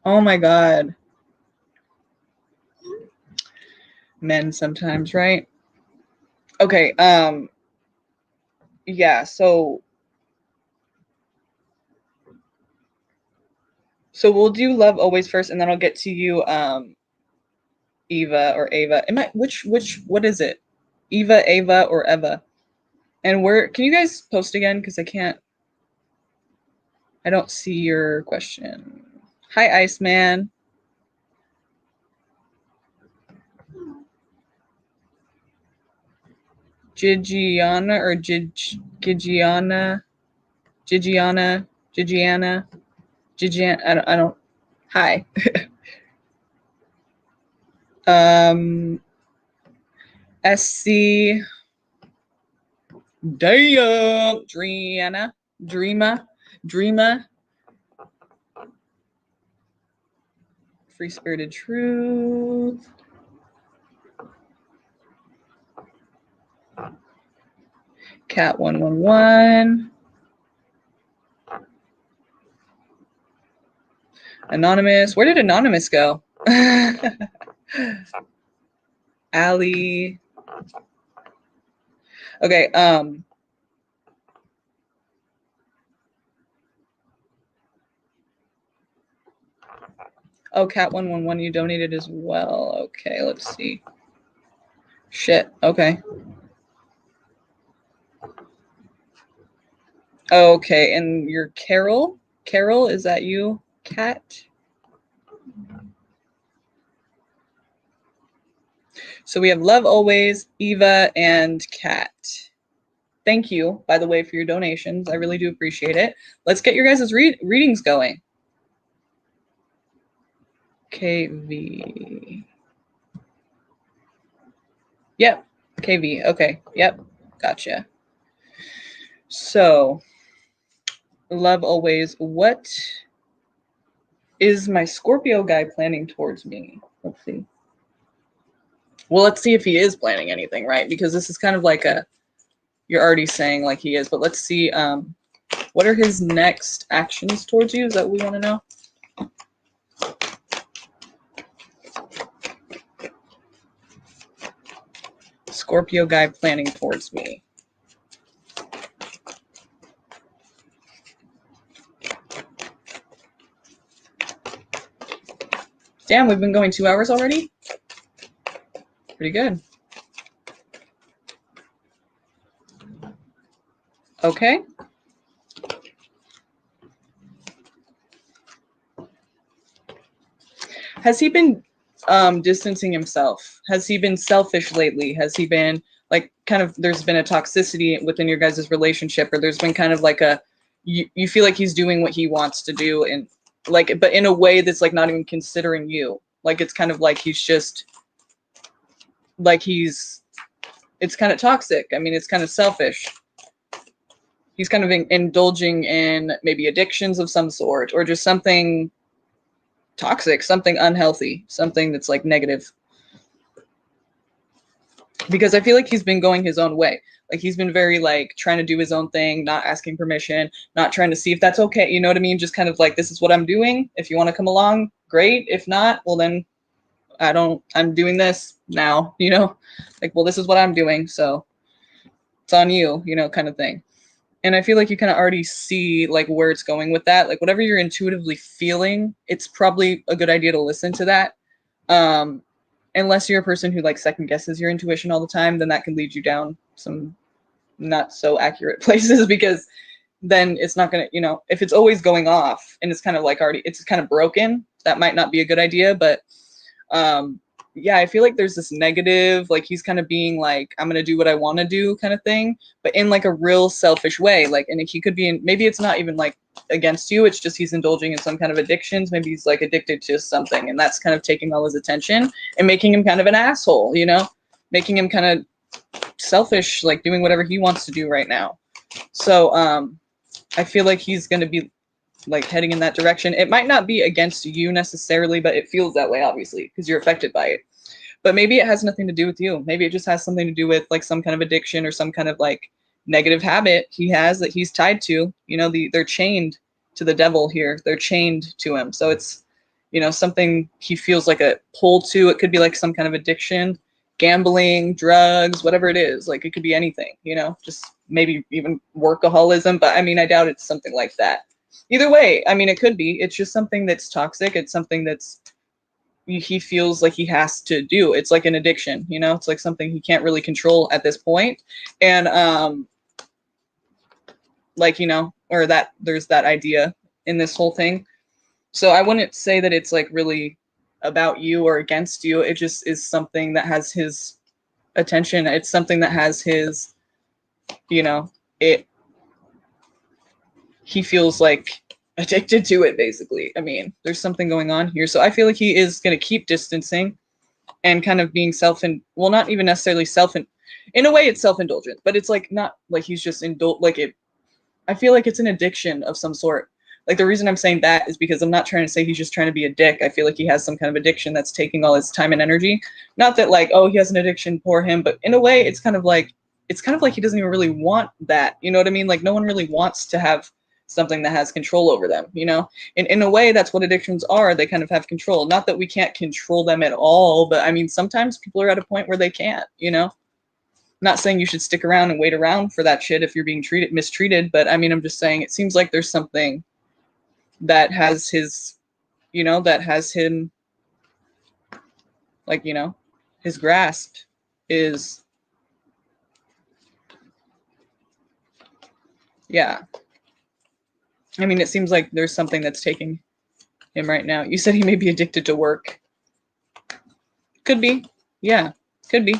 Oh my God. Men sometimes, right? Okay, yeah, so we'll do love always first and then I'll get to you, Eva or Ava. Am I which what is it? Eva, Ava, or Eva? And where can you guys post again? Because I don't see your question. Hi, Iceman. Gigiana or Gigiana? Gigiana? Gigiana? Gigiana? I don't. Hi. SC. Damn. Dreama. Free Spirited Truth. Cat 111. Anonymous. Where did Anonymous go? Allie. Okay, oh, Cat 111, you donated as well. Okay, let's see. Shit, okay. Okay, and you're Carol? Carol, is that you, Cat? So we have Love Always, Eva, and Cat. Thank you, by the way, for your donations. I really do appreciate it. Let's get your guys' readings going. KV. Yep, KV. Okay, yep, gotcha. So, Love Always, what is my Scorpio guy planning towards me? Let's see. Well, let's see if he is planning anything, right? Because this is kind of like a, you're already saying like he is, but let's see, what are his next actions towards you? Is that what we want to know? Scorpio guy planning towards me. Damn, we've been going 2 hours already? Pretty good. Okay. Has he been distancing himself? Has he been selfish lately? Has he been like kind of, there's been a toxicity within your guys' relationship, or there's been kind of like a, you feel like he's doing what he wants to do, and like, but in a way that's like not even considering you. Like it's kind of like he's just like it's kind of toxic. I mean, it's kind of selfish. He's kind of indulging in maybe addictions of some sort, or just something toxic, something unhealthy, something that's like negative. Because I feel like he's been going his own way. Like he's been very like trying to do his own thing, not asking permission, not trying to see if that's okay. You know what I mean? Just kind of like, this is what I'm doing. If you want to come along, great. If not, well then I'm doing this now, you know? Like, well, this is what I'm doing, so it's on you, you know, kind of thing. And I feel like you kind of already see like where it's going with that. Like whatever you're intuitively feeling, it's probably a good idea to listen to that. Unless you're a person who like second guesses your intuition all the time, then that can lead you down some not so accurate places, because then it's not going to, you know, if it's always going off and it's kind of like already, it's kind of broken, that might not be a good idea. But yeah, I feel like there's this negative, like he's kind of being like, I'm going to do what I want to do kind of thing, but in like a real selfish way. Like, and he could be in, maybe it's not even like against you. It's just he's indulging in some kind of addictions. Maybe he's like addicted to something, and that's kind of taking all his attention and making him kind of an asshole, you know, making him kind of selfish, like doing whatever he wants to do right now. So I feel like he's going to be like heading in that direction. It might not be against you necessarily, but it feels that way, obviously, because you're affected by it. But maybe it has nothing to do with you. Maybe it just has something to do with like some kind of addiction or some kind of like negative habit he has that he's tied to. You know, they're chained to the devil here. They're chained to him. So it's, you know, something he feels like a pull to. It could be like some kind of addiction, gambling, drugs, whatever it is. Like it could be anything, you know, just maybe even workaholism. But I mean, I doubt it's something like that. Either way, I mean, it could be. It's just something that's toxic. It's something that's he feels like he has to do. It's like an addiction, you know? It's like something he can't really control at this point. And like, you know, or that there's that idea in this whole thing. So I wouldn't say that it's like really about you or against you. It just is something that has his attention. It's something that has his, you know, he feels like addicted to it, basically. I mean, there's something going on here. So I feel like he is going to keep distancing and kind of being well, not even necessarily in a way it's self-indulgent, but it's like not like he's just like it. I feel like it's an addiction of some sort. Like the reason I'm saying that is because I'm not trying to say he's just trying to be a dick. I feel like he has some kind of addiction that's taking all his time and energy. Not that like, oh, he has an addiction, poor him, but in a way it's kind of like he doesn't even really want that. You know what I mean? Like no one really wants to have something that has control over them, you know? And in a way, that's what addictions are. They kind of have control. Not that we can't control them at all, but I mean, sometimes people are at a point where they can't, you know? Not saying you should stick around and wait around for that shit if you're being mistreated, but I mean, I'm just saying it seems like there's something that has his, you know, that has him, like, you know, his grasp is, yeah. I mean, it seems like there's something that's taking him right now. You said he may be addicted to work. Could be. Yeah, could be.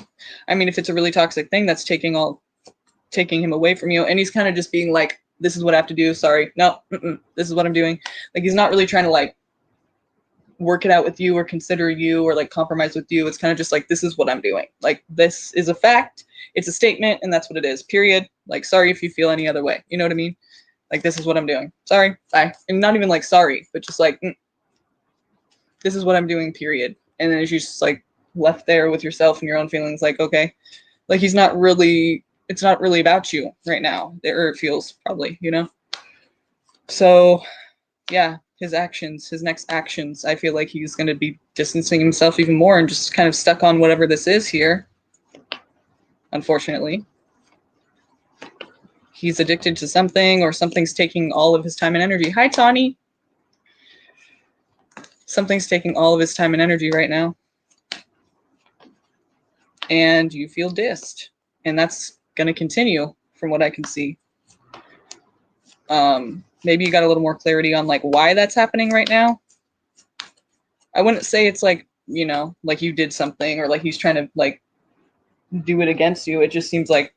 I mean, if it's a really toxic thing that's taking him away from you, and he's kind of just being like, this is what I have to do. Sorry. No, this is what I'm doing. Like, he's not really trying to like work it out with you or consider you or like compromise with you. It's kind of just like, this is what I'm doing. Like, this is a fact. It's a statement, and that's what it is, period. Like, sorry if you feel any other way. You know what I mean? Like, this is what I'm doing. Sorry, bye. And not even like sorry, but just like, this is what I'm doing, period. And then it's just like left there with yourself and your own feelings, like, okay, like it's not really about you right now, or it feels probably, you know? So yeah, his next actions, I feel like he's going to be distancing himself even more and just kind of stuck on whatever this is here. Unfortunately, he's addicted to something, or something's taking all of his time and energy. Hi, Tawny. Something's taking all of his time and energy right now. And you feel dissed. And that's going to continue from what I can see. Maybe you got a little more clarity on like why that's happening right now. I wouldn't say it's like, you know, like you did something, or like he's trying to like do it against you. It just seems like,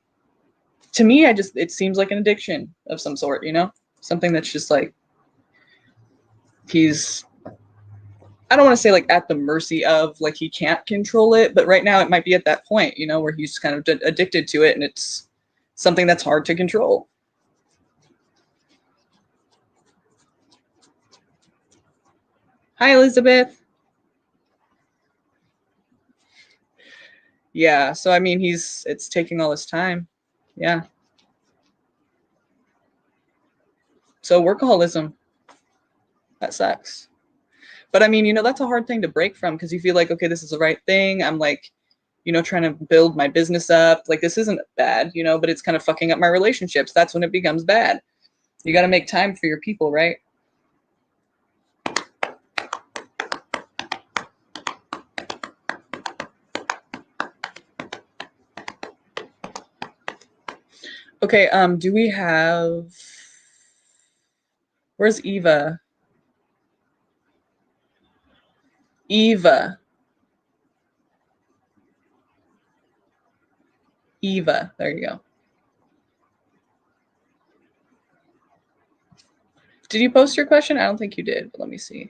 to me, it seems like an addiction of some sort, you know? Something that's just like, he's, I don't want to say like at the mercy of, like he can't control it, but right now it might be at that point, you know, where he's kind of addicted to it, and it's something that's hard to control. Hi, Elizabeth. Yeah, so I mean, it's taking all his time. Yeah. So workaholism, that sucks. But I mean, you know, that's a hard thing to break from, because you feel like, okay, this is the right thing. I'm like, you know, trying to build my business up. Like, this isn't bad, you know, but it's kind of fucking up my relationships. That's when it becomes bad. You got to make time for your people, right? Okay, do we have, where's Eva? Eva, there you go. Did you post your question? I don't think you did, but let me see.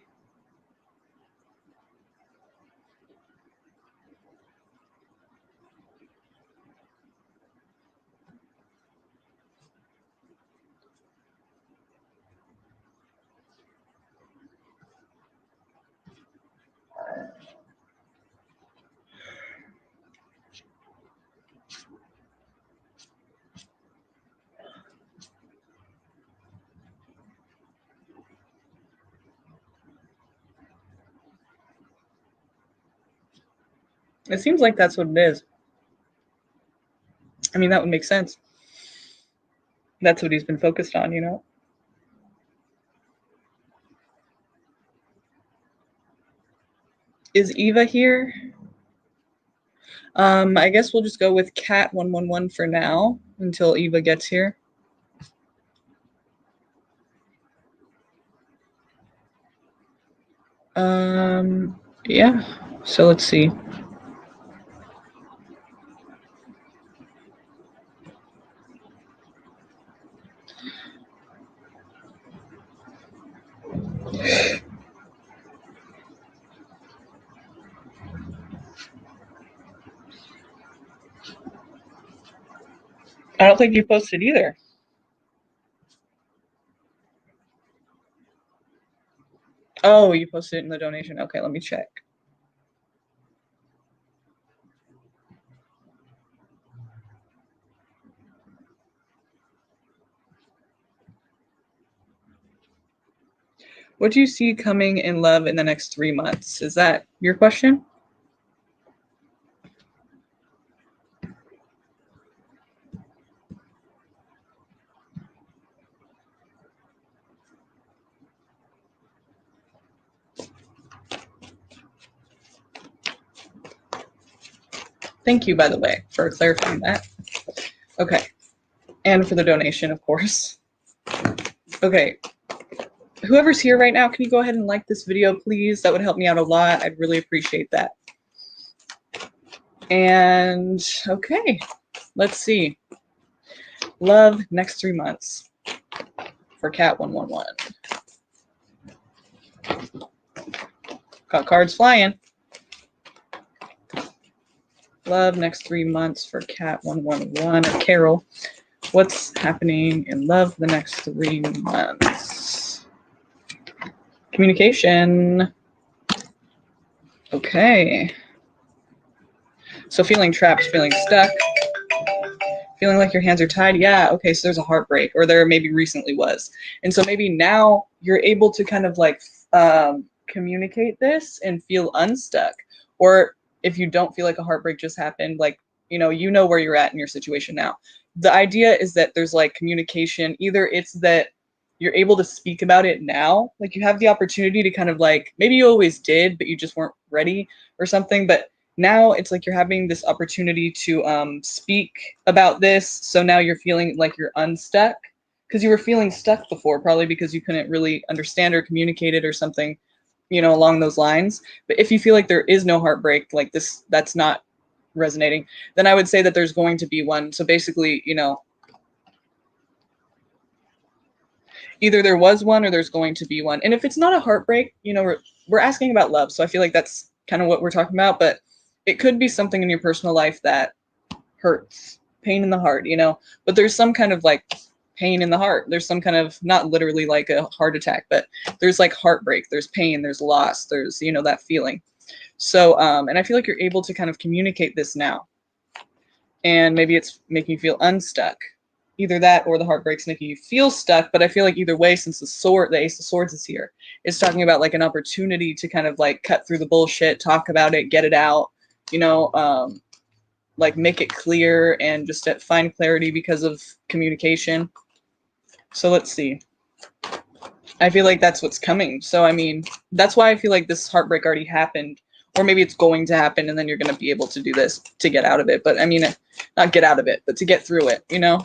It seems like that's what it is. I mean, that would make sense. That's what he's been focused on, you know? Is Eva here? I guess we'll just go with Cat 111 for now until Eva gets here. Yeah. So let's see. I don't think you posted either. Oh, you posted it in the donation. Okay, let me check. What do you see coming in love in the next 3 months? Is that your question? Thank you, by the way, for clarifying that. Okay. And for the donation, of course. Okay. Whoever's here right now, can you go ahead and like this video, please? That would help me out a lot. I'd really appreciate that. And okay, let's see. Love next 3 months for Cat 111. Got cards flying. Love next 3 months for Cat 111. Carol, what's happening in love the next 3 months? Communication. Okay. So feeling trapped, feeling stuck, feeling like your hands are tied. Yeah, okay, so there's a heartbreak, or there maybe recently was. And so maybe now you're able to kind of like communicate this and feel unstuck. Or if you don't feel like a heartbreak just happened, like, you know where you're at in your situation now. The idea is that there's like communication. Either it's that you're able to speak about it now, like you have the opportunity to kind of like, maybe you always did, but you just weren't ready or something. But now it's like you're having this opportunity to speak about this. So now you're feeling like you're unstuck, because you were feeling stuck before, probably because you couldn't really understand or communicate it or something, along those lines. But if you feel like there is no heartbreak, like this, that's not resonating, then I would say that there's going to be one. So basically, either there was one or there's going to be one. And if it's not a heartbreak, we're asking about love. So I feel like that's kind of what we're talking about. But it could be something in your personal life that hurts, pain in the heart, but there's some kind of like pain in the heart. There's some kind of, not literally like a heart attack, but there's like heartbreak, there's pain, there's loss, there's, that feeling. So, and I feel like you're able to kind of communicate this now. And maybe it's making you feel unstuck. Either that or the heartbreak's making you feel stuck. But I feel like either way, since the Ace of Swords is here, it's talking about like an opportunity to kind of like cut through the bullshit, talk about it, get it out, like make it clear and just find clarity because of communication. So let's see. I feel like that's what's coming. So, I mean, that's why I feel like this heartbreak already happened, or maybe it's going to happen and then you're going to be able to do this to get out of it. But I mean, not get out of it, but to get through it, So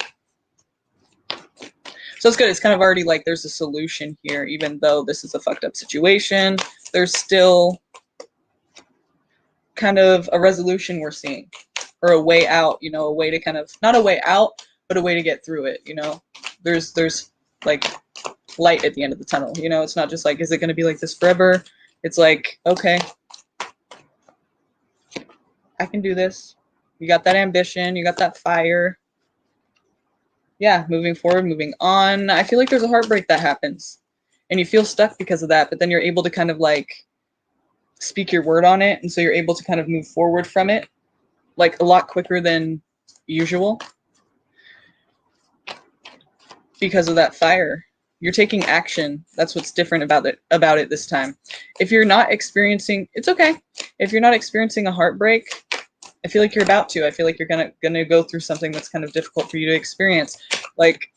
it's good. It's kind of already like there's a solution here, even though this is a fucked up situation. There's still kind of a resolution we're seeing, or a way out, a way to kind of, not a way out, but a way to get through it, There's like light at the end of the tunnel, It's not just like, is it going to be like this forever? It's like, okay, I can do this. You got that ambition, you got that fire. Yeah, moving forward, moving on. I feel like there's a heartbreak that happens and you feel stuck because of that, but then you're able to kind of like speak your word on it, and so you're able to kind of move forward from it like a lot quicker than usual because of that fire. You're taking action. That's what's different about it this time. If you're not experiencing, it's okay. If you're not experiencing a heartbreak, I feel like you're about to. I feel like you're gonna go through something that's kind of difficult for you to experience, like,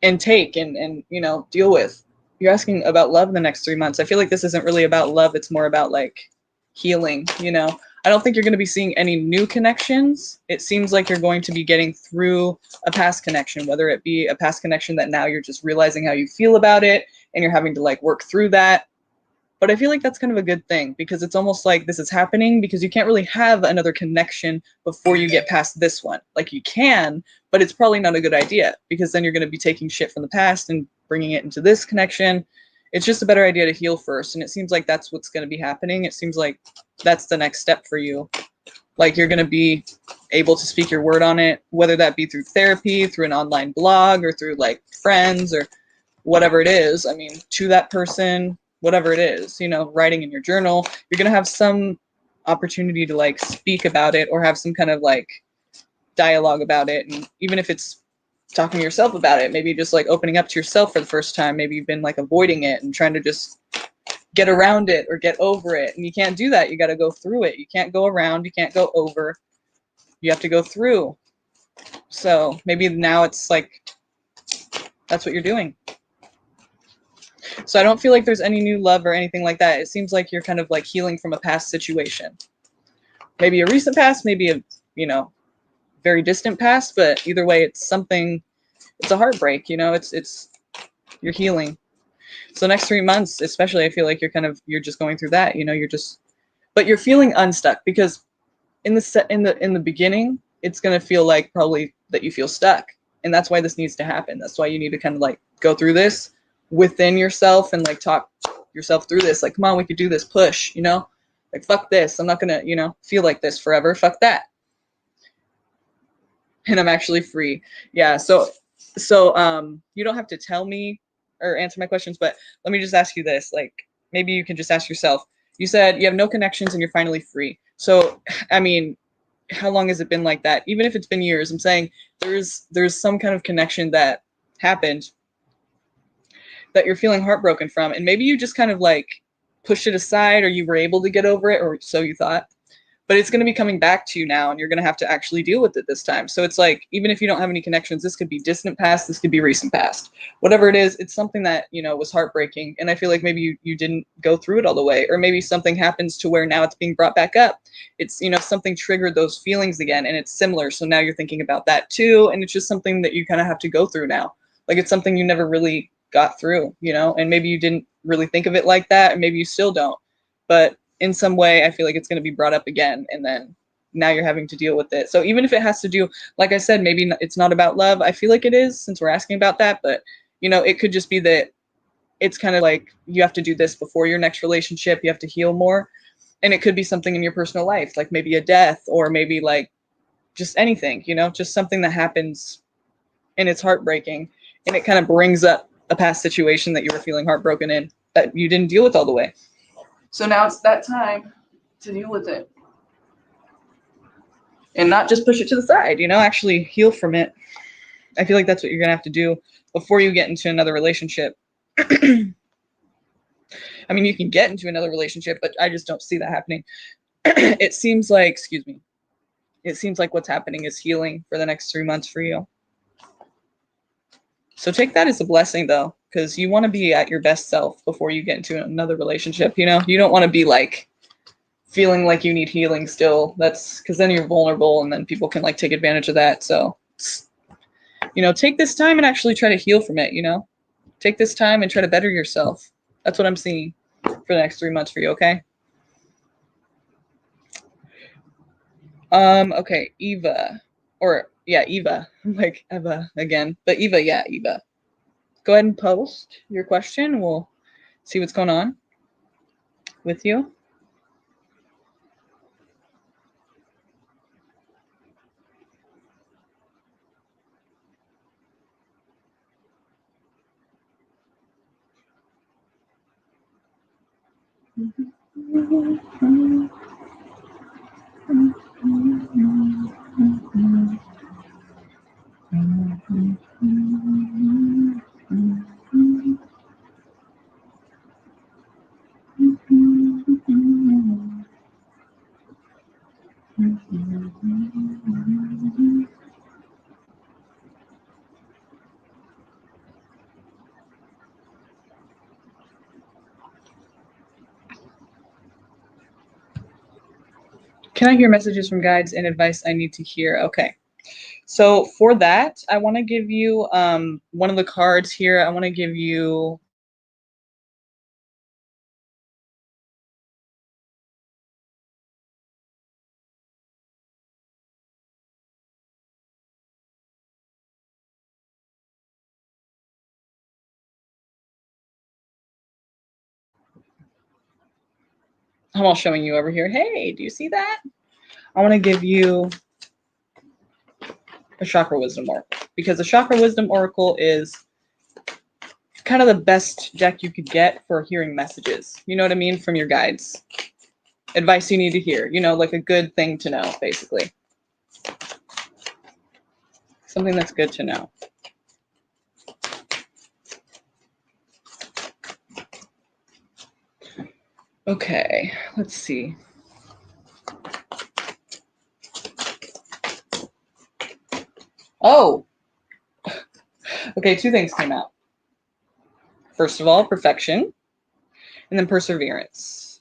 and take and deal with. You're asking about love in the next 3 months. I feel like this isn't really about love. It's more about like healing, I don't think you're going to be seeing any new connections. It seems like you're going to be getting through a past connection, whether it be a past connection that now you're just realizing how you feel about it and you're having to like work through that. But I feel like that's kind of a good thing, because it's almost like this is happening because you can't really have another connection before you get past this one. Like you can, but it's probably not a good idea, because then you're going to be taking shit from the past and bringing it into this connection. It's just a better idea to heal first. And it seems like that's what's going to be happening. It seems like that's the next step for you. Like you're going to be able to speak your word on it, whether that be through therapy, through an online blog, or through like friends, or whatever it is. I mean, to that person, whatever it is, writing in your journal, you're going to have some opportunity to like speak about it or have some kind of like dialogue about it. And even if it's talking to yourself about it, maybe just like opening up to yourself for the first time, maybe you've been like avoiding it and trying to just get around it or get over it. And you can't do that. You got to go through it. You can't go around. You can't go over. You have to go through. So maybe now it's like, that's what you're doing. So I don't feel like there's any new love or anything like that. It seems like you're kind of like healing from a past situation. Maybe a recent past, maybe a, very distant past, but either way, it's something, it's a heartbreak, it's, you're healing. So next 3 months, especially, I feel like you're just going through that, but you're feeling unstuck, because in the beginning, it's going to feel like probably that you feel stuck. And that's why this needs to happen. That's why you need to kind of like go through this within yourself and like talk yourself through this. Like, come on, we could do this, push, like, fuck this. I'm not going to, feel like this forever. Fuck that. And I'm actually free. Yeah. So you don't have to tell me or answer my questions, but let me just ask you this. Like, maybe you can just ask yourself. You said you have no connections and you're finally free. So, I mean, how long has it been like that? Even if it's been years, I'm saying there's some kind of connection that happened that you're feeling heartbroken from, and maybe you just kind of like pushed it aside, or you were able to get over it, or so you thought. But it's going to be coming back to you now, and you're going to have to actually deal with it this time. So it's like, even if you don't have any connections, this could be distant past, this could be recent past, whatever it is, it's something that, you know, was heartbreaking. And I feel like maybe you didn't go through it all the way, or maybe something happens to where now it's being brought back up. It's, you know, something triggered those feelings again, and it's similar. So now you're thinking about that too. And it's just something that you kind of have to go through now. Like, it's something you never really got through, you know, and maybe you didn't really think of it like that, and maybe you still don't. But in some way, I feel like it's going to be brought up again, and then now you're having to deal with it. So even if it has to do, like I said, maybe it's not about love. I feel like it is, since we're asking about that, but you know, it could just be that it's kind of like you have to do this before your next relationship. You have to heal more, and it could be something in your personal life, like maybe a death, or maybe like just anything, you know, just something that happens and it's heartbreaking, and it kind of brings up a past situation that you were feeling heartbroken in that you didn't deal with all the way. So now it's that time to deal with it. And not just push it to the side, you know, actually heal from it. I feel like that's what you're going to have to do before you get into another relationship. I mean, you can get into another relationship, but I just don't see that happening. It seems like, excuse me, it seems like what's happening is healing for the next 3 months for you. So take that as a blessing, though, because you want to be at your best self before you get into another relationship. You know, you don't want to be like feeling like you need healing still. That's because then you're vulnerable, and then people can like take advantage of that. So, you know, take this time and actually try to heal from it. You know, take this time and try to better yourself. That's what I'm seeing for the next 3 months for you. Okay. Okay, Eva, or yeah, Eva, like Eva again, but Eva, yeah, Eva. Go ahead and post your question. We'll see what's going on with you. Can I hear messages from guides and advice I need to hear? Okay. So for that, I want to give you one of the cards here. I want to give you I'm all showing you over here. Hey, do you see that? I want to give you a chakra wisdom oracle, because the chakra wisdom oracle is kind of the best deck you could get for hearing messages. You know what I mean? From your guides. Advice you need to hear, you know, like a good thing to know, basically. Something that's good to know. Okay, let's see. Oh, okay, two things came out. First of all, perfection, and then perseverance.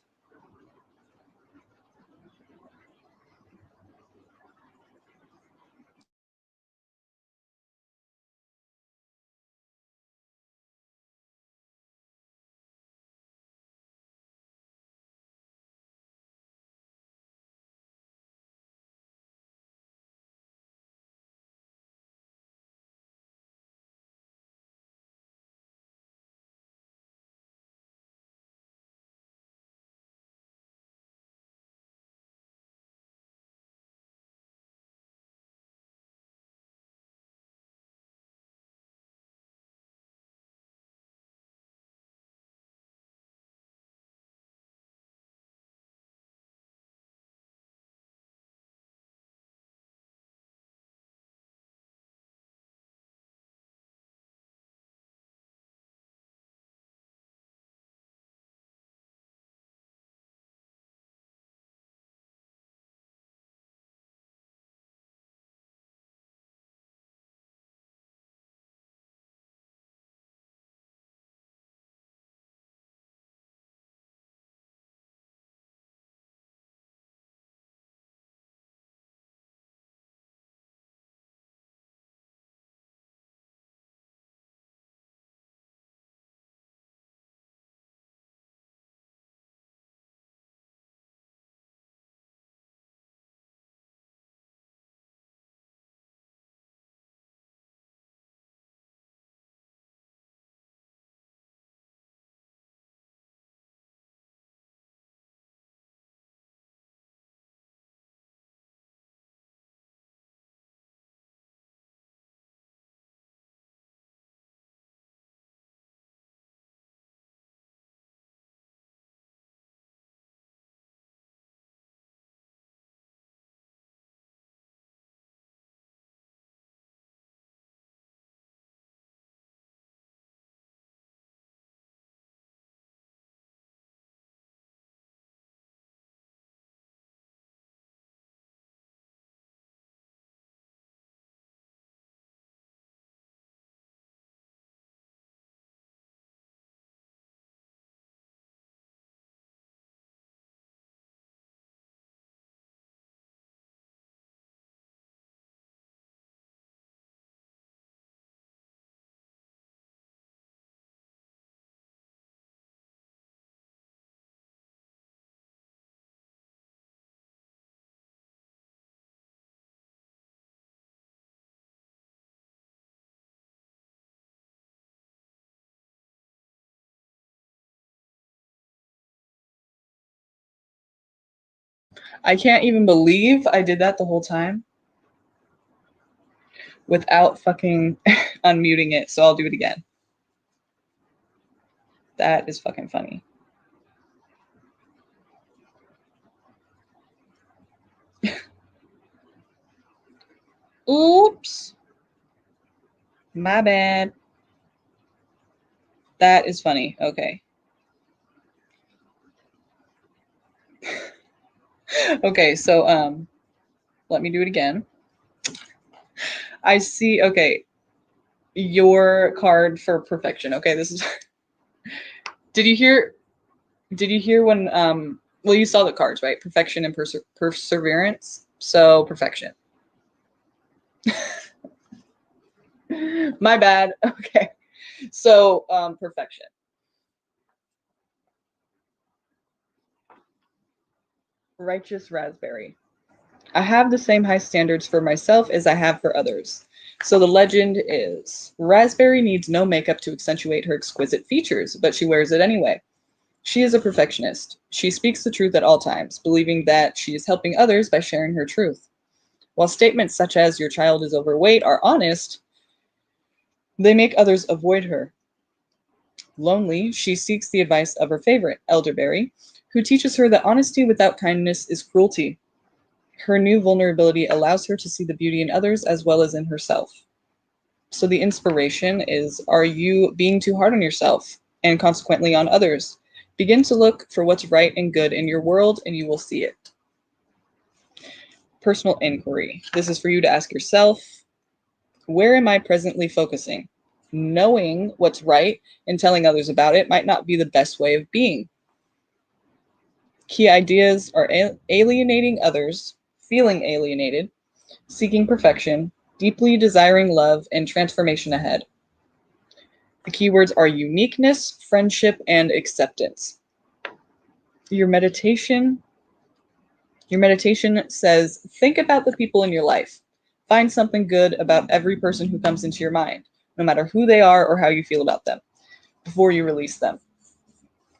I can't even believe I did that the whole time without fucking unmuting it, so I'll do it again. That is fucking funny. Oops. My bad. That is funny. Okay. Okay, so let me do it again. I see, okay, your card for perfection. Okay, this is did you hear when well, you saw the cards, right? Perfection and perseverance. So perfection. My bad. Okay. So perfection. Righteous raspberry. I have the same high standards for myself as I have for others. So the legend is Raspberry needs no makeup to accentuate her exquisite features, but she wears it anyway. She is a perfectionist. She speaks the truth at all times, believing that she is helping others by sharing her truth. While statements such as your child is overweight are honest, they make others avoid her. Lonely, she seeks the advice of her favorite, Elderberry, who teaches her that honesty without kindness is cruelty. Her new vulnerability allows her to see the beauty in others as well as in herself. So the inspiration is, are you being too hard on yourself and consequently on others? Begin to look for what's right and good in your world and you will see it. Personal inquiry. This is for you to ask yourself, where am I presently focusing? Knowing what's right and telling others about it might not be the best way of being. Key ideas are alienating others, feeling alienated, seeking perfection, deeply desiring love, and transformation ahead. The keywords are uniqueness, friendship, and acceptance. Your meditation says, think about the people in your life. Find something good about every person who comes into your mind, no matter who they are or how you feel about them, before you release them.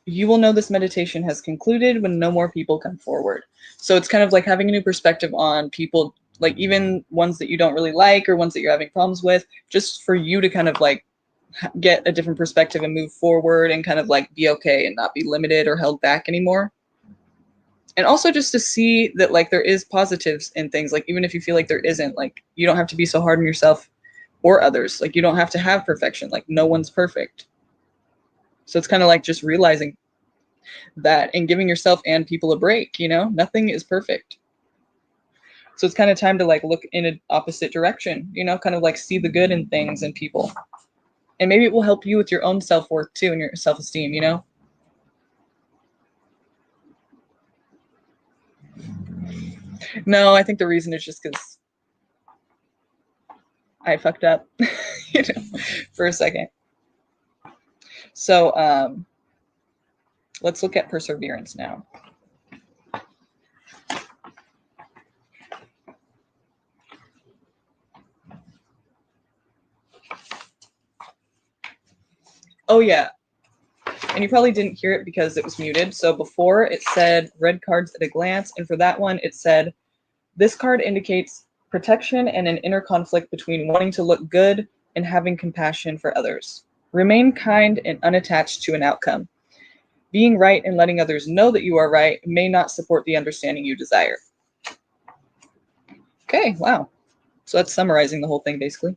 You will know this meditation has concluded when no more people come forward. So it's kind of like having a new perspective on people, like even ones that you don't really like or ones that you're having problems with, just for you to kind of like get a different perspective and move forward and kind of like be okay and not be limited or held back anymore. And also just to see that like there is positives in things, like even if you feel like there isn't, like you don't have to be so hard on yourself or others. Like you don't have to have perfection. Like no one's perfect. So it's kind of like just realizing that and giving yourself and people a break, you know, nothing is perfect. So it's kind of time to like look in an opposite direction, you know, kind of like see the good in things and people. And maybe it will help you with your own self-worth too and your self-esteem, you know? No, I think the reason is just because I fucked up, you know, for a second. So let's look at perseverance now. Oh yeah, and you probably didn't hear it because it was muted. So before it said red cards at a glance, and for that one it said, this card indicates protection and an inner conflict between wanting to look good and having compassion for others. Remain kind and unattached to an outcome. Being right and letting others know that you are right may not support the understanding you desire. Okay, wow. So that's summarizing the whole thing basically.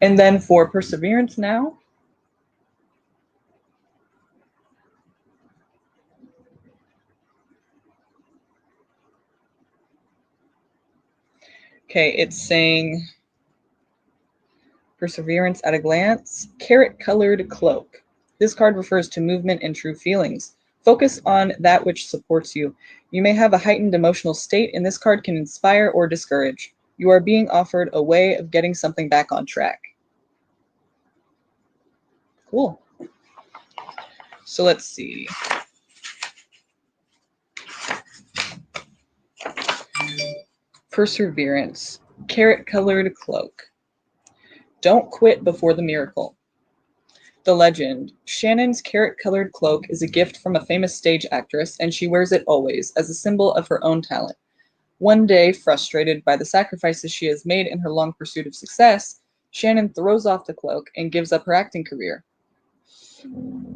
And then for perseverance now. Okay, it's saying perseverance at a glance, carrot-colored cloak. This card refers to movement and true feelings. Focus on that which supports you. You may have a heightened emotional state, and this card can inspire or discourage. You are being offered a way of getting something back on track. Cool. So let's see. Perseverance, carrot-colored cloak. Don't quit before the miracle. The legend. Shannon's carrot-colored cloak is a gift from a famous stage actress, and she wears it always as a symbol of her own talent. One day, frustrated by the sacrifices she has made in her long pursuit of success, Shannon throws off the cloak and gives up her acting career.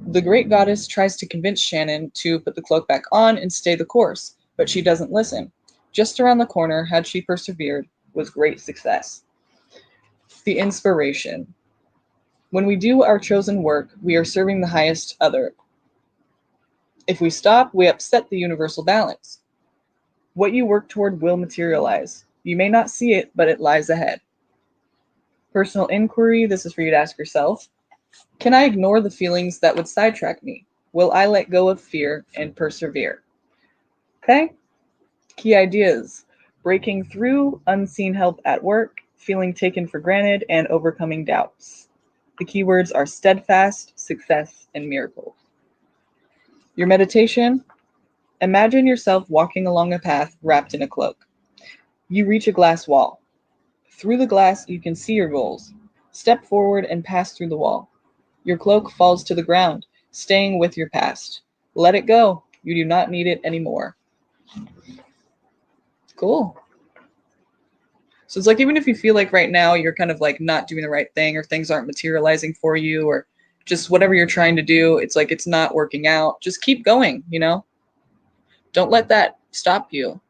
The great goddess tries to convince Shannon to put the cloak back on and stay the course, but she doesn't listen. Just around the corner, had she persevered, was great success. The inspiration. When we do our chosen work, we are serving the highest other. If we stop, we upset the universal balance. What you work toward will materialize. You may not see it, but it lies ahead. Personal inquiry, this is for you to ask yourself. Can I ignore the feelings that would sidetrack me? Will I let go of fear and persevere? Okay? Key ideas. Breaking through, unseen help at work, feeling taken for granted, and overcoming doubts. The keywords are steadfast, success, and miracles. Your meditation. Imagine yourself walking along a path wrapped in a cloak. You reach a glass wall. Through the glass, you can see your goals. Step forward and pass through the wall. Your cloak falls to the ground, staying with your past. Let it go. You do not need it anymore. Cool. So it's like, even if you feel like right now you're kind of like not doing the right thing, or things aren't materializing for you, or just whatever you're trying to do, it's like it's not working out. Just keep going, you know? Don't let that stop you.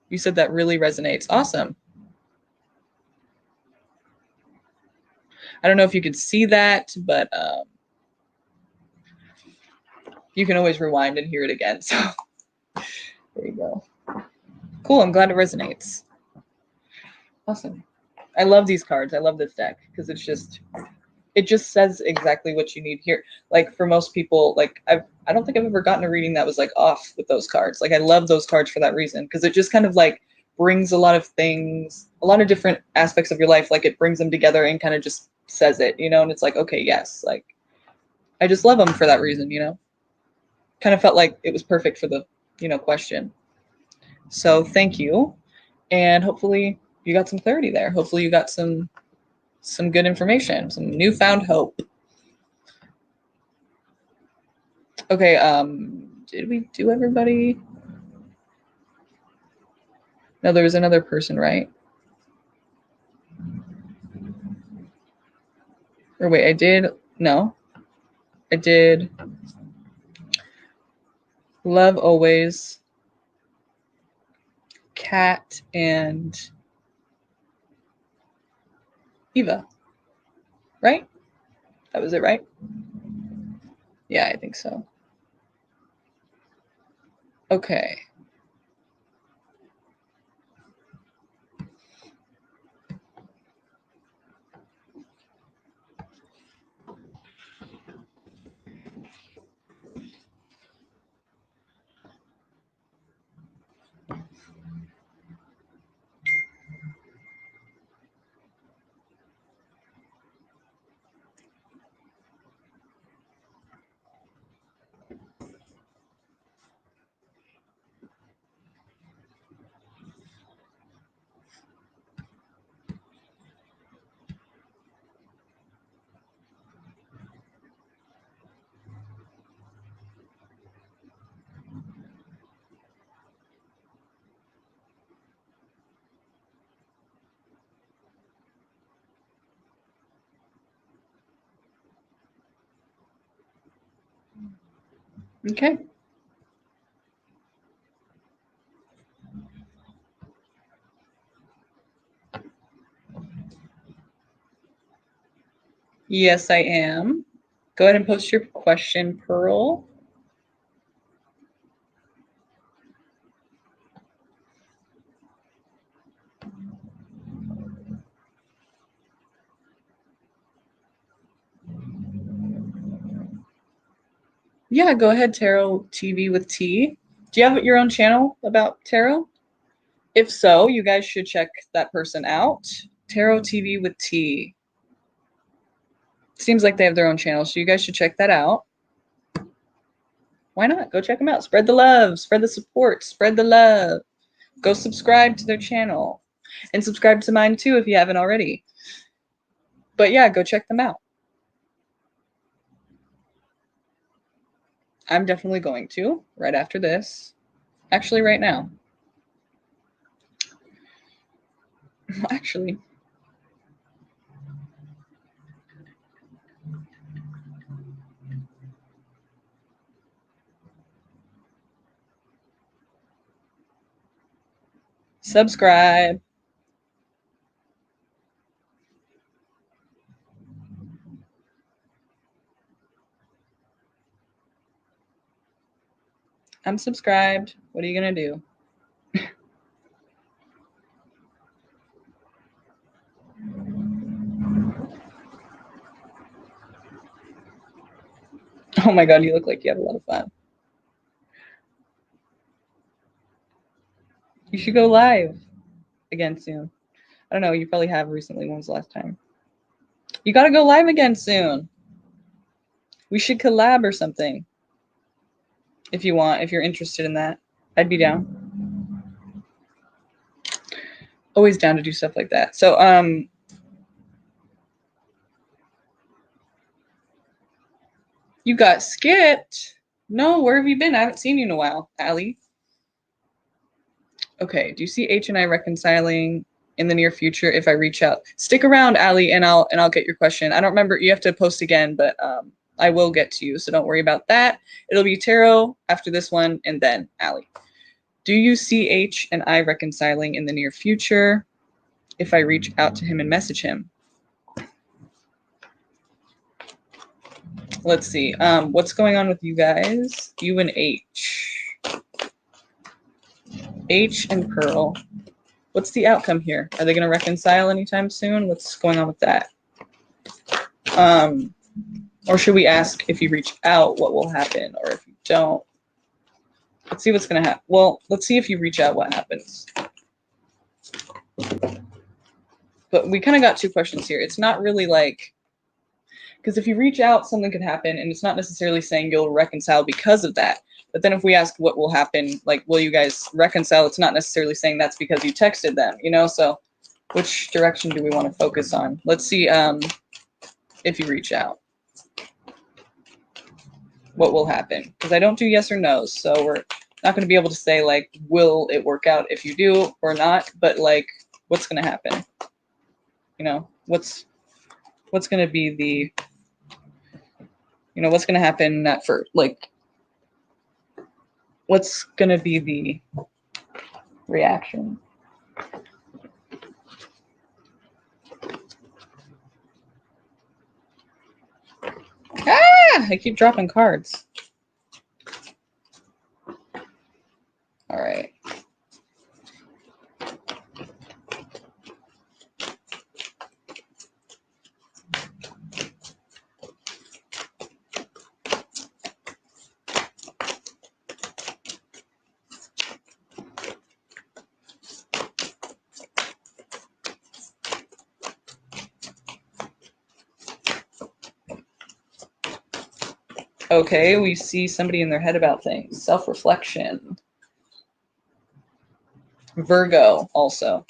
You said that really resonates. Awesome. I don't know if you could see that, but you can always rewind and hear it again. So there you go. Cool. I'm glad it resonates. Awesome. I love these cards. I love this deck because it just says exactly what you need here. Like, for most people, like I don't think I've ever gotten a reading that was like off with those cards. Like, I love those cards for that reason, because it just kind of like brings a lot of things, a lot of different aspects of your life. Like, it brings them together and kind of just says it, you know, and it's like, okay, yes, like I just love them for that reason, you know. Kind of felt like it was perfect for the, you know, question. So thank you. And hopefully you got some clarity there. Hopefully you got some good information, some newfound hope. Okay, did we do everybody? No, there was another person, right? Or wait, I did, no. I did Love Always, Kat, and Eva, right? That was it, right? Yeah, I think so. Okay. Okay. Yes, I am. Go ahead and post your question, Pearl. Yeah, go ahead, Tarot TV with T. Do you have your own channel about tarot? If so, you guys should check that person out. Tarot TV with T. Seems like they have their own channel, so you guys should check that out. Why not? Go check them out. Spread the love, spread the support, spread the love. Go subscribe to their channel. And subscribe to mine too if you haven't already. But yeah, go check them out. I'm definitely going to right after this. Actually, right now. Actually, subscribe. I'm subscribed. What are you gonna do? Oh my god, you look like you have a lot of fun. You should go live again soon. I don't know, you probably have recently. When was the last time? You gotta go live again soon. We should collab or something. If you want, if you're interested in that. I'd be down. Always down to do stuff like that. So, you got skipped. No, where have you been? I haven't seen you in a while, Allie. Okay, do you see H and I reconciling in the near future if I reach out? Stick around, Allie, and I'll get your question. I don't remember, you have to post again, but I will get to you, so don't worry about that. It'll be tarot after this one, and then Allie. Do you see H and I reconciling in the near future if I reach out to him and message him? Let's see. What's going on with you guys? You and H. H and Pearl. What's the outcome here? Are they going to reconcile anytime soon? What's going on with that? Or should we ask if you reach out, what will happen? Or if you don't? Let's see what's going to happen. Well, let's see if you reach out, what happens. But we kind of got two questions here. It's not really like, because if you reach out, something could happen, and it's not necessarily saying you'll reconcile because of that. But then if we ask what will happen, like, will you guys reconcile? It's not necessarily saying that's because you texted them, you know? So which direction do we want to focus on? Let's see if you reach out. What will happen? Because I don't do yes or no's, so we're not going to be able to say, like, will it work out if you do or not? But, like, what's going to happen? You know, what's going to be the, you know, what's going to happen that for, like, what's going to be the reaction? Ah, I keep dropping cards. All right. Okay, we see somebody in their head about things. Self-reflection. Virgo also.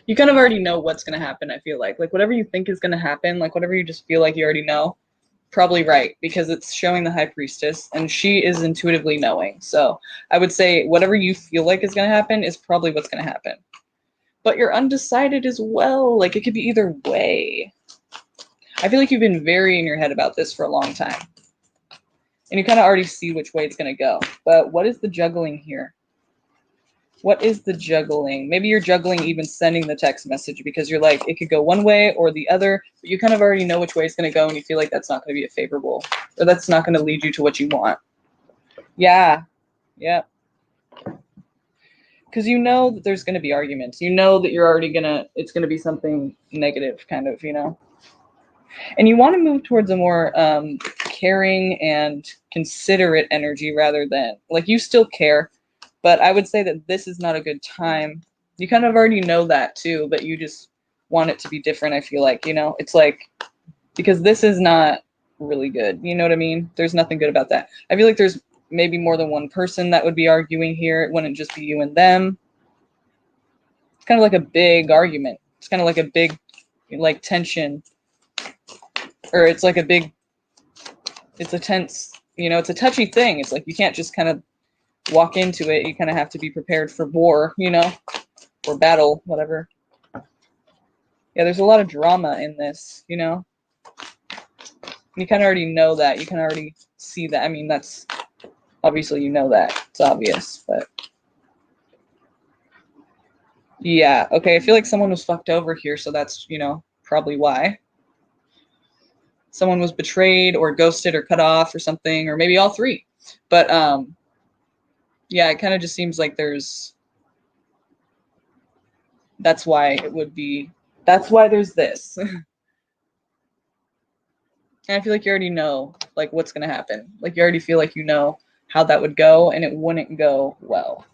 You kind of already know what's going to happen, I feel like. Like, whatever you think is going to happen, like, whatever you just feel like you already know, probably right, because it's showing the High Priestess, and she is intuitively knowing. So I would say whatever you feel like is going to happen is probably what's going to happen. But you're undecided as well. Like, it could be either way. I feel like you've been very in your head about this for a long time. And you kind of already see which way it's going to go. But what is the juggling here? What is the juggling? Maybe you're juggling even sending the text message because you're like, it could go one way or the other, but you kind of already know which way it's going to go, and you feel like that's not going to be a favorable, or that's not going to lead you to what you want. Yeah. Yeah. Because you know that there's going to be arguments. You know that you're already going to, it's going to be something negative, kind of, you know. And you want to move towards a more caring and considerate energy rather than, like, you still care, but I would say that this is not a good time. You kind of already know that too, but you just want it to be different, I feel like, you know. It's like, because this is not really good. You know what I mean? There's nothing good about that. I feel like there's maybe more than one person that would be arguing here. It wouldn't just be you and them. It's kind of like a big argument. It's kind of like a big, like, tension. Or it's like a big it's a tense, you know, it's a touchy thing. It's like you can't just kind of walk into it. You kind of have to be prepared for war, you know, or battle, whatever. Yeah, there's a lot of drama in this, you know. You kind of already know that. You can already see that. I mean, that's obviously, you know that. It's obvious, but yeah. Okay, I feel like someone was fucked over here, so that's, you know, probably why. Someone was betrayed or ghosted or cut off or something, or maybe all three. But yeah, it kind of just seems like that's why it would be, that's why there's this. And I feel like you already know like what's gonna happen. Like you already feel like you know how that would go, and it wouldn't go well.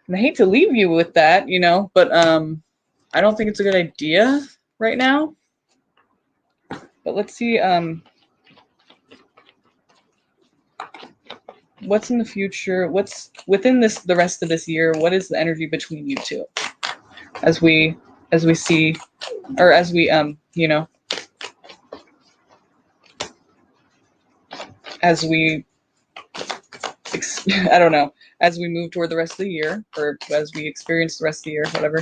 And I hate to leave you with that, you know, but I don't think it's a good idea right now. But let's see what's in the future, what's within the rest of this year, what is the energy between you two as we see, or as we you know, as we I don't know, as we move toward the rest of the year, or as we experience the rest of the year, whatever.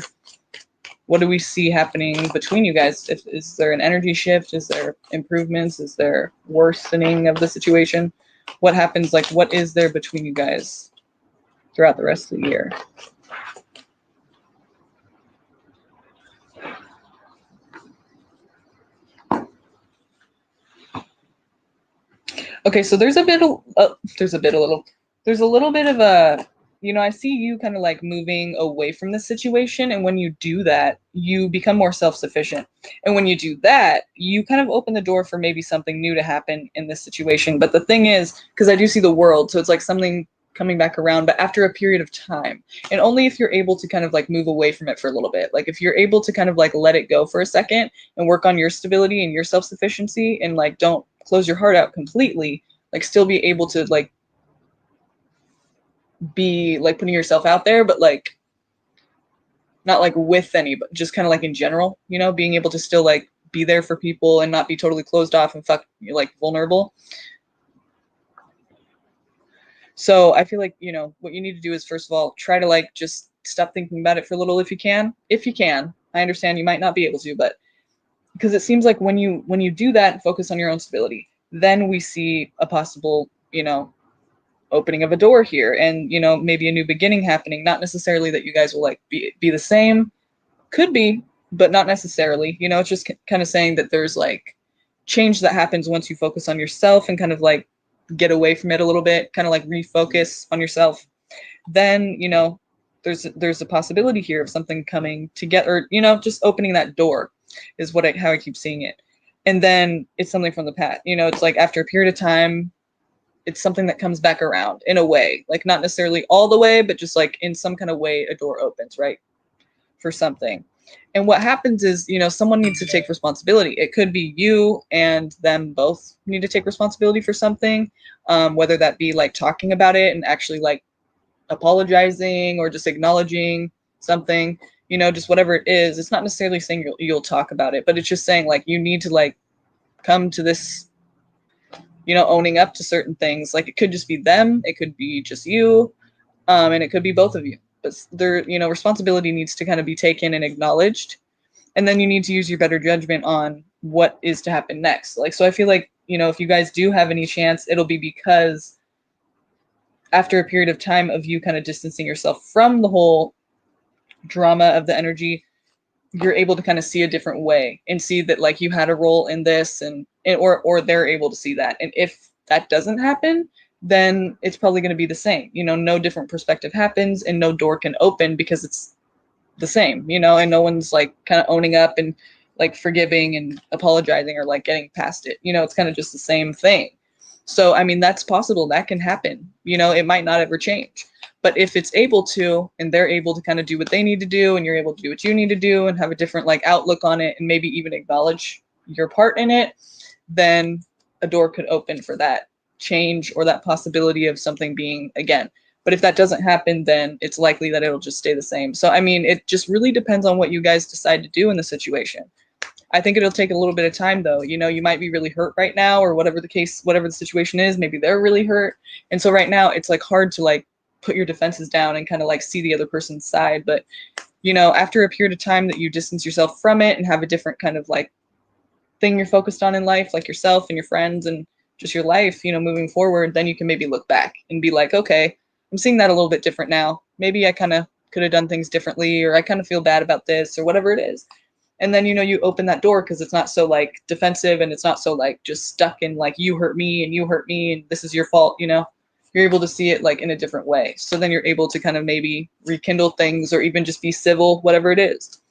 What do we see happening between you guys? Is there an energy shift? Is there improvements? Is there worsening of the situation? What happens, like what is there between you guys throughout the rest of the year? Okay, so there's a little bit of a, you know, I see you kind of like moving away from the situation, and when you do that, you become more self-sufficient. And when you do that, you kind of open the door for maybe something new to happen in this situation. But the thing is, because I do see the world, so it's like something coming back around, but after a period of time, and only if you're able to kind of like move away from it for a little bit. Like if you're able to kind of like let it go for a second and work on your stability and your self-sufficiency, and like don't close your heart out completely, like still be able to like be like putting yourself out there, but like not like with any, but just kind of like in general, you know, being able to still like be there for people and not be totally closed off and like vulnerable. So I feel like, you know, what you need to do is first of all, try to like just stop thinking about it for a little if you can. If you can. I understand you might not be able to, but because it seems like when you do that and focus on your own stability, then we see a possible, you know, opening of a door here, and, you know, maybe a new beginning happening. Not necessarily that you guys will like be the same, could be, but not necessarily, you know. It's just kind of saying that there's like change that happens once you focus on yourself and kind of like get away from it a little bit, kind of like refocus on yourself. Then, you know, there's a possibility here of something coming together, or, you know, just opening that door is how I keep seeing it. And then it's something from the past, you know. It's like after a period of time, it's something that comes back around in a way, like not necessarily all the way, but just like in some kind of way a door opens, right, for something. And what happens is, you know, someone needs to take responsibility. It could be you and them both need to take responsibility for something, whether that be like talking about it and actually like apologizing, or just acknowledging something, you know, just whatever it is. It's not necessarily saying you'll talk about it, but it's just saying like you need to like come to this, you know, owning up to certain things. Like it could just be them, it could be just you, and it could be both of you. But there, you know, responsibility needs to kind of be taken and acknowledged, and then you need to use your better judgment on what is to happen next. Like, so I feel like, you know, if you guys do have any chance, it'll be because after a period of time of you kind of distancing yourself from the whole drama of the energy, you're able to kind of see a different way and see that like you had a role in this, and or they're able to see that. And if that doesn't happen, then it's probably going to be the same, you know. No different perspective happens, and no door can open because it's the same, you know, and no one's like kind of owning up and like forgiving and apologizing or like getting past it, you know. It's kind of just the same thing. So I mean, that's possible, that can happen, you know. It might not ever change, but if it's able to, and they're able to kind of do what they need to do, and you're able to do what you need to do, and have a different like outlook on it, and maybe even acknowledge your part in it, then a door could open for that change or that possibility of something being again. But if that doesn't happen, then it's likely that it'll just stay the same. So I mean, it just really depends on what you guys decide to do in the situation. I think it'll take a little bit of time though. You know, you might be really hurt right now, or whatever the case, whatever the situation is, maybe they're really hurt. And so right now it's like hard to like put your defenses down and kind of like see the other person's side. But, you know, after a period of time that you distance yourself from it and have a different kind of like thing you're focused on in life, like yourself and your friends and just your life, you know, moving forward, then you can maybe look back and be like, okay, I'm seeing that a little bit different now. Maybe I kind of could have done things differently, or I kind of feel bad about this, or whatever it is. And then, you know, you open that door because it's not so like defensive, and it's not so like just stuck in like you hurt me and you hurt me and this is your fault, you know. You're able to see it like in a different way. So then you're able to kind of maybe rekindle things, or even just be civil, whatever it is.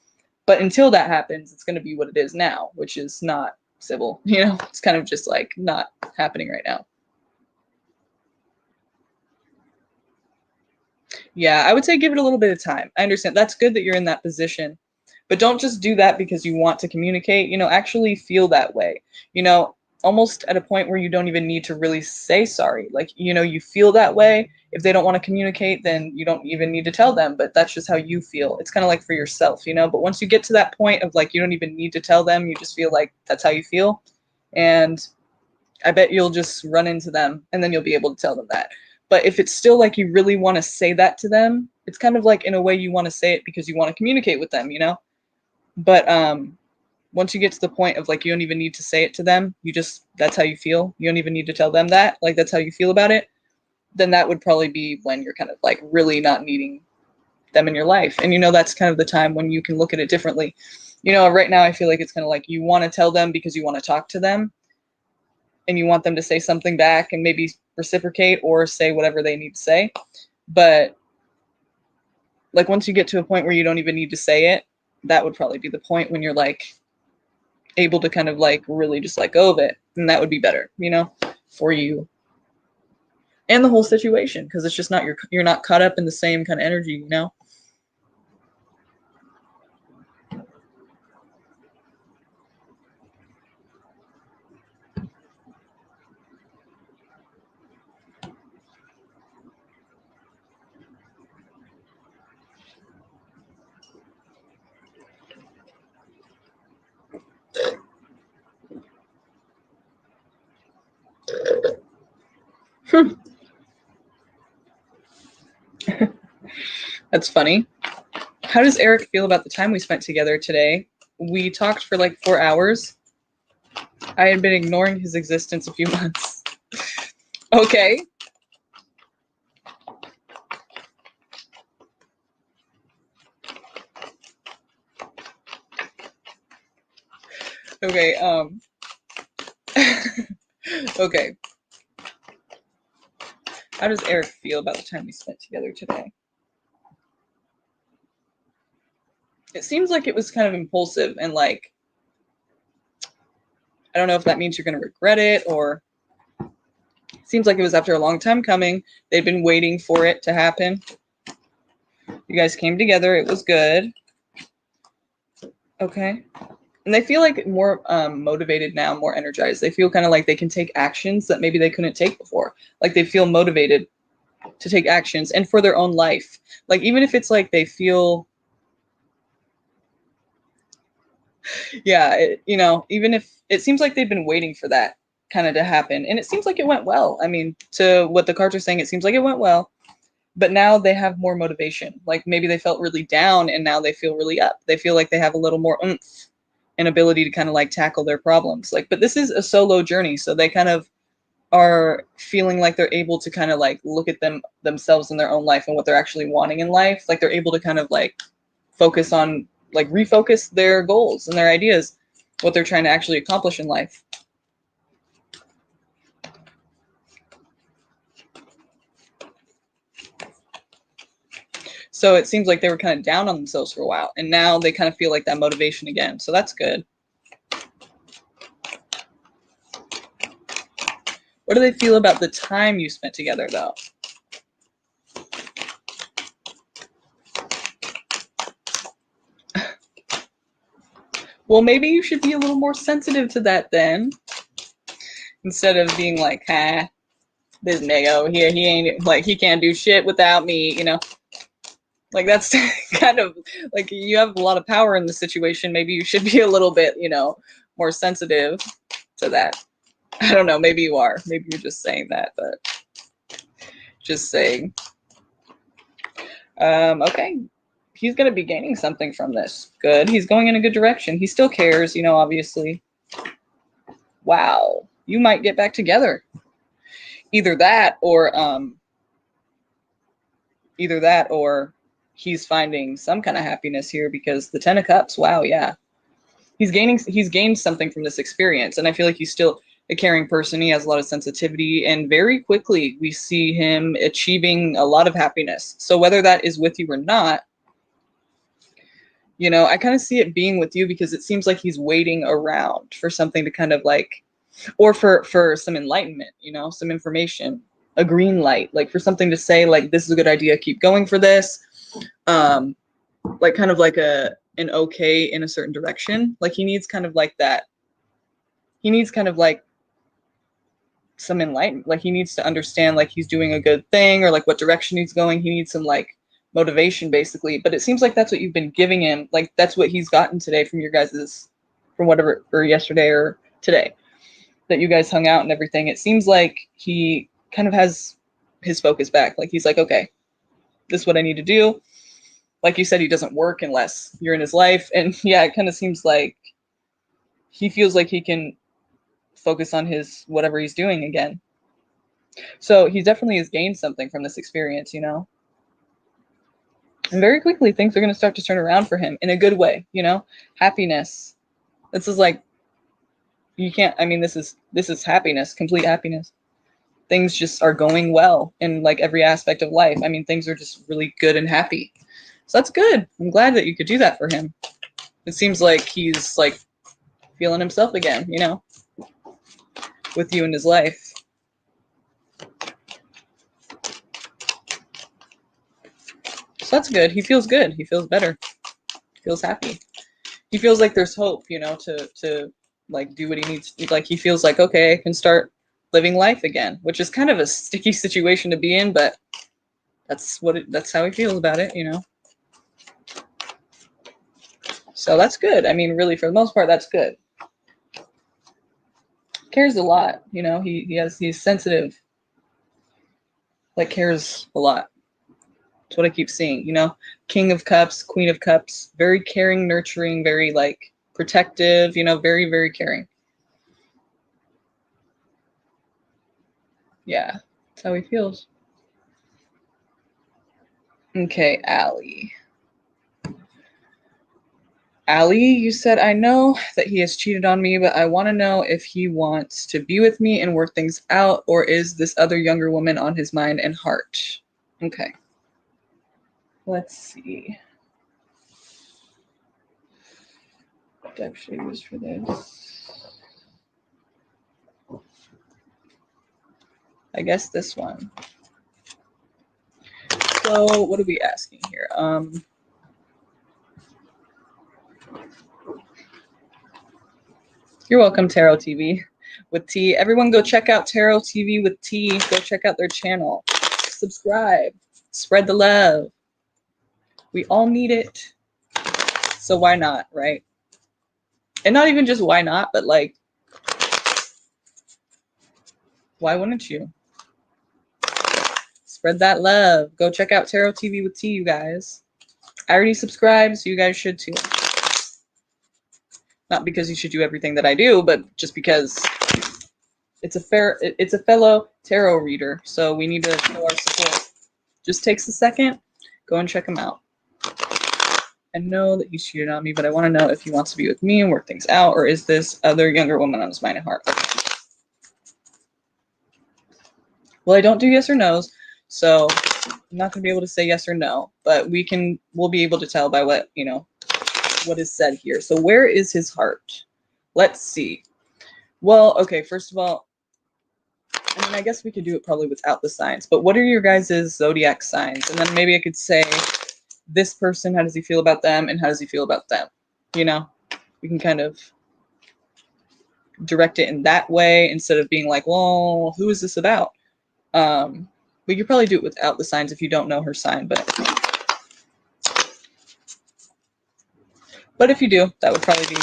But until that happens, it's going to be what it is now, which is not civil, you know. It's kind of just like not happening right now. Yeah, I would say give it a little bit of time. I understand. That's good that you're in that position. But don't just do that because you want to communicate, you know, actually feel that way. You know, almost at a point where you don't even need to really say sorry. Like, you know, you feel that way. If they don't want to communicate, then you don't even need to tell them, but that's just how you feel. It's kind of like for yourself, you know, but once you get to that point of like you don't even need to tell them, you just feel like that's how you feel. And I bet you'll just run into them and then you'll be able to tell them that. But if it's still like you really want to say that to them, it's kind of like in a way you want to say it because you want to communicate with them, you know? But once you get to the point of like you don't even need to say it to them, you just that's how you feel. You don't even need to tell them that, like that's how you feel about it. Then that would probably be when you're kind of like really not needing them in your life. And you know, that's kind of the time when you can look at it differently. You know, right now I feel like it's kind of like you want to tell them because you want to talk to them, and you want them to say something back and maybe reciprocate or say whatever they need to say. But like once you get to a point where you don't even need to say it, that would probably be the point when you're like able to kind of like really just let go of it. And that would be better, you know, for you and the whole situation, because it's just not you're not caught up in the same kind of energy, you know. That's funny. How does Eric feel about the time we spent together today? We talked for like 4 hours. I had been ignoring his existence a few months. Okay. Okay, okay. How does Eric feel about the time we spent together today? It seems like it was kind of impulsive and like, I don't know if that means you're going to regret it, or it seems like it was after a long time coming. They'd been waiting for it to happen. You guys came together. It was good. Okay. And they feel like more motivated now, more energized. They feel kind of like they can take actions that maybe they couldn't take before. Like they feel motivated to take actions and for their own life. Like even if it's like they feel, yeah, you know, even if it seems like they've been waiting for that kind of to happen. And it seems like it went well. I mean, to what the cards are saying, it seems like it went well. But now they have more motivation. Like maybe they felt really down and now they feel really up. They feel like they have a little more oomph and ability to kind of like tackle their problems. Like, but this is a solo journey, so they kind of are feeling like they're able to kind of like look at themselves in their own life and what they're actually wanting in life. Like they're able to kind of like focus on like refocus their goals and their ideas, what they're trying to actually accomplish in life. So it seems like they were kind of down on themselves for a while, and now they kind of feel like that motivation again. So that's good. What do they feel about the time you spent together, though? Well, maybe you should be a little more sensitive to that then, instead of being like, "Ha, this nigga over here, he ain't like he can't do shit without me," you know. Like that's kind of like you have a lot of power in the situation. Maybe you should be a little bit, you know, more sensitive to that. I don't know. Maybe you are. Maybe you're just saying that, but just saying. Okay. He's going to be gaining something from this. Good. He's going in a good direction. He still cares, you know, obviously. Wow. You might get back together. Either that or he's finding some kind of happiness here, because the 10 of Cups, wow, yeah. He's gained something from this experience, and I feel like he's still a caring person. He has a lot of sensitivity, and very quickly we see him achieving a lot of happiness. So whether that is with you or not, you know, I kind of see it being with you, because it seems like he's waiting around for something to kind of like, or for some enlightenment, you know, some information, a green light, like for something to say like, this is a good idea, keep going for this. Like kind of like an okay in a certain direction. Like he needs kind of like that. He needs kind of like some enlightenment. Like he needs to understand like he's doing a good thing, or like what direction he's going. He needs some like motivation basically. But it seems like that's what you've been giving him. Like that's what he's gotten today from your guys's, from whatever, or yesterday or today that you guys hung out and everything. It seems like he kind of has his focus back. Like he's like, okay, this is what I need to do. Like you said, he doesn't work unless you're in his life. And yeah, it kind of seems like he feels like he can focus on his whatever he's doing again. So he definitely has gained something from this experience, you know. And very quickly things are going to start to turn around for him in a good way, you know. Happiness. This is like, you can't, I mean, this is happiness, complete happiness. Things just are going well in like every aspect of life. I mean, things are just really good and happy. So that's good. I'm glad that you could do that for him. It seems like he's like feeling himself again, you know, with you in his life. So that's good. He feels good. He feels better. He feels happy. He feels like there's hope, you know, to like do what he needs. Like he feels like, okay, I can start living life again, which is kind of a sticky situation to be in, but that's how he feels about it, you know. So that's good. I mean, really, for the most part, that's good. Cares a lot, you know. He's sensitive. Like cares a lot. That's what I keep seeing, you know. King of Cups, Queen of Cups, very caring, nurturing, very like protective, you know, very, very caring. Yeah, that's how he feels. Okay, Allie. Allie, you said, I know that he has cheated on me, but I want to know if he wants to be with me and work things out, or is this other younger woman on his mind and heart? Okay. Let's see. What deck should I use for this? I guess this one. So what are we asking here? You're welcome, Tarot TV with T. Everyone go check out Tarot TV with T. Go check out their channel. Subscribe. Spread the love. We all need it. So why not, right? And not even just why not, but like, why wouldn't you? Spread that love. Go check out Tarot TV with T, you guys. I already subscribed, so you guys should too. Not because you should do everything that I do, but just because it's a fellow tarot reader, so we need to show our support. Just takes a second. Go and check him out. I know that he's cheated on me, but I want to know if he wants to be with me and work things out, or is this other younger woman on his mind and heart? Okay. Well, I don't do yes or no's, so I'm not going to be able to say yes or no, but we'll be able to tell by what, you know, what is said here. So where is his heart? Let's see. Well, okay, first of all, I mean, I guess we could do it probably without the signs, but what are your guys' zodiac signs? And then maybe I could say, this person, how does he feel about them, and how does he feel about them? You know, we can kind of direct it in that way instead of being like, well, who is this about? We could probably do it without the signs if you don't know her sign, but But if you do, that would probably be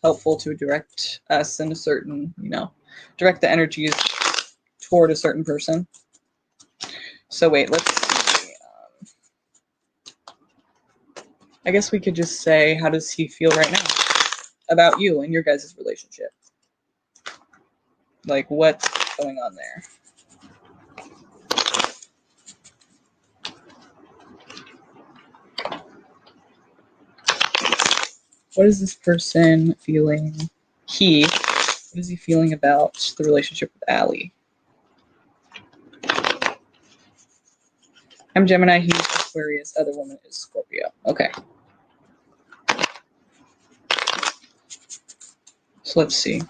helpful to direct us in a certain, you know, direct the energies toward a certain person. So wait, let's see. I guess we could just say, how does he feel right now about you and your guys' relationship? Like, what's going on there? What is this person feeling? What is he feeling about the relationship with Allie? I'm Gemini, he's Aquarius, other woman is Scorpio. Okay. So let's see.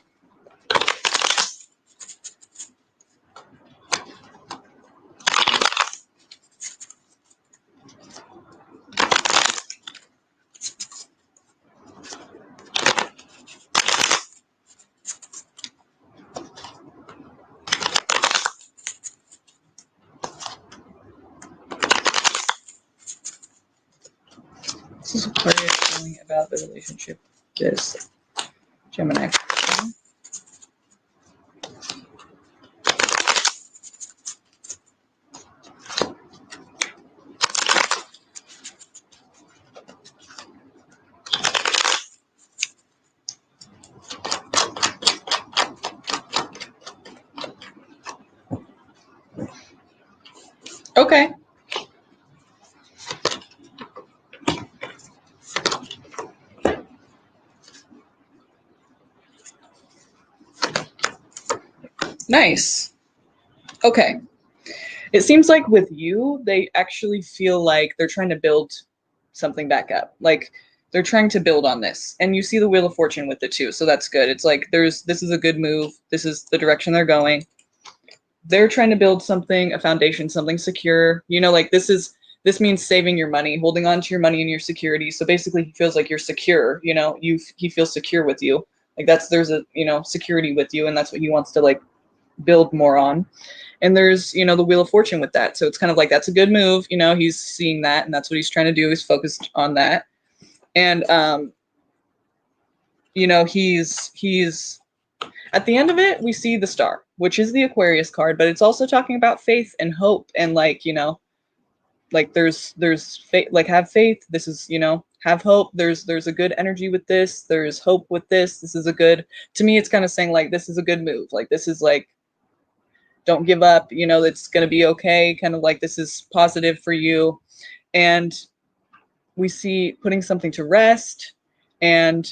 This is Aquarius feeling about the relationship with this Gemini. Okay. Nice. Okay. It seems like with you, they actually feel like they're trying to build something back up. Like they're trying to build on this. And you see the Wheel of Fortune with it too. So that's good. It's like this is a good move. This is the direction they're going. They're trying to build something, a foundation, something secure. You know, like this means saving your money, holding on to your money and your security. So basically he feels like you're secure, you know, he feels secure with you. Like there's a, you know, security with you, and that's what he wants to like build more on. And there's, you know, the Wheel of Fortune with that. So it's kind of like, that's a good move. You know, he's seeing that, and that's what he's trying to do. He's focused on that. And, you know, he's at the end of it, we see the Star, which is the Aquarius card, but it's also talking about faith and hope. And like, you know, like there's faith, like have faith. This is, you know, have hope. There's a good energy with this. There's hope with this. This is a good, to me, it's kind of saying like, this is a good move. Like, this is like, don't give up, you know, it's going to be okay. Kind of like, this is positive for you. And we see putting something to rest and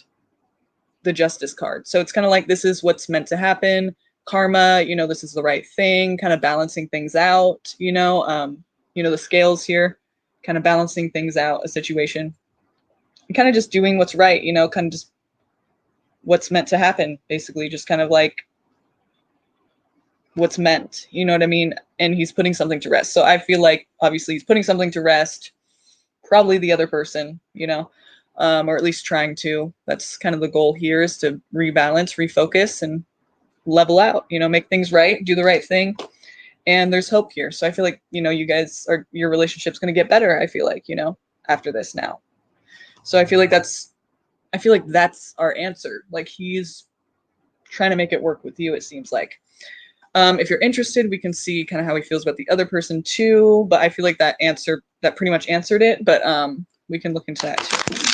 the Justice card. So it's kind of like, this is what's meant to happen. Karma, you know, this is the right thing, kind of balancing things out, you know, the scales here, kind of balancing things out, a situation, and kind of just doing what's right, you know, kind of just what's meant to happen, basically, just kind of like what's meant, you know what I mean? And he's putting something to rest. So I feel like obviously he's putting something to rest, probably the other person, you know, or at least trying to. That's kind of the goal here, is to rebalance, refocus, and level out, you know, make things right, do the right thing. And there's hope here. So I feel like, you know, your relationship's going to get better, I feel like, you know, after this now. So I feel like that's our answer. Like, he's trying to make it work with you, it seems like. If you're interested, we can see kind of how he feels about the other person too. But I feel like that pretty much answered it. But we can look into that too.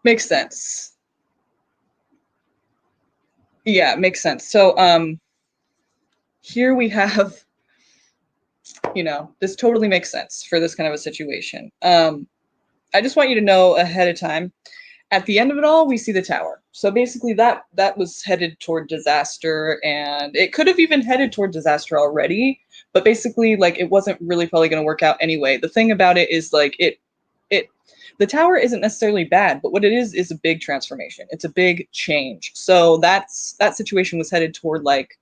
Makes sense. Yeah, makes sense. So here we have, this totally makes sense for this kind of a situation. I just want you to know ahead of time, at the end of it all, we see the tower. So basically that was headed toward disaster, and it could have even headed toward disaster already, but basically like it wasn't really probably going to work out anyway. The thing about it is like it the tower isn't necessarily bad, but what it is a big transformation. It's a big change. So that situation was headed toward like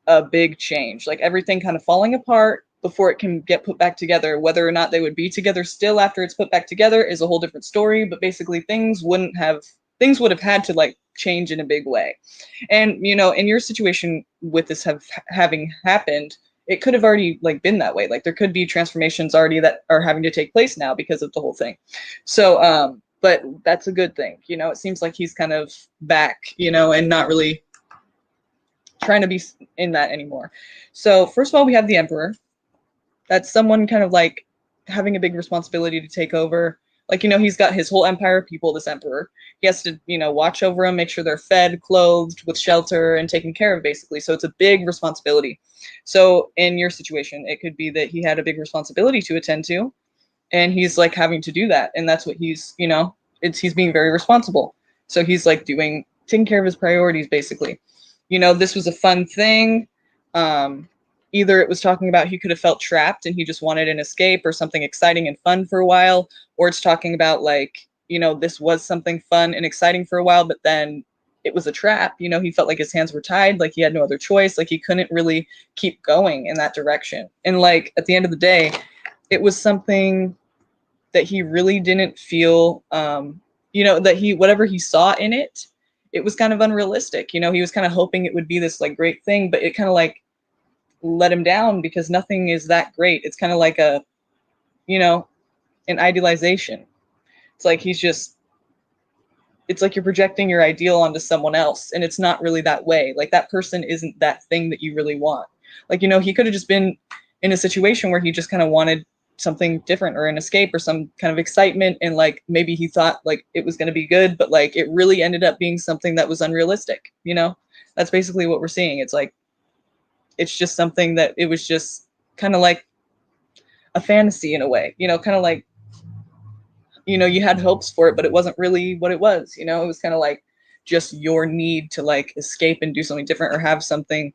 a big change, like everything kind of falling apart before it can get put back together. Whether or not they would be together still after it's put back together is a whole different story, but basically things would have had to like change in a big way. And in your situation with this having happened, it could have already like been that way. Like there could be transformations already that are having to take place now because of the whole thing. So but that's a good thing. It seems like he's kind of back, and not really trying to be in that anymore. So first of all, we have the Emperor. That's someone kind of like having a big responsibility to take over. Like, he's got his whole empire of people, this Emperor. He has to, watch over them, make sure they're fed, clothed, with shelter, and taken care of, basically. So it's a big responsibility. So in your situation, it could be that he had a big responsibility to attend to, and he's like having to do that. And that's what he's being very responsible. So he's like taking care of his priorities, basically. This was a fun thing. Either it was talking about he could have felt trapped and he just wanted an escape or something exciting and fun for a while, or it's talking about like, this was something fun and exciting for a while, but then it was a trap. He felt like his hands were tied, like he had no other choice, like he couldn't really keep going in that direction. And like at the end of the day, it was something that he really didn't feel, that whatever he saw in it, it was kind of unrealistic. He was kind of hoping it would be this like great thing, but it kind of like let him down because nothing is that great. It's kind of like an idealization. It's like it's like you're projecting your ideal onto someone else, and it's not really that way. Like that person isn't that thing that you really want. Like, he could have just been in a situation where he just kind of wanted something different or an escape or some kind of excitement, and like maybe he thought like it was going to be good, but like it really ended up being something that was unrealistic. That's basically what we're seeing. It's like it's just something that it was just kind of like a fantasy in a way, kind of like you had hopes for it, but it wasn't really what it was. It was kind of like just your need to like escape and do something different or have something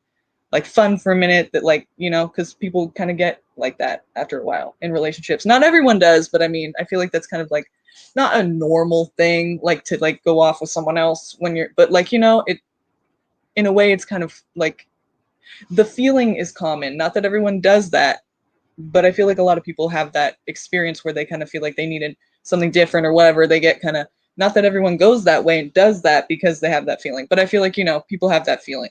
like fun for a minute that like, because people kind of get like that after a while in relationships. Not everyone does, but I mean, I feel like that's kind of like not a normal thing, like to like go off with someone else when you're, but like, it, in a way, it's kind of like the feeling is common. Not that everyone does that, but I feel like a lot of people have that experience where they kind of feel like they needed something different or whatever. They get kind of, not that everyone goes that way and does that because they have that feeling, but I feel like, people have that feeling.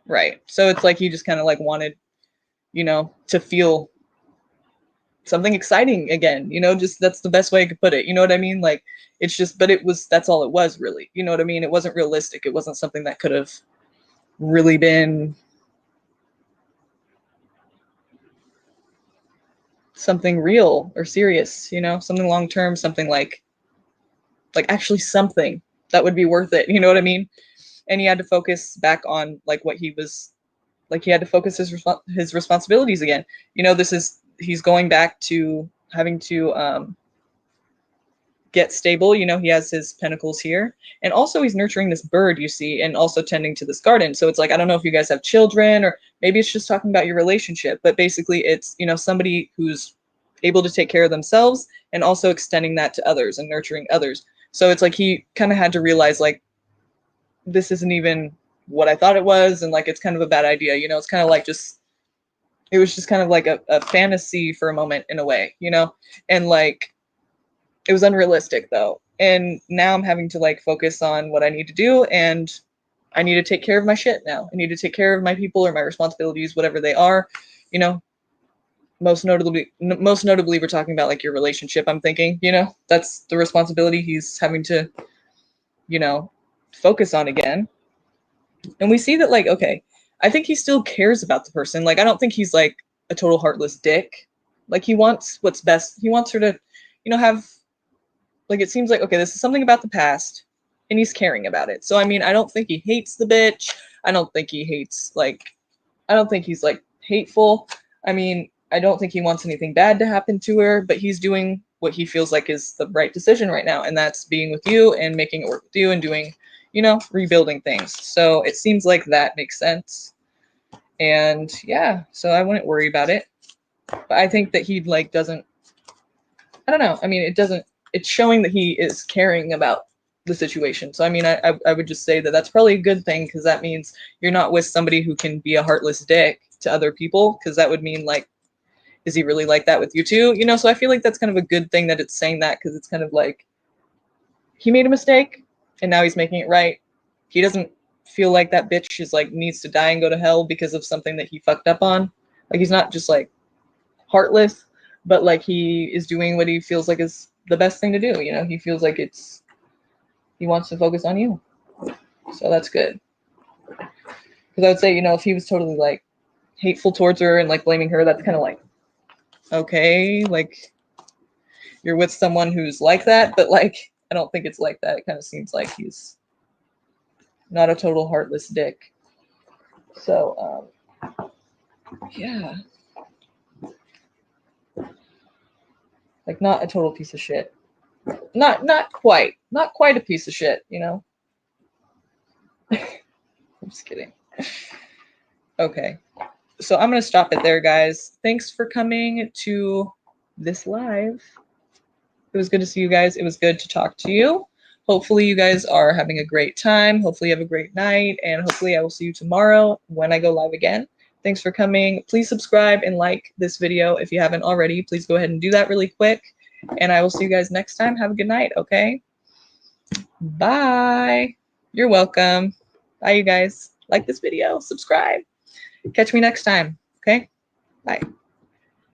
Right. So it's like you just kind of like wanted, to feel something exciting again, just that's the best way I could put it. You know what I mean? Like it's just, but that's all it was really. You know what I mean? It wasn't realistic. It wasn't something that could have really been something real or serious, something long term, something like actually something that would be worth it. You know what I mean? And he had to focus back on like what he was like. He had to focus his responsibilities again. He's going back to having to get stable. He has his pentacles here, and also he's nurturing this bird, you see, and also tending to this garden. So it's like, I don't know if you guys have children or maybe it's just talking about your relationship, but basically it's, somebody who's able to take care of themselves and also extending that to others and nurturing others. So it's like he kind of had to realize like this isn't even what I thought it was, and like it's kind of a bad idea. It's kind of like it was just kind of like a fantasy for a moment in a way, and like it was unrealistic though. And now I'm having to like focus on what I need to do, and I need to take care of my shit now. I need to take care of my people or my responsibilities, whatever they are, most notably we're talking about like your relationship. I'm thinking, that's the responsibility he's having to, focus on again. And we see that like, okay, I think he still cares about the person. Like, I don't think he's like a total heartless dick, Like he wants what's best. He wants her to, you know, have, like, it seems like, okay, this is something about the past and he's caring about it. So, I mean, I don't think he hates the bitch. I don't think he hates, like, I don't think he's like hateful. I mean, I don't think he wants anything bad to happen to her, but he's doing what he feels like is the right decision right now. And that's being with you and making it work with you and doing, you know, rebuilding things. So it seems like that makes sense. And yeah, so I wouldn't worry about it. But I think that he like doesn't, I don't know. I mean, it's showing that he is caring about the situation. So I mean, I would just say that that's probably a good thing, because that means you're not with somebody who can be a heartless dick to other people, because that would mean like, is he really like that with you too? You know, so I feel like that's kind of a good thing that it's saying that, because it's kind of like he made a mistake and now he's making it right. He doesn't feel like that bitch is like needs to die and go to hell because of something that he fucked up on. Like he's not just like heartless, but like he is doing what he feels like is the best thing to do. You know, he feels like he wants to focus on you. So that's good. Because I would say, you know, if he was totally like hateful towards her and like blaming her, that's kind of like, okay, like you're with someone who's like that, but like I don't think it's like that. It kind of seems like he's not a total heartless dick. So yeah, like not a total piece of shit. Not quite a piece of shit, you know. I'm just kidding. Okay, so I'm gonna stop it there, guys. Thanks for coming to this live. It was good to see you guys. It was good to talk to you. Hopefully you guys are having a great time. Hopefully you have a great night, and hopefully I will see you tomorrow when I go live again. Thanks for coming. Please subscribe and like this video if you haven't already. Please go ahead and do that really quick, and I will see you guys next time. Have a good night, okay? Bye. You're welcome. Bye, you guys. Like this video, subscribe. Catch me next time, okay? Bye.